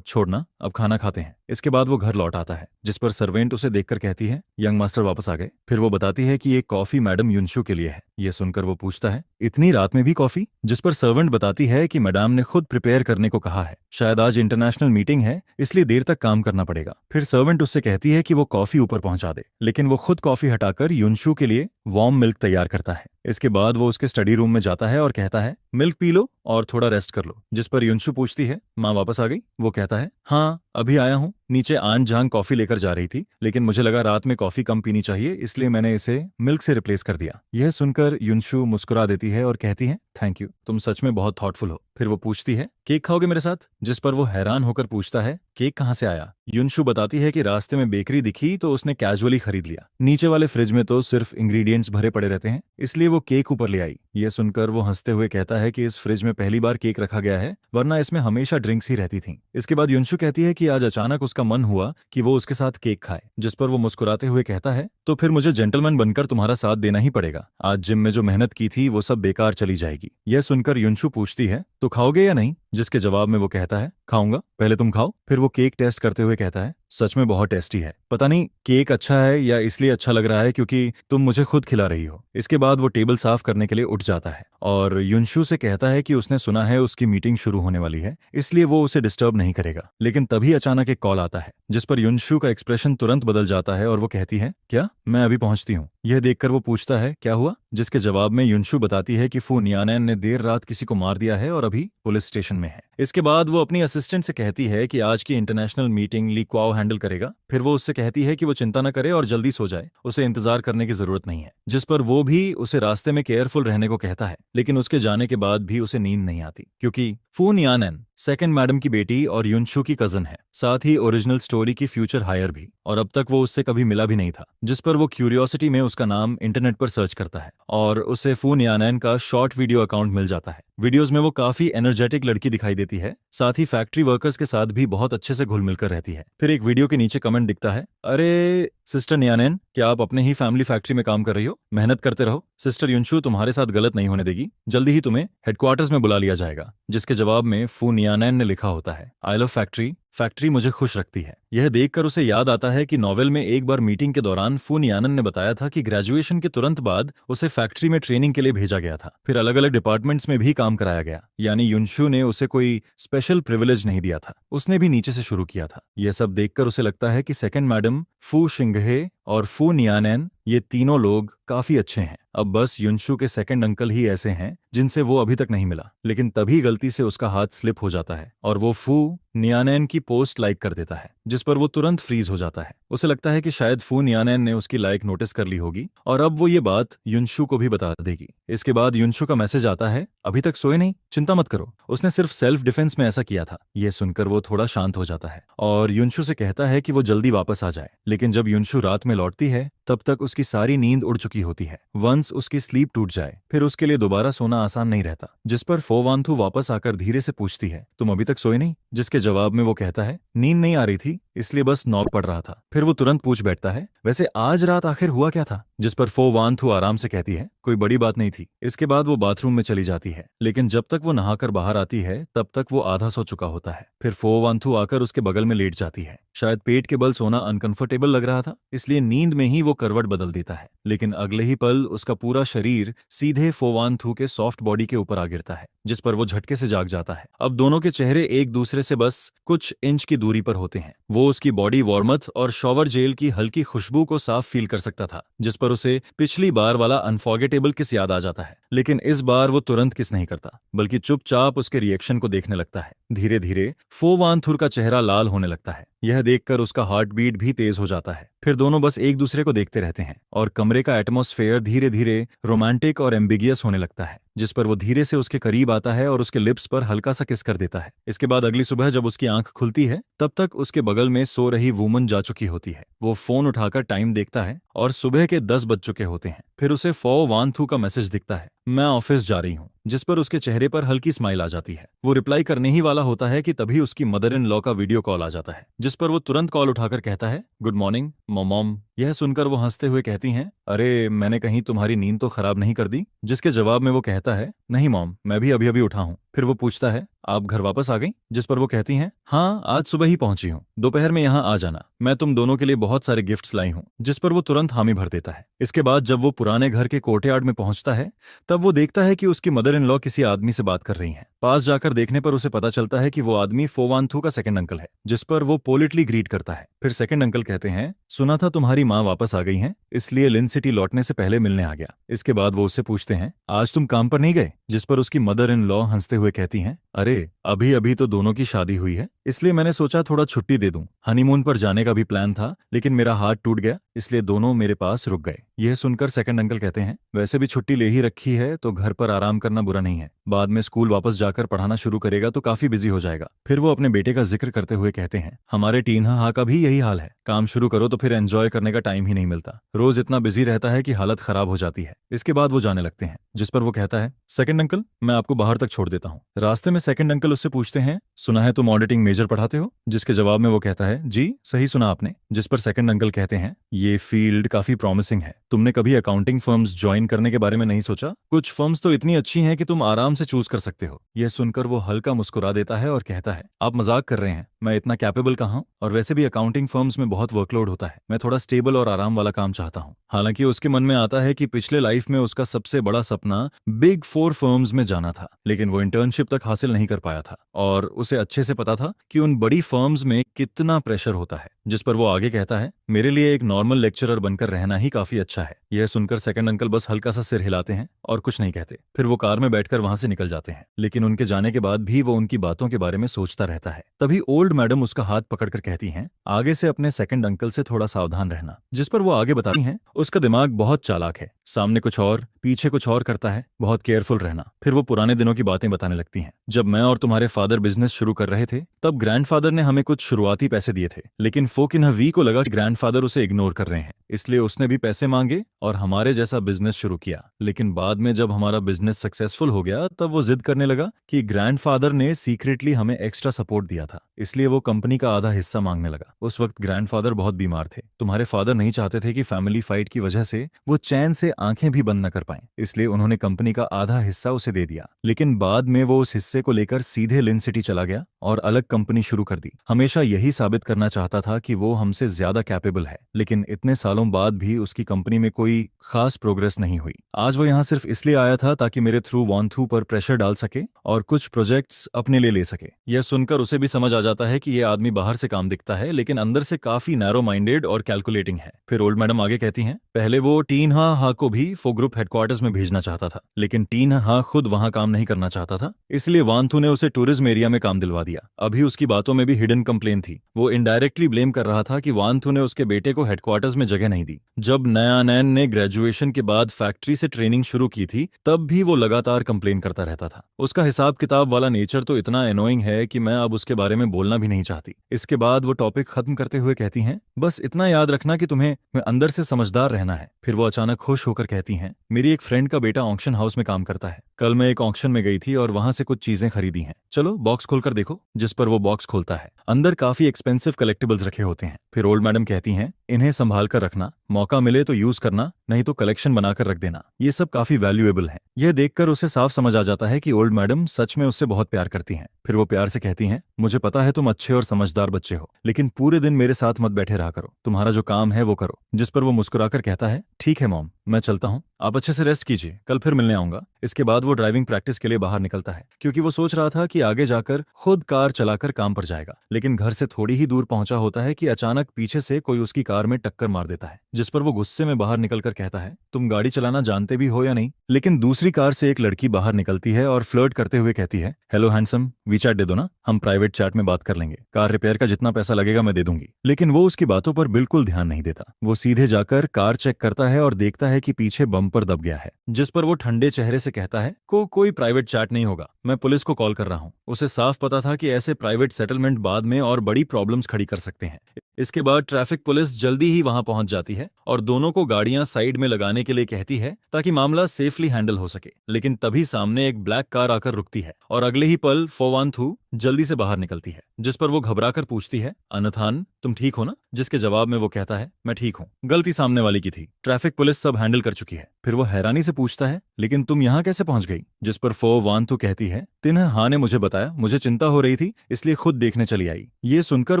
छोड़ना, अब खाना खाते हैं। इसके बाद वो घर लौट आता है, जिस पर सर्वेंट उसे देखकर कहती है, यंग मास्टर वापस आ गए। फिर वो बताती है कि ये कॉफी मैडम युनशु के लिए है। ये सुनकर वो पूछता है, इतनी रात में भी कॉफी? जिस पर सर्वेंट बताती है कि मैडम ने खुद प्रिपेयर करने को कहा है, शायद आज इंटरनेशनल मीटिंग है इसलिए देर तक काम करना पड़ेगा। फिर सर्वेंट उससे कहती है कि वो कॉफी ऊपर पहुंचा दे, लेकिन वो खुद कॉफी हटाकर युनशु के लिए वार्म मिल्क तैयार करता है। इसके बाद वो उसके स्टडी रूम में जाता है और कहता है, मिल्क पी लो और थोड़ा रेस्ट कर लो। जिस पर युनशु पूछती है, माँ वापस आ गई? वो कहता है, हाँ अभी आया हूँ। नीचे आन जान कॉफी लेकर जा रही थी, लेकिन मुझे लगा रात में कॉफी कम पीनी चाहिए, इसलिए मैंने इसे मिल्क से रिप्लेस कर दिया। यह सुनकर युनशु मुस्कुरा देती है और कहती है, थैंक यू, तुम सच में बहुत थॉटफुल हो। फिर वो पूछती है, केक खाओगे मेरे साथ? जिस पर वो हैरान होकर पूछता है, केक कहाँ से आया? युनशु बताती है कि रास्ते में बेकरी दिखी तो उसने कैजुअली खरीद लिया। नीचे वाले फ्रिज में तो सिर्फ इंग्रेडिएंट्स भरे पड़े रहते हैं, इसलिए वो केक ऊपर ले आई। ये सुनकर वो हंसते हुए कहता है कि इस फ्रिज में पहली बार केक रखा गया है, वरना इसमें हमेशा ड्रिंक्स ही रहती थीं। इसके बाद युनशु कहती है कि आज अचानक उसका मन हुआ कि वो उसके साथ केक खाए। जिस पर वो मुस्कुराते हुए कहता है, तो फिर मुझे जेंटलमैन बनकर तुम्हारा साथ देना ही पड़ेगा। आज जिम में जो मेहनत की थी वो सब बेकार चली जाएगी। यह सुनकर युनशु पूछती है, तो खाओगे या नहीं? जिसके जवाब में वो कहता है, खाऊंगा, पहले तुम खाओ। फिर वो केक टेस्ट करते हुए कहता है, सच में बहुत टेस्टी है। पता नहीं केक अच्छा है या इसलिए अच्छा लग रहा है क्योंकि तुम मुझे खुद खिला रही हो। इसके बाद वो टेबल साफ करने के लिए उठ जाता है और युनशु से कहता है कि उसने सुना है उसकी मीटिंग शुरू होने वाली है, इसलिए वो उसे डिस्टर्ब नहीं करेगा। लेकिन तभी अचानक एक कॉल आता है, जिस पर युनशु का एक्सप्रेशन तुरंत बदल जाता है और वो कहती है, क्या? मैं अभी पहुंचती हूँ। यह देखकर वो पूछता है, क्या हुआ? जिसके जवाब में युनशु बताती है कि फू नियानैन ने देर रात किसी को मार दिया है और अभी पुलिस स्टेशन में है। इसके बाद वो अपनी असिस्टेंट से कहती है कि आज की इंटरनेशनल मीटिंग ली क्वाओ हैंडल करेगा। फिर वो उससे कहती है कि वो चिंता न करे और जल्दी सो जाए, उसे इंतजार करने की जरूरत नहीं है। जिस पर वो भी उसे रास्ते में केयरफुल रहने को कहता है, लेकिन उसके जाने के बाद भी उसे नींद नहीं आती, क्योंकि फू नियानैन सेकंड मैडम की बेटी और युनशु की कजन है, साथ ही ओरिजिनल स्टोरी की फ्यूचर हायर भी, और अब तक वो उससे कभी मिला भी नहीं था। जिस पर वो क्यूरियोसिटी में उसका नाम इंटरनेट पर सर्च करता है और उसे फू नियानैन का शॉर्ट वीडियो अकाउंट मिल जाता है। वीडियोस में वो काफी एनर्जेटिक लड़की दिखाई देती है, साथ ही फैक्ट्री वर्कर्स के साथ भी बहुत अच्छे से घुल मिलकर रहती है। फिर एक वीडियो के नीचे कमेंट दिखता है, अरे सिस्टर नियानैन, क्या आप अपने ही फैमिली फैक्ट्री में काम कर रही हो? मेहनत करते रहो, सिस्टर युनशु तुम्हारे साथ गलत नहीं होने देगी, जल्दी ही तुम्हें हेडक्वार्टर्स में बुला लिया जाएगा। जिसके जवाब में फू नियानैन ने लिखा होता है, आई लव फैक्ट्री, फैक्ट्री मुझे खुश रखती है। यह देखकर उसे याद आता है कि नॉवेल में एक बार मीटिंग के दौरान फू नियानन ने बताया था कि ग्रेजुएशन के तुरंत बाद उसे फैक्ट्री में ट्रेनिंग के लिए भेजा गया था, फिर अलग अलग डिपार्टमेंट्स में भी काम कराया गया, यानी युनशु ने उसे कोई स्पेशल प्रिविलेज नहीं दिया था, उसने भी नीचे से शुरू किया था। यह सब देखकर उसे लगता है कि सेकंड मैडम, फू शिंगहे और फू नियानैन, ये तीनों लोग काफी अच्छे हैं। अब बस युनशु के सेकंड अंकल ही ऐसे हैं जिनसे वो अभी तक नहीं मिला। लेकिन तभी गलती से उसका हाथ स्लिप हो जाता है और वो फू नियानैन की पोस्ट लाइक कर देता है, जिस पर वो तुरंत फ्रीज हो जाता है। उसे लगता है कि शायद फू नियानैन ने उसकी लाइक नोटिस कर ली होगी और अब वो ये बात युनशु को भी बता देगी। इसके बाद युनशु का मैसेज आता है, अभी तक सोए नहीं, चिंता मत करो, उसने सिर्फ सेल्फ डिफेंस में ऐसा किया था। ये सुनकर वो थोड़ा शांत हो जाता है और युनशु से कहता है कि वो जल्दी वापस आ जाए। लेकिन जब युनशु रात में लौटती है तब तक उसकी सारी नींद उड़ चुकी होती है। वंस उसकी स्लीप टूट जाए फिर उसके लिए दोबारा सोना आसान नहीं रहता। जिस पर फो वांथु वापस आकर धीरे से पूछती है, तुम अभी तक सोए नहीं? जिसके जवाब में वो कहता है, नींद नहीं आ रही थी इसलिए बस नॉक पड़ रहा था। फिर वो तुरंत पूछ बैठता है, वैसे आज रात आखिर हुआ क्या था? जिस पर फो वांथु आराम से कहती है, कोई बड़ी बात नहीं थी। इसके बाद वो बाथरूम में चली जाती है, लेकिन जब तक वो नहाकर बाहर आती है तब तक वो आधा सो चुका होता है। फिर फो वांथु आकर उसके बगल में लेट जाती है। शायद पेट के बल सोना अनकंफर्टेबल लग रहा था, इसलिए नींद में ही वो करवट बदल देता है। लेकिन अगले ही पल उसका पूरा शरीर सीधे फो वांथु के सॉफ्ट बॉडी के ऊपर आ गिरता है, जिस पर वो झटके से जाग जाता है। अब दोनों के चेहरे एक दूसरे से बस कुछ इंच की दूरी पर होते हैं। वो उसकी बॉडी वार्मथ और शॉवर जेल की हल्की खुशबू को साफ फील कर सकता था, जिस पर उसे पिछली बार वाला अनफॉरगेटेबल किस याद आ जाता है। लेकिन इस बार वो तुरंत किस नहीं करता, बल्कि चुपचाप उसके रिएक्शन को देखने लगता है। धीरे धीरे फो वांथुर का चेहरा लाल होने लगता है। यह देखकर उसका हार्ट बीट भी तेज हो जाता है। फिर दोनों बस एक दूसरे को देखते रहते हैं और कमरे का एटमॉस्फेयर धीरे धीरे रोमांटिक और एम्बिगियस होने लगता है, जिस पर वो धीरे से उसके करीब आता है और उसके लिप्स पर हल्का सा किस कर देता है। इसके बाद अगली सुबह जब उसकी आंख खुलती है तब तक उसके बगल में सो रही वुमन जा चुकी होती है। वो फोन उठाकर टाइम देखता है और सुबह के 10 बज चुके होते हैं। फिर उसे फो वांथु का मैसेज दिखता है, मैं ऑफिस जा रही हूँ, जिस पर उसके चेहरे पर हल्की स्माइल आ जाती है। वो रिप्लाई करने ही वाला होता है कि तभी उसकी मदर इन लॉ का वीडियो कॉल आ जाता है, जिस पर वो तुरंत कॉल उठाकर कहता है, गुड मॉर्निंग मॉम। यह सुनकर वो हंसते हुए कहती हैं, अरे मैंने कहीं तुम्हारी नींद तो खराब नहीं कर दी? जिसके जवाब में वो कहता है, नहीं मॉम, मैं भी अभी अभी उठा हूँ। फिर वो पूछता है, आप घर वापस आ गई? जिस पर वो कहती हैं, हाँ आज सुबह ही पहुंची हूँ, दोपहर में यहाँ आ जाना, मैं तुम दोनों के लिए बहुत सारे गिफ्ट्स लाई हूँ। जिस पर वो तुरंत हामी भर देता है। इसके बाद जब वो पुराने घर के कोर्टयार्ड में पहुंचता है, तब वो देखता है कि उसकी मदर इन लॉ किसी आदमी से बात कर रही हैं। पास जाकर देखने पर उसे पता चलता है कि वो आदमी फोवानथू का सेकंड अंकल है। जिस पर वो पोलिटली ग्रीट करता है। फिर सेकंड अंकल कहते हैं, सुना था तुम्हारी माँ वापस आ गई हैं, इसलिए लिन सिटी लौटने से पहले मिलने आ गया। इसके बाद वो उससे पूछते हैं, आज तुम काम पर नहीं गए? जिस पर उसकी मदर इन लॉ हंसते हुए कहती हैं, अरे अभी अभी तो दोनों की शादी हुई है, इसलिए मैंने सोचा थोड़ा छुट्टी दे दूं। हनीमून पर जाने का भी प्लान था, लेकिन मेरा हाथ टूट गया, इसलिए दोनों मेरे पास रुक गए। यह सुनकर सेकंड अंकल कहते हैं, वैसे भी छुट्टी ले ही रखी है तो घर पर आराम करना बुरा नहीं है, बाद में स्कूल वापस जाकर पढ़ाना शुरू करेगा तो काफी बिजी हो जाएगा। फिर वो अपने बेटे का जिक्र करते हुए कहते हैं, हमारे टीना हा का भी यही हाल है, काम शुरू करो तो फिर एंजॉय करने का टाइम ही नहीं मिलता, रोज इतना बिजी रहता है कि हालत खराब हो जाती है। इसके बाद वो जाने लगते हैं। जिस पर वो कहता है, सेकंड अंकल मैं आपको बाहर तक छोड़ देता हूँ। रास्ते में सेकंड अंकल उससे पूछते हैं, सुना है तुम ऑडिटिंग मेजर पढ़ाते हो? जिसके जवाब में वो कहता है, जी सही सुना आपने। जिस पर सेकंड अंकल कहते हैं, ये फील्ड काफी प्रॉमिसिंग है, तुमने कभी अकाउंटिंग फर्म्स ज्वाइन करने के बारे में नहीं सोचा? कुछ फर्म्स तो इतनी अच्छी हैं कि तुम आराम से चूज कर सकते हो। यह सुनकर वो हल्का मुस्कुरा देता है और कहता है, आप मजाक कर रहे हैं, मैं इतना कैपेबल कहाँ हूं, और वैसे भी अकाउंटिंग फर्म्स में बहुत वर्कलोड होता है, मैं थोड़ा स्टेबल और आराम वाला काम चाहता हूँ। हालांकि उसके मन में आता है कि पिछले लाइफ में उसका सबसे बड़ा सपना बिग फोर फर्म्स में जाना था, लेकिन वो इंटर्नशिप तक हासिल नहीं कर पाया था और उसे अच्छे से पता था कि उन बड़ी फर्म्स में कितना प्रेशर होता है। जिस पर वो आगे कहता है, मेरे लिए एक नॉर्मल लेक्चरर बनकर रहना ही काफी अच्छा है। यह सुनकर सेकंड अंकल बस हल्का सा सिर हिलाते हैं और कुछ नहीं कहते। फिर वो कार में बैठकर वहां से निकल जाते हैं, लेकिन उनके जाने के बाद भी वो उनकी बातों के बारे में सोचता रहता है। तभी ओल्ड मैडम उसका हाथ पकड़कर कहती हैं, आगे से अपने सेकंड अंकल से थोड़ा सावधान रहना। जिस पर वो आगे बताती हैं, उसका दिमाग बहुत चालाक है, सामने कुछ और पीछे कुछ और करता है, बहुत केयरफुल रहना। फिर वो पुराने दिनों की बातें बताने लगती हैं। जब मैं और तुम्हारे फादर बिजनेस शुरू कर रहे थे, तब ग्रैंडफादर ने हमें कुछ शुरुआती पैसे दिए थे, लेकिन फोकिन वी को लगा कि ग्रैंडफादर उसे इग्नोर कर रहे हैं, इसलिए उसने भी पैसे मांगे और हमारे जैसा बिजनेस शुरू किया। लेकिन बाद में जब हमारा बिजनेस सक्सेसफुल हो गया, तब वो जिद करने लगा कि ग्रैंडफादर ने सीक्रेटली हमें एक्स्ट्रा सपोर्ट दिया था, इसलिए वो कंपनी का आधा हिस्सा मांगने लगा। उस वक्त ग्रैंडफादर बहुत बीमार थे। तुम्हारे फादर नहीं चाहते थे कि फैमिली फाइट की वजह से वो चैन से आंखें भी बंद न कर पाएं, इसलिए उन्होंने कंपनी का आधा हिस्सा उसे दे दिया। लेकिन बाद में वो उस हिस्से को लेकर सीधे लिन सिटी चला गया और अलग कंपनी शुरू कर दी। हमेशा यही साबित करना चाहता था कि वो हमसे ज्यादा कैपेबल है, लेकिन इतने सालों बाद भी उसकी कंपनी में कोई खास प्रोग्रेस नहीं हुई। आज वो यहाँ सिर्फ इसलिए आया था ताकि मेरे थ्रू वानथू पर प्रेशर डाल सके और कुछ प्रोजेक्ट्स अपने लिए ले सके। यह सुनकर उसे भी समझ आ जाता है कि यह आदमी बाहर से काम दिखता है, लेकिन अंदर से काफी नैरो माइंडेड और कैलकुलेटिंग है। फिर ओल्ड मैडम आगे कहती हैं, पहले वो टीन हा को भी फो ग्रुप हेडक्वार्टर्स में भेजना चाहता था, लेकिन टीन हा खुद वहां काम नहीं करना चाहता था, इसलिए वानथू ने उसे टूरिज्म एरिया में काम दिलवा दिया। अभी उसकी बातों में भी हिडन कंप्लेन थी। वो इनडायरेक्टली ब्लेम कर रहा था कि वानथू ने उसके बेटे को हेडक्वार्टर्स में जगह नहीं दी। जब नयानैन ने ग्रेजुएशन के बाद फैक्ट्री से ट्रेनिंग शुरू की थी, तब भी वो लगातार कंप्लेन करता रहता था। उसका हिसाब किताब वाला नेचर तो इतना एनोइंग है कि मैं अब उसके बारे में बोलना भी नहीं चाहती। इसके बाद वो टॉपिक खत्म करते हुए कहती हैं, बस इतना याद रखना कि तुम्हें अंदर से समझदार रहना है। फिर वो अचानक खुश होकर कहती हैं, मेरी एक फ्रेंड का बेटा ऑक्शन हाउस में काम करता है, कल मैं एक ऑक्शन में गई थी और वहां से कुछ चीजें खरीदी हैं, चलो बॉक्स खोलकर देखो। जिस पर वो बॉक्स खोलता है, अंदर काफी एक्सपेंसिव कलेक्टिबल्स रखे होते हैं। फिर ओल्ड मैडम कहती हैं, इन्हें संभाल कर रखना, मौका मिले तो यूज करना, नहीं तो कलेक्शन बनाकर रख देना, ये सब काफी वैल्यूएबल है। यह देखकर उसे साफ समझ आ जाता है कि ओल्ड मैडम सच में उससे बहुत प्यार करती हैं। फिर वो प्यार से कहती हैं, मुझे पता है तुम अच्छे और समझदार बच्चे हो, लेकिन पूरे दिन मेरे साथ मत बैठे रहा करो, तुम्हारा जो काम है वो करो। जिस पर वो मुस्कुराकर कहता है, ठीक है मॉम, मैं चलता हूँ, आप अच्छे से रेस्ट कीजिए, कल फिर मिलने आऊंगा। इसके बाद वो ड्राइविंग प्रैक्टिस के लिए बाहर निकलता है, क्योंकि वो सोच रहा था कि आगे जाकर खुद कार चलाकर काम पर जाएगा। लेकिन घर से थोड़ी ही दूर पहुंचा होता है कि अचानक पीछे से कोई उसकी कार में टक्कर मार देता है। जिस पर वो गुस्से में बाहर निकलकर कहता है, तुम गाड़ी चलाना जानते भी हो या नहीं? लेकिन दूसरी कार से एक लड़की बाहर निकलती है और फ्लर्ट करते हुए कहती है, हेलो हैंडसम, वीचैट दे दो ना, हम प्राइवेट चैट में बात कर लेंगे, कार रिपेयर का जितना पैसा लगेगा मैं दे दूंगी। लेकिन वो उसकी बातों पर बिल्कुल ध्यान नहीं देता। वो सीधे जाकर कार चेक करता है और देखता है कि पीछे बम्पर दब गया है। जिस पर वो ठंडे चेहरे से कहता है, कोई प्राइवेट चैट नहीं होगा, मैं पुलिस को कॉल कर रहा हूँ। उसे साफ पता था कि ऐसे प्राइवेट सेटलमेंट बाद में और बड़ी प्रॉब्लम्स खड़ी कर सकते हैं। इसके बाद ट्रैफिक पुलिस जल्दी ही वहां पहुंच जाती है और दोनों को गाड़ियां साइड में लगाने के लिए कहती है ताकि मामला सेफली हैंडल हो सके। लेकिन तभी सामने एक ब्लैक कार आकर रुकती है और अगले ही पल फोवानथू जल्दी से बाहर निकलती है, जिस पर वो घबरा कर पूछती है, अनथान तुम ठीक हो ना? जिसके जवाब में वो कहता है, मैं ठीक हूँ, गलती सामने वाली की थी, ट्रैफिक पुलिस सब हैंडल कर चुकी है। फिर वो हैरानी से पूछता है, लेकिन तुम यहाँ कैसे पहुंच गई? जिस पर फो वान तू कहती है, तिन्ह हाँ ने मुझे बताया, मुझे चिंता हो रही थी इसलिए खुद देखने चली आई। ये सुनकर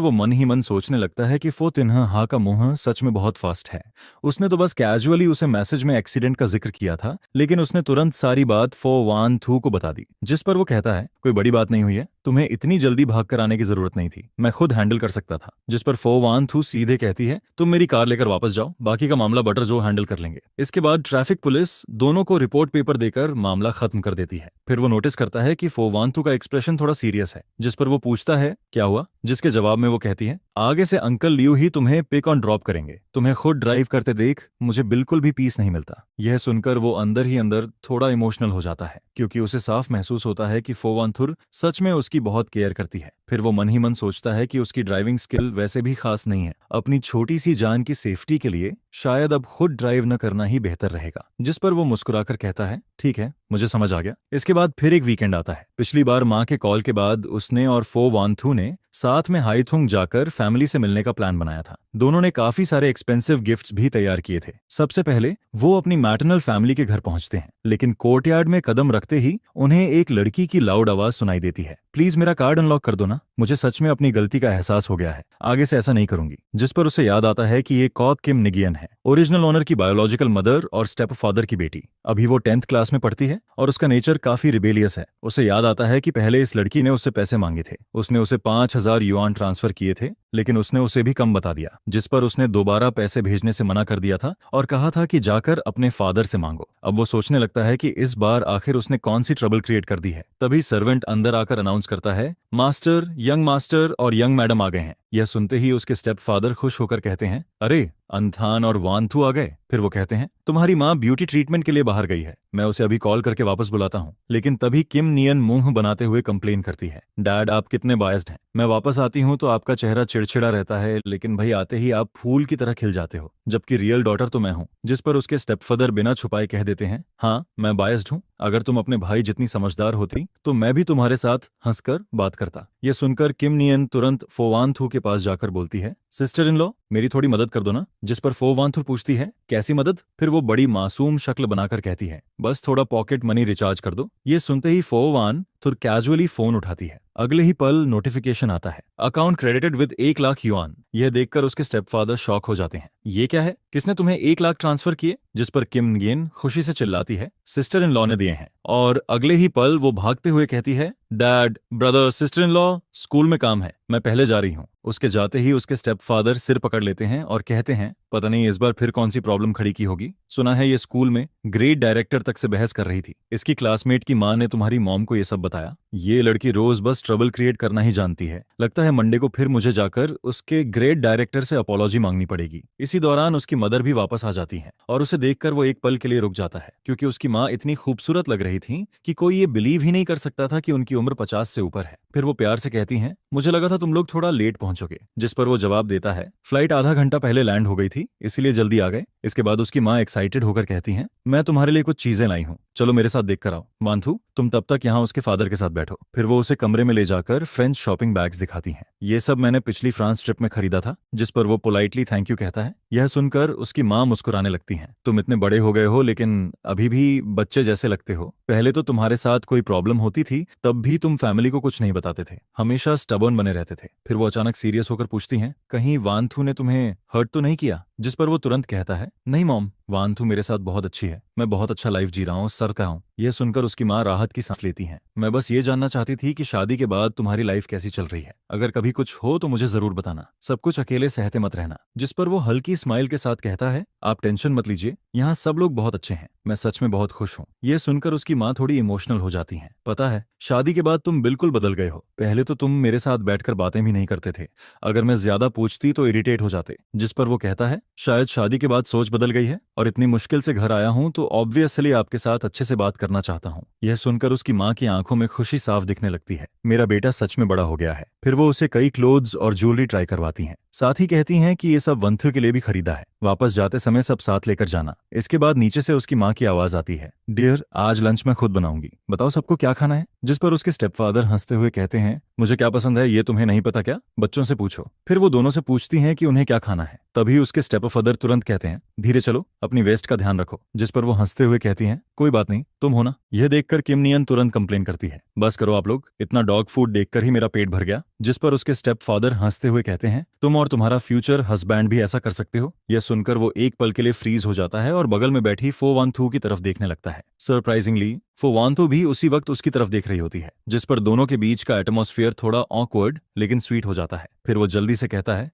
वो मन ही मन सोचने लगता है कि फो तिन्ह हाँ का मुंह सच में बहुत फास्ट है। उसने तो बस कैजुअली उसे मैसेज में एक्सीडेंट का जिक्र किया था, लेकिन उसने तुरंत सारी बात फो वान थू को बता दी। जिस पर वो कहता है, कोई बड़ी बात नहीं हुई है, तुम्हें इतनी जल्दी भाग कर आने की जरूरत नहीं थी, मैं खुद हैंडल कर सकता था। जिस पर फो वान थू सीधे कहती है, तुम मेरी कार लेकर वापस जाओ, बाकी का मामला बटर जो हैंडल कर लेंगे। इसके बाद ट्रैफिक पुलिस दोनों को रिपोर्ट पेपर देकर मामला खत्म कर देती है। फिर वो नोटिस करता है कि फो वान थू का एक्सप्रेशन थोड़ा सीरियस है। जिस पर वो पूछता है, क्या हुआ? जिसके जवाब में वो कहती है, आगे से अंकल लियू ही तुम्हें पिक ऑन ड्रॉप करेंगे, तुम्हें खुद ड्राइव करते देख मुझे बिल्कुल भी पीस नहीं मिलता। यह सुनकर वो अंदर ही अंदर थोड़ा इमोशनल हो जाता है, क्योंकि उसे साफ महसूस होता है कि फो वान थुर सच में उसकी बहुत केयर करती है। फिर वो मन ही मन सोचता है कि उसकी ड्राइविंग स्किल वैसे भी खास नहीं है, अपनी छोटी सी जान की सेफ्टी के लिए शायद अब खुद ड्राइव न करना ही बेहतर रहेगा। जिस पर वो मुस्कुराकर कहता है, ठीक है, मुझे समझ आ गया। इसके बाद फिर एक वीकेंड आता है। पिछली बार माँ के कॉल के बाद उसने और फो वान थू ने साथ में हाईथुंग जाकर फैमिली से मिलने का प्लान बनाया था। दोनों ने काफी सारे एक्सपेंसिव गिफ्ट्स भी तैयार किए थे। सबसे पहले वो अपनी मैटरनल फैमिली के घर पहुंचते हैं, लेकिन कोर्टयार्ड में कदम रखते ही उन्हें एक लड़की की लाउड आवाज सुनाई देती है, प्लीज मेरा कार्ड अनलॉक कर दो ना, मुझे सच में अपनी गलती का एहसास हो गया है, आगे से ऐसा नहीं करूंगी। जिस पर उसे याद आता है कि ये कॉप किम निगियन है, ओरिजिनल ओनर की बायोलॉजिकल मदर और स्टेप फादर की बेटी। अभी वो 10th क्लास में पढ़ती है और उसका नेचर काफी रिबेलियस है। उसे याद आता है कि पहले इस लड़की ने उससे पैसे मांगे थे, उसने उसे 5000 युआन ट्रांसफर किए थे, लेकिन उसने उसे भी कम बता दिया। जिस पर उसने दोबारा पैसे भेजने से मना कर दिया था और कहा था कि जाकर अपने फादर से मांगो। अब वो सोचने लगता है कि इस बार आखिर उसने कौन सी ट्रबल क्रिएट कर दी है। तभी सर्वेंट अंदर आकर अनाउंस करता है, मास्टर और यंग मैडम आ गए हैं। यह सुनते ही उसके स्टेप फादर खुश होकर कहते हैं, अरे अंथान और वानथू आ गए। फिर वो कहते हैं, तुम्हारी माँ ब्यूटी ट्रीटमेंट के लिए बाहर गई है, मैं उसे अभी कॉल करके वापस बुलाता हूँ। लेकिन तभी किम नियन मुंह बनाते हुए कंप्लेन करती है, डैड आप कितने बायस्ड हैं, मैं वापस आती हूँ तो आपका चेहरा चिड़चिड़ा रहता है, लेकिन भाई आते ही आप फूल की तरह खिल जाते हो, जबकि रियल डॉटर तो मैं हूँ। जिस पर उसके स्टेप फादर बिना छुपाए कह देते हैं, हाँ मैं बायस्ड हूँ, अगर तुम अपने भाई जितनी समझदार होती तो मैं भी तुम्हारे साथ हंसकर बात करता। यह सुनकर किम नियन तुरंत फोवानथू के पास जाकर बोलती है, सिस्टर इन लॉ मेरी थोड़ी मदद कर दो ना। जिस पर फोवानथू पूछती है, कैसी मदद? फिर वो बड़ी मासूम शक्ल बनाकर कहती है, बस थोड़ा पॉकेट मनी रिचार्ज कर दो। ये सुनते ही फोवान थुर कैजुअली फोन उठाती है। अगले ही पल नोटिफिकेशन आता है, account credited with 1 lakh yuan. यह देखकर उसके स्टेपफादर शॉक हो जाते हैं, ये क्या है, किसने तुम्हें 1 लाख ट्रांसफर किए? जिस पर किम नियन खुशी से चिल्लाती है, सिस्टर इन लॉ ने दिए हैं। और अगले ही पल वो भागते हुए कहती है, dad brother sister in law school में काम है, मैं पहले जा रही हूँ। उसके जाते ही उसके स्टेपफादर सिर पकड़ लेते हैं और कहते हैं, पता नहीं इस बार फिर कौन सी प्रॉब्लम खड़ी की होगी, सुना है ये स्कूल में ग्रेड डायरेक्टर तक से बहस कर रही थी, इसकी क्लासमेट की माँ ने तुम्हारी मॉम को ये सब बताया। ये लड़की रोज बस ट्रबल क्रिएट करना ही जानती है, लगता है मंडे को फिर मुझे जाकर उसके ग्रेड डायरेक्टर से अपॉलॉजी मांगनी पड़ेगी। इसी दौरान उसकी मदर भी वापस आ जाती है और उसे देखकर वो एक पल के लिए रुक जाता है, क्योंकि उसकी माँ इतनी खूबसूरत लग रही थी कि कोई ये बिलीव ही नहीं कर सकता था कि उनकी उम्र 50 से ऊपर है। फिर वो प्यार से कहती हैं, मुझे लगा था तुम लोग थोड़ा लेट पहुंचोगे। जिस पर वो जवाब देता है, फ्लाइट आधा घंटा पहले लैंड हो गई थी इसलिए जल्दी आ गए। इसके बाद उसकी माँ एक्साइटेड होकर कहती हैं, मैं तुम्हारे लिए कुछ चीजें लाई हूँ, चलो मेरे साथ देख कर आओ। वानथू तुम तब तक यहाँ उसके फादर के साथ बैठो। फिर वो उसे कमरे में ले जाकर फ्रेंच शॉपिंग बैग्स दिखाती हैं। ये सब मैंने पिछली फ्रांस ट्रिप में खरीदा था। जिस पर वो पोलाइटली थैंक यू कहता है। यह सुनकर उसकी माँ मुस्कुराने लगती हैं, तुम इतने बड़े हो गए हो लेकिन अभी भी बच्चे जैसे लगते हो, पहले तो तुम्हारे साथ कोई प्रॉब्लम होती थी तब भी तुम फैमिली को कुछ नहीं बताते थे, हमेशा स्टबर्न बने रहते थे। फिर वो अचानक सीरियस होकर पूछती हैं, कहीं वानथू ने तुम्हें हर्ट तो नहीं किया? जिस पर वो तुरंत कहता है, नहीं मॉम, वानथू मेरे साथ बहुत अच्छी है, मैं बहुत अच्छा लाइफ जी रहा हूँ, सर का हूँ। यह सुनकर उसकी माँ राहत की सांस लेती हैं, मैं बस ये जानना चाहती थी कि शादी के बाद तुम्हारी लाइफ कैसी चल रही है, अगर कभी कुछ हो तो मुझे जरूर बताना, सब कुछ अकेले सहते मत रहना। जिस पर वो हल्की स्माइल के साथ कहता है, आप टेंशन मत लीजिए, यहाँ सब लोग बहुत अच्छे हैं, मैं सच में बहुत खुश हूँ। यह सुनकर उसकी माँ थोड़ी इमोशनल हो जाती हैं, पता है शादी के बाद तुम बिल्कुल बदल गए हो, पहले तो तुम मेरे साथ बैठकर बातें भी नहीं करते थे, अगर मैं ज्यादा पूछती तो इरिटेट हो जाते। जिस पर वो कहता है, शायद शादी के बाद सोच बदल गई है और इतनी मुश्किल से घर आया हूं तो ऑब्वियसली आपके साथ अच्छे से बात करना चाहता हूं। यह सुनकर उसकी माँ की आंखों में खुशी साफ दिखने लगती है, मेरा बेटा सच में बड़ा हो गया है। फिर वो उसे कई क्लोथ्स और ज्वेलरी ट्राई करवाती हैं, साथ ही कहती हैं कि ये सब वंथु के लिए भी खरीदा है। वापस जाते समय सब साथ लेकर जाना। इसके बाद नीचे से उसकी माँ की आवाज आती है, डियर आज लंच मैं खुद बनाऊंगी, बताओ सबको क्या खाना है। जिस पर उसके स्टेपफादर हंसते हुए कहते हैं, मुझे क्या पसंद है ये तुम्हें नहीं पता क्या, बच्चों से पूछो। फिर वो दोनों से पूछती हैं कि उन्हें क्या खाना है। तभी उसके स्टेपफादर तुरंत कहते हैं, धीरे चलो, अपनी वेस्ट का ध्यान रखो। जिस पर वो हंसते हुए कहती हैं, कोई बात नहीं, तुम हो ना। यह देखकर किम नियन तुरंत कंप्लेन करती है, बस करो आप लोग, इतना डॉग फूड देखकर ही मेरा पेट भर गया। जिस पर उसके स्टेप फादर हंसते हुए कहते हैं, तुम और तुम्हारा फ्यूचर हस्बैंड भी ऐसा कर सकते हो। यह सुनकर वो एक पल के लिए फ्रीज हो जाता है और बगल में बैठी फो वान थू की तरफ देखने लगता है। सरप्राइजिंगली फो वान थू भी उसी वक्त उसकी तरफ देख रही होती है, जिस पर दोनों के बीच का एटमॉस्फेयर थोड़ा ऑकवर्ड लेकिन स्वीट हो जाता है। फिर वो जल्दी से कहता है,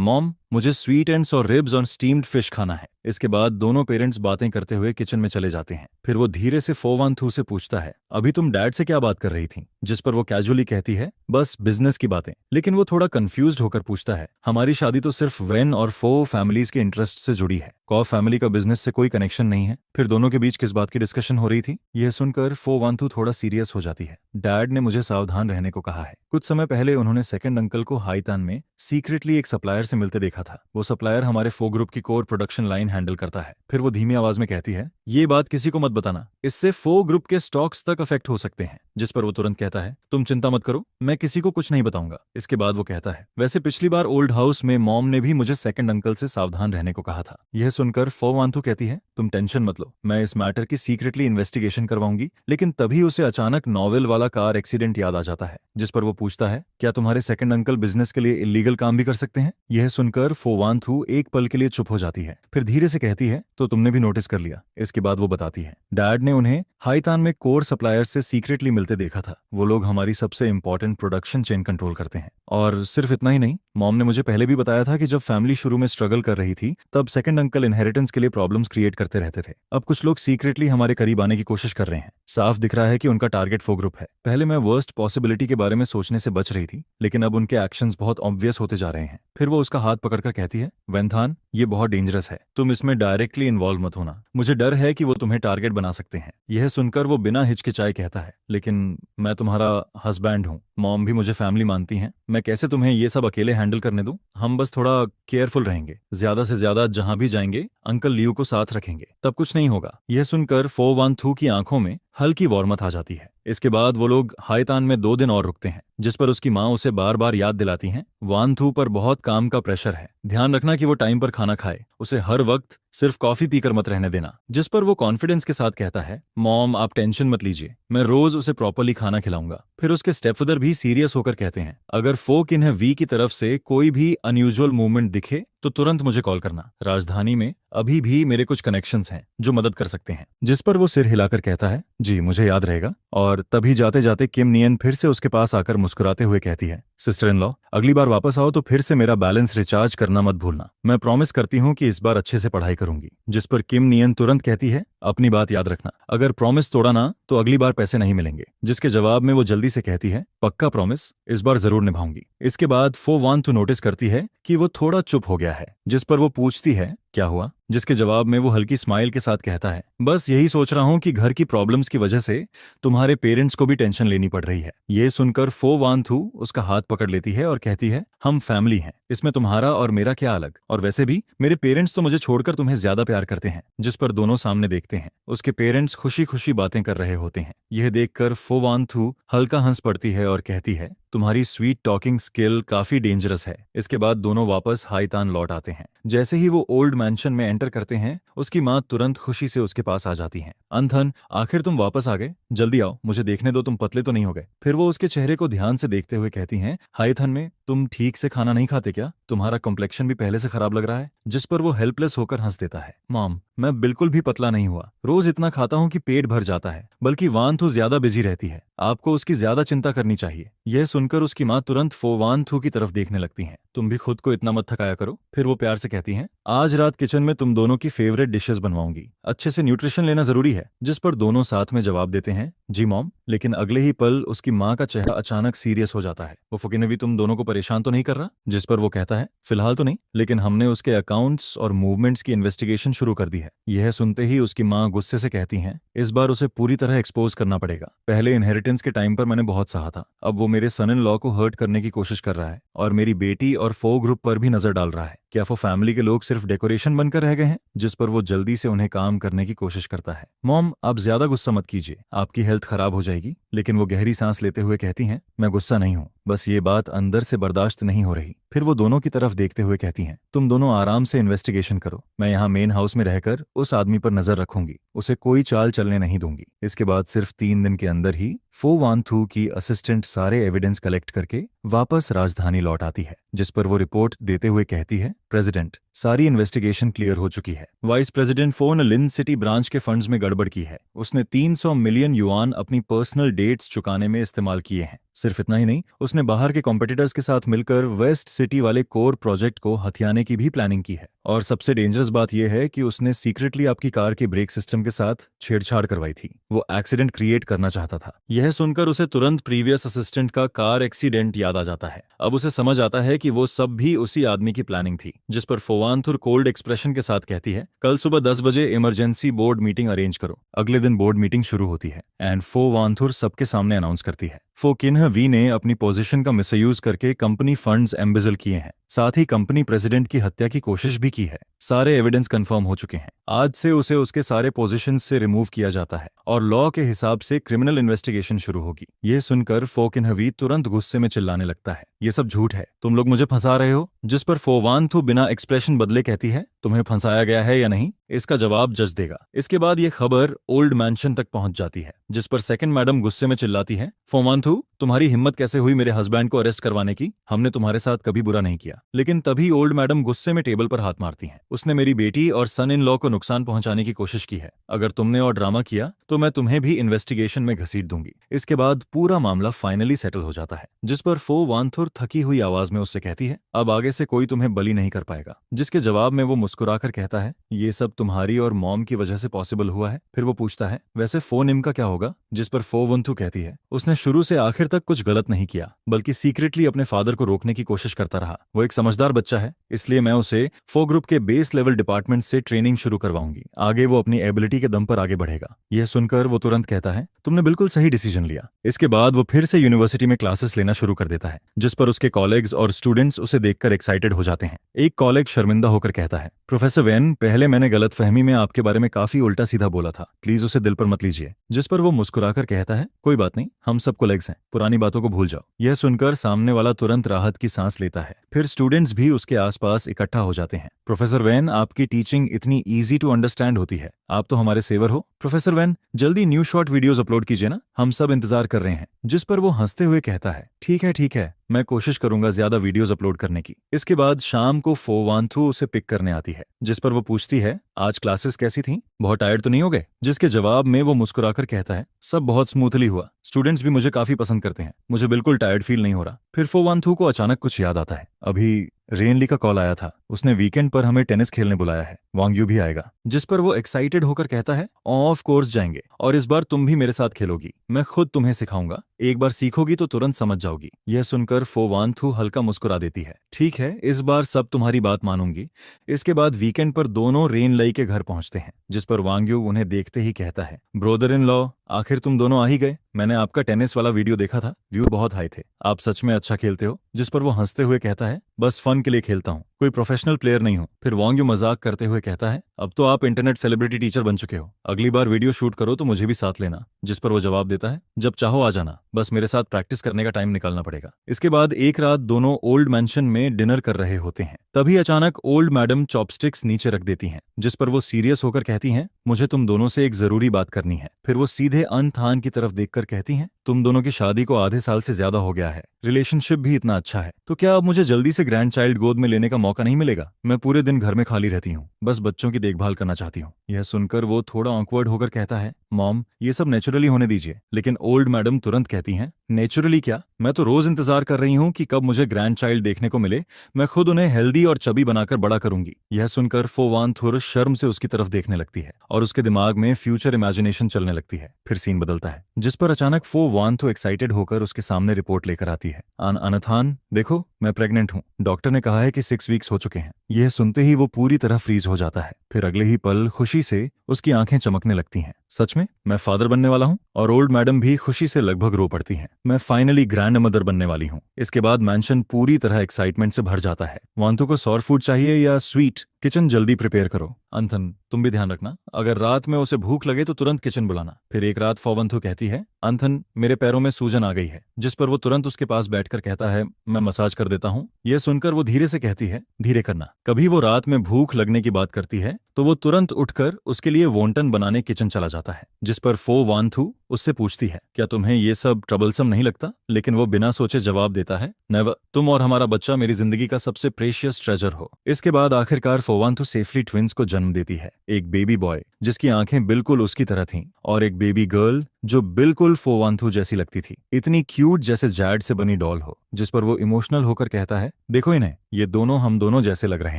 मॉम मुझे स्वीट एंड्स और रिब्स और स्टीम्ड फिश खाना है। इसके बाद दोनों पेरेंट्स बातें करते हुए किचन में चले जाते हैं। फिर वो धीरे से फो वान थू से पूछता है, अभी तुम डैड से क्या बात कर रही थी। जिस पर वो कैजुअली कहती है, बस बिजनेस की बातें। लेकिन वो थोड़ा कंफ्यूज्ड होकर पूछता है, हमारी शादी तो सिर्फ वेन और फो फैमिलीज के इंटरेस्ट से जुड़ी है, कॉ फैमिली का बिजनेस से कोई कनेक्शन नहीं है। फिर दोनों के बीच किस बात की डिस्कशन हो रही थी। यह सुनकर फो वान थू थोड़ा सीरियस हो जाती है। डैड ने मुझे सावधान रहने को कहा है। कुछ समय पहले उन्होंने सेकंड अंकल को हाईतान में सीक्रेटली एक सप्लायर से मिलते देखा था। वो सप्लायर हमारे फो ग्रुप की कोर प्रोडक्शन लाइन हैंडल करता है। फिर वो धीमी आवाज में कहती है, ये बात किसी को मत बताना, इससे फो ग्रुप के स्टॉक्स तक अफेक्ट हो सकते हैं। जिस पर वो तुरंत कहता है, तुम चिंता मत करो, मैं किसी को कुछ नहीं बताऊंगा। इसके बाद वो कहता है, वैसे पिछली बार ओल्ड हाउस में मॉम ने भी मुझे सेकंड अंकल से सावधान रहने को कहा था। यह सुनकर फो वान थू कहती है, तुम टेंशन मत लो, मैं इस मैटर की सीक्रेटली इन्वेस्टिगेशन करवाऊंगी। लेकिन तभी उसे अचानक नॉवेल वाला कार एक्सीडेंट याद आ जाता है। जिस पर वो पूछता है, क्या तुम्हारे सेकंड अंकल बिजनेस के लिए इलीगल काम भी कर सकते हैं। यह सुनकर फो वान थू एक पल के लिए चुप हो जाती है। फिर धीरे से कहती है, तो तुमने भी नोटिस कर लिया। इसके बाद वो बताती है, डैड ने उन्हें हाईतान में कोर सप्लायर से सीक्रेटली मिलते देखा था। वो लोग हमारी सबसे इंपॉर्टेंट प्रोडक्शन चेन कंट्रोल करते हैं। और सिर्फ इतना ही नहीं, मॉम ने मुझे पहले भी बताया था कि जब फैमिली शुरू में स्ट्रगल कर रही थी तब सेकंड अंकल इनहेरिटेंस के लिए प्रॉब्लम्स क्रिएट करते रहते थे। अब कुछ लोग सीक्रेटली हमारे करीब आने की कोशिश कर रहे हैं। साफ दिख रहा है कि उनका टारगेट फो ग्रुप है। पहले मैं वर्स्ट पॉसिबिलिटी के बारे में सोचने से बच रही थी, लेकिन अब उनके एक्शंस बहुत ऑब्वियस होते जा रहे हैं। फिर वो उसका हाथ पकड़कर कहती है, वेंथान ये बहुत डेंजरस है, तुम इसमें डायरेक्टली इन्वॉल्व मत होना, मुझे डर है कि वो तुम्हें टारगेट बना सकते हैं। यह सुनकर वो बिना हिचकिचाए कहता है, लेकिन मैं तुम्हारा हस्बैंड हूँ, मॉम भी मुझे फैमिली मानती हैं, मैं कैसे तुम्हें ये सब अकेले हैंडल करने दूं। हम बस थोड़ा केयरफुल रहेंगे, ज्यादा से ज्यादा जहां भी जाएंगे अंकल लियू को साथ रखेंगे, तब कुछ नहीं होगा। यह सुनकर फो वान थू की आंखों में हल्की वार्मथ आ जाती है। इसके बाद वो लोग हाईतान में 2 दिन और रुकते हैं, जिस पर उसकी माँ उसे बार बार याद दिलाती हैं, वान थू पर बहुत काम का प्रेशर है, ध्यान रखना कि वो टाइम पर खाना खाए, उसे हर वक्त सिर्फ कॉफी पीकर मत रहने देना। जिस पर वो कॉन्फिडेंस के साथ कहता है, मॉम आप टेंशन मत लीजिए, मैं रोज उसे प्रॉपरली खाना खिलाऊंगा। फिर उसके स्टेपफादर भी सीरियस होकर कहते हैं, अगर फोक इन्हें वी की तरफ से कोई भी अनयूजुअल मूवमेंट दिखे तो तुरंत मुझे कॉल करना। राजधानी में अभी भी मेरे कुछ कनेक्शंस हैं जो मदद कर सकते हैं। जिस पर वो सिर हिलाकर कहता है, जी मुझे याद रहेगा। और तभी जाते जाते किम नियन फिर से उसके पास आकर मुस्कुराते हुए कहती है, सिस्टर इन लॉ अगली बार वापस आओ तो फिर से मेरा बैलेंस रिचार्ज करना मत भूलना, मैं प्रॉमिस करती हूँ कि इस बार अच्छे से पढ़ाई करूंगी। जिस पर किम नियन तुरंत कहती है, अपनी बात याद रखना, अगर प्रॉमिस तोड़ा ना तो अगली बार पैसे नहीं मिलेंगे। जिसके जवाब में वो जल्दी से कहती है, पक्का प्रॉमिस, इस बार जरूर निभाऊंगी। इसके बाद फो वान थू नोटिस करती है कि वो थोड़ा चुप हो गया है। जिस पर वो पूछती है, क्या हुआ। जिसके जवाब में वो हल्की स्माइल के साथ कहता है, बस यही सोच रहा हूं कि घर की प्रॉब्लम्स की वजह से तुम्हारे पेरेंट्स को भी टेंशन लेनी पड़ रही है। ये सुनकर फो वान थू उसका हाथ पकड़ लेती है और कहती है, हम फैमिली हैं, इसमें तुम्हारा और मेरा क्या अलग, और वैसे भी मेरे पेरेंट्स तो मुझे छोड़कर तुम्हें ज्यादा प्यार करते हैं। जिस पर दोनों सामने देखते हैं, उसके पेरेंट्स खुशी खुशी बातें कर रहे होते हैं। यह देखकर फो वान थू हल्का हंस पड़ती है और कहती है, तुम्हारी स्वीट टॉकिंग स्किल काफी डेंजरस है। इसके बाद दोनों वापस हाईतान लौट आते हैं। जैसे ही वो ओल्ड मैंशन में एंटर करते हैं, उसकी माँ तुरंत खुशी से उसके पास आ जाती हैं। अंथन, आखिर तुम वापस आ गए, जल्दी आओ, मुझे देखने दो तुम पतले तो नहीं हो गए। फिर वो उसके चेहरे को ध्यान से देखते हुए कहती हैं, हाईथन में तुम ठीक से खाना नहीं खाते क्या, तुम्हारा कॉम्प्लेक्शन भी पहले से खराब लग रहा है। जिस पर वो हेल्पलेस होकर हंस देता है, मॉम मैं बिल्कुल भी पतला नहीं हुआ, रोज इतना खाता हूँ कि पेट भर जाता है, बल्कि वान थू ज्यादा बिजी रहती है, आपको उसकी ज्यादा चिंता करनी चाहिए। यह सुनकर उसकी माँ तुरंत फो वान थू की तरफ देखने लगती हैं, तुम भी खुद को इतना मत थकाया करो। फिर वो प्यार से कहती हैं, आज रात किचन में तुम दोनों की फेवरेट डिशेस बनवाऊंगी, अच्छे से न्यूट्रिशन लेना जरूरी है। जिस पर दोनों साथ में जवाब देते हैं, जी मॉम। लेकिन अगले ही पल उसकी माँ का चेहरा अचानक सीरियस हो जाता है। वो फुकी ने भी तुम दोनों को परेशान तो नहीं कर रहा। जिस पर वो कहता है, फिलहाल तो नहीं, लेकिन हमने उसके अकाउंट्स और मूवमेंट्स की इन्वेस्टिगेशन शुरू कर दी है। यह सुनते ही उसकी माँ गुस्से से कहती हैं, इस बार उसे पूरी तरह एक्सपोज करना पड़ेगा। पहले इनहेरिटेंस के टाइम पर मैंने बहुत सहा था, अब वो मेरे सन इन लॉ को हर्ट करने की कोशिश कर रहा है और मेरी बेटी और फो ग्रुप पर भी नजर डाल रहा है। क्या वो फैमिली के लोग सिर्फ डेकोरेशन बनकर रह गए हैं? जिस पर वो जल्दी से उन्हें काम करने की कोशिश करता है। मॉम, आप ज्यादा गुस्सा मत कीजिए, आपकी हेल्थ खराब हो जाएगी। लेकिन वो गहरी सांस लेते हुए कहती हैं, मैं गुस्सा नहीं हूँ, बस ये बात अंदर से बर्दाश्त नहीं हो रही। फिर वो दोनों की तरफ देखते हुए कहती हैं, तुम दोनों आराम से इन्वेस्टिगेशन करो, मैं यहाँ मेन हाउस में रहकर उस आदमी पर नजर रखूंगी, उसे कोई चाल चलने नहीं दूंगी। इसके बाद सिर्फ 3 दिन के अंदर ही फो वान थू की असिस्टेंट सारे एविडेंस कलेक्ट करके वापस राजधानी लौट आती है, जिस पर वो रिपोर्ट देते हुए कहती है, प्रेसिडेंट, सारी इन्वेस्टिगेशन क्लियर हो चुकी है। वाइस प्रेसिडेंट फो ने लिन सिटी ब्रांच के फंड्स में गड़बड़ की है। उसने 300 मिलियन युआन अपनी पर्सनल डेट्स चुकाने में इस्तेमाल किए हैं। सिर्फ इतना ही नहीं, उसने बाहर के कॉम्पिटिटर्स के साथ मिलकर वेस्ट सिटी वाले कोर प्रोजेक्ट को हथियाने की भी प्लानिंग की है। और सबसे डेंजरस बात यह है कि उसने सीक्रेटली आपकी कार के ब्रेक सिस्टम के साथ छेड़छाड़ करवाई थी। वो एक्सीडेंट क्रिएट करना चाहता था। यह सुनकर उसे तुरंत प्रीवियस असिस्टेंट का कार एक्सीडेंट याद आ जाता है। अब उसे समझ आता है कि वो सब भी उसी आदमी की प्लानिंग थी। जिस पर फोवानथुर कोल्ड एक्सप्रेशन के साथ कहती है, कल सुबह 10 बजे इमरजेंसी बोर्ड मीटिंग अरेंज करो। अगले दिन बोर्ड मीटिंग शुरू होती है एंड फोवानथुर सबके सामने अनाउंस करती है, फोकिन्ह वी ने अपनी पोजीशन का मिसयूज करके कंपनी फंड्स एम्बेजल किए हैं, साथ ही कंपनी प्रेसिडेंट की हत्या की कोशिश भी की है। सारे एविडेंस कंफर्म हो चुके हैं। आज से उसे उसके सारे पोजीशन से रिमूव किया जाता है और लॉ के हिसाब से क्रिमिनल इन्वेस्टिगेशन शुरू होगी। यह सुनकर फोकिन्ह वी तुरंत गुस्से में चिल्लाने लगता है, ये सब झूठ है, तुम लोग मुझे फंसा रहे हो। जिस पर फोवानथु बिना एक्सप्रेशन बदले कहती है, तुम्हें फंसाया गया है या नहीं, इसका जवाब जज देगा। इसके बाद यह खबर ओल्ड मैंशन तक पहुंच जाती है, जिस पर सेकंड मैडम गुस्से में चिल्लाती है, फोवानथु, तुम्हारी हिम्मत कैसे हुई मेरे हस्बैंड को अरेस्ट करवाने की? हमने तुम्हारे साथ कभी बुरा नहीं किया। लेकिन तभी ओल्ड मैडम गुस्से में टेबल पर हाथ मारती हैं। उसने मेरी बेटी और सन इन लॉ को नुकसान पहुंचाने की कोशिश की है। अगर तुमने और ड्रामा किया तो मैं तुम्हें भी इन्वेस्टिगेशन में घसीट दूंगी। इसके बाद पूरा मामला फाइनली सेटल हो जाता है। जिस पर फोवानथुर थकी हुई आवाज में उससे कहती है, अब आगे से कोई तुम्हें बली नहीं कर पाएगा। जिसके जवाब में वो मुस्कुराकर कहता है, ये सब तुम्हारी और मॉम की वजह से पॉसिबल हुआ है। फिर वो पूछता है, वैसे फोनिम का क्या होगा? जिस पर फोवंथु कहती है, उसने शुरू से आखिर तक कुछ गलत नहीं किया, बल्कि सीक्रेटली अपने फादर को रोकने की कोशिश करता रहा। वो एक समझदार बच्चा है, इसलिए मैं उसे फो ग्रुप के बेस लेवल डिपार्टमेंट से ट्रेनिंग शुरू करवाऊंगी। आगे वो अपनी एबिलिटी के दम पर आगे बढ़ेगा। यह सुनकर वो तुरंत कहता है, तुमने बिल्कुल सही डिसीजन लिया। इसके बाद वो फिर से यूनिवर्सिटी में क्लासेस लेना शुरू कर देता है, जिस पर उसके कॉलेग्स और स्टूडेंट्स उसे देखकर एक्साइटेड हो जाते हैं। एक कॉलेग शर्मिंदा होकर कहता है, प्रोफेसर वेन, पहले मैंने गलतफहमी में आपके बारे में काफी उल्टा सीधा बोला था, प्लीज उसे दिल पर मत लीजिए। जिस पर वो मुस्कुराकर कहता है, कोई बात नहीं, हम सब कोलेग्स हैं, पुरानी बातों को भूल जाओ। यह सुनकर सामने वाला तुरंत राहत की सांस लेता है। फिर स्टूडेंट्स भी उसके आसपास इकट्ठा हो जाते हैं। प्रोफेसर वेन, आपकी टीचिंग इतनी इजी टू अंडरस्टैंड होती है, आप तो हमारे सेवर हो। प्रोफेसर वेन, जल्दी न्यू शॉर्ट वीडियोस अपलोड कीजिए ना, हम सब इंतजार कर रहे हैं। जिस पर वो हंसते हुए कहता है, ठीक है, मैं कोशिश करूंगा ज्यादा वीडियोस अपलोड करने की। इसके बाद शाम को फोवानथु उसे पिक करने आती है, जिस पर वो पूछती है, आज क्लासेस कैसी थी, बहुत टायर्ड तो नहीं हो गए? जिसके जवाब में वो मुस्कुराकर कहता है, सब बहुत स्मूथली हुआ, स्टूडेंट्स भी मुझे काफी पसंद करते हैं, मुझे बिल्कुल टायर्ड फील नहीं हो रहा। फिर फोवानथु को अचानक कुछ याद आता है, अभी रेनली का कॉल आया था, उसने वीकेंड पर हमें टेनिस खेलने बुलाया है, वांग्यू भी आएगा। जिस पर वो एक्साइटेड होकर कहता है, ऑफ कोर्स जाएंगे, और इस बार तुम भी मेरे साथ खेलोगी, मैं खुद तुम्हें सिखाऊंगा, एक बार सीखोगी तो तुरंत समझ जाओगी। यह सुनकर फोवानथु हल्का मुस्कुरा देती है, ठीक है, इस बार सब तुम्हारी बात मानूंगी। इसके बाद वीकेंड पर दोनों रेनलई के घर पहुंचते हैं, जिस पर वांग्यू उन्हें देखते ही कहता है, ब्रोदर इन लॉ, आखिर तुम दोनों आ ही गए। मैंने आपका टेनिस वाला वीडियो देखा था, व्यू बहुत हाई थे, आप सच में अच्छा खेलते हो। जिस पर वो हंसते हुए कहता है, बस फन के लिए खेलता हूँ, कोई प्रोफेशनल प्लेयर नहीं हूँ। फिर वांग्यू मजाक करते हुए कहता है, अब तो आप इंटरनेट सेलिब्रिटी टीचर बन चुके हो, अगली बार वीडियो शूट करो तो मुझे भी साथ लेना। जिस पर वो जवाब देता है, जब चाहो आ जाना, बस मेरे साथ प्रैक्टिस करने का टाइम निकालना पड़ेगा। इसके बाद एक रात दोनों ओल्ड मैंशन में डिनर कर रहे होते हैं। तभी अचानक ओल्ड मैडम चॉपस्टिक्स नीचे रख देती हैं, जिस पर वो सीरियस होकर कहती हैं, मुझे तुम दोनों से एक जरूरी बात करनी है। फिर वो सीधे अनथान की तरफ देखकर कहती हैं, तुम दोनों की शादी को आधे साल से ज्यादा हो गया है, रिलेशनशिप भी इतना अच्छा है, तो क्या अब मुझे जल्दी से ग्रैंड चाइल्ड गोद में लेने का मौका नहीं मिलेगा? मैं पूरे दिन घर में खाली रहती हूँ, बस बच्चों की देखभाल करना चाहती हूँ। यह सुनकर वो थोड़ा ऑकवर्ड होकर कहता है, मॉम, ये सब नेचुरली होने दीजिए। लेकिन ओल्ड मैडम तुरंत कहती हैं, नेचुरली क्या, मैं तो रोज इंतजार कर रही हूँ कि कब मुझे ग्रैंड चाइल्ड देखने को मिले, मैं खुद उन्हें हेल्दी और चबी बनाकर बड़ा करूंगी। यह सुनकर फोवानथुर शर्म से उसकी तरफ देखने लगती है और उसके दिमाग में फ्यूचर इमेजिनेशन चलने लगती है। फिर सीन बदलता है, जिस पर अचानक फोवानथु एक्साइटेड होकर उसके सामने रिपोर्ट लेकर आती है, अनथान देखो, मैं प्रेग्नेंट हूँ, डॉक्टर ने कहा है कि 6 वीक्स हो चुके हैं। यह सुनते ही वो पूरी तरह फ्रीज हो जाता है। फिर अगले ही पल खुशी से उसकी आंखें चमकने लगती हैं। सच में? में मैं फादर बनने वाला हूँ और ओल्ड मैडम भी खुशी से लगभग रो पड़ती हैं। मैं फाइनली ग्रैंड मदर बनने वाली हूँ। इसके बाद मैंशन पूरी तरह एक्साइटमेंट से भर जाता है। वांतु को सॉर फूड चाहिए या स्वीट? किचन जल्दी प्रिपेयर करो। अंथन, तुम भी ध्यान रखना, अगर रात में उसे भूख लगे तो तुरंत किचन बुलाना। फिर एक रात फोवंथु कहती है, अंथन मेरे पैरों में सूजन आ गई है, जिस पर वो तुरंत उसके पास बैठकर कहता है, मैं मसाज कर देता हूँ। यह सुनकर वो धीरे से कहती है, धीरे करना। कभी वो रात में भूख लगने की बात करती है तो वो तुरंत उठकर उसके लिए वोंटन बनाने किचन चला जाता है, जिस पर फो वांथु उससे पूछती है, क्या तुम्हें ये सब ट्रबलसम नहीं लगता? लेकिन वो बिना सोचे जवाब देता है, नेवर, तुम और हमारा बच्चा मेरी जिंदगी का सबसे प्रेशियस ट्रेजर हो। इसके बाद आखिरकार फोवांथु सेफली ट्विंस को जन्म देती है, एक बेबी बॉय जिसकी आंखें बिल्कुल उसकी तरह थीं और एक बेबी गर्ल जो बिल्कुल फोवांथु जैसी लगती थी, इतनी क्यूट जैसे जैड से बनी डॉल हो। जिस पर वो इमोशनल होकर कहता है, देखो इन्हें, ये दोनों हम दोनों जैसे लग रहे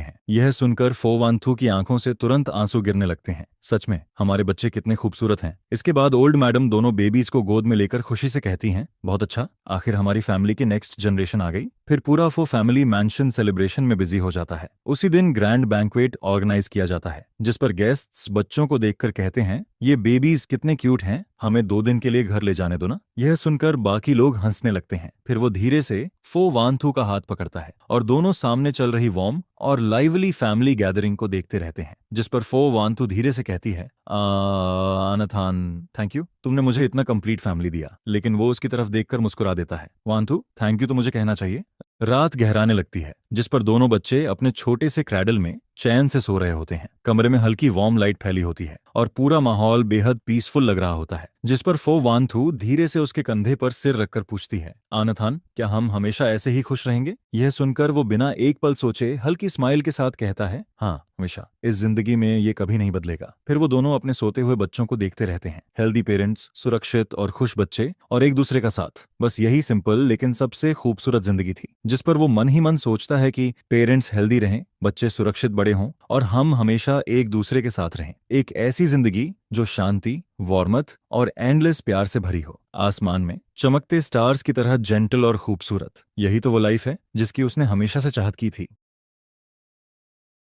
हैं। यह सुनकर फोवांथु की आंखों से तुरंत आंसू गिरने लगते हैं। सच में हमारे बच्चे कितने खूबसूरत हैं। इसके बाद ओल्ड मैडम दोनों बेबीज को गोद में लेकर खुशी से कहती हैं, बहुत अच्छा, आखिर हमारी फैमिली की नेक्स्ट जनरेशन आ गई। फिर पूरा फो फैमिली मैंशन सेलिब्रेशन में बिजी हो जाता है। उसी दिन ग्रैंड बैंक्वेट ऑर्गेनाइज किया जाता है, जिस पर गेस्ट्स बच्चों को देखकर कहते हैं, ये बेबीज कितने क्यूट हैं, हमें 2 दिन के लिए घर ले जाने दो ना। यह सुनकर बाकी लोग हंसने लगते हैं। फिर वो धीरे से फो वांथु का हाथ पकड़ता है और दोनों सामने चल रही वार्म और लाइवली फैमिली गैदरिंग को देखते रहते हैं। जिस पर फो वांथु धीरे से कहती है, अनाथान, थैंक यू, तुमने मुझे इतना कंप्लीट फैमिली दिया। लेकिन वो उसकी तरफ देखकर मुस्कुरा देता है। वांथु, थैंक यू तो मुझे कहना चाहिए। रात गहराने लगती है, जिस पर दोनों बच्चे अपने छोटे से क्रैडल में चैन से सो रहे होते हैं। कमरे में हल्की वार्म लाइट फैली होती है और पूरा माहौल बेहद पीसफुल लग रहा होता है। जिस पर फो वांथु धीरे से उसके कंधे पर सिर रखकर पूछती है, आनाथान, क्या हम हमेशा ऐसे ही खुश रहेंगे? यह सुनकर वो बिना एक पल सोचे हल्की स्माइल के साथ कहता है, हाँ हमेशा, इस जिंदगी में ये कभी नहीं बदलेगा। फिर वो दोनों अपने सोते हुए बच्चों को देखते रहते हैं। हेल्दी पेरेंट्स, सुरक्षित और खुश बच्चे और एक दूसरे का साथ, बस यही सिंपल लेकिन सबसे खूबसूरत जिंदगी थी। जिस पर वो मन ही मन सोचता है कि पेरेंट्स हेल्दी रहें, बच्चे सुरक्षित बड़े हों और हम हमेशा एक दूसरे के साथ रहें। एक ऐसी जिंदगी जो शांति, वार्मथ और एंडलेस प्यार से भरी हो, आसमान में चमकते स्टार्स की तरह जेंटल और खूबसूरत। यही तो वो लाइफ है जिसकी उसने हमेशा से चाहत की थी।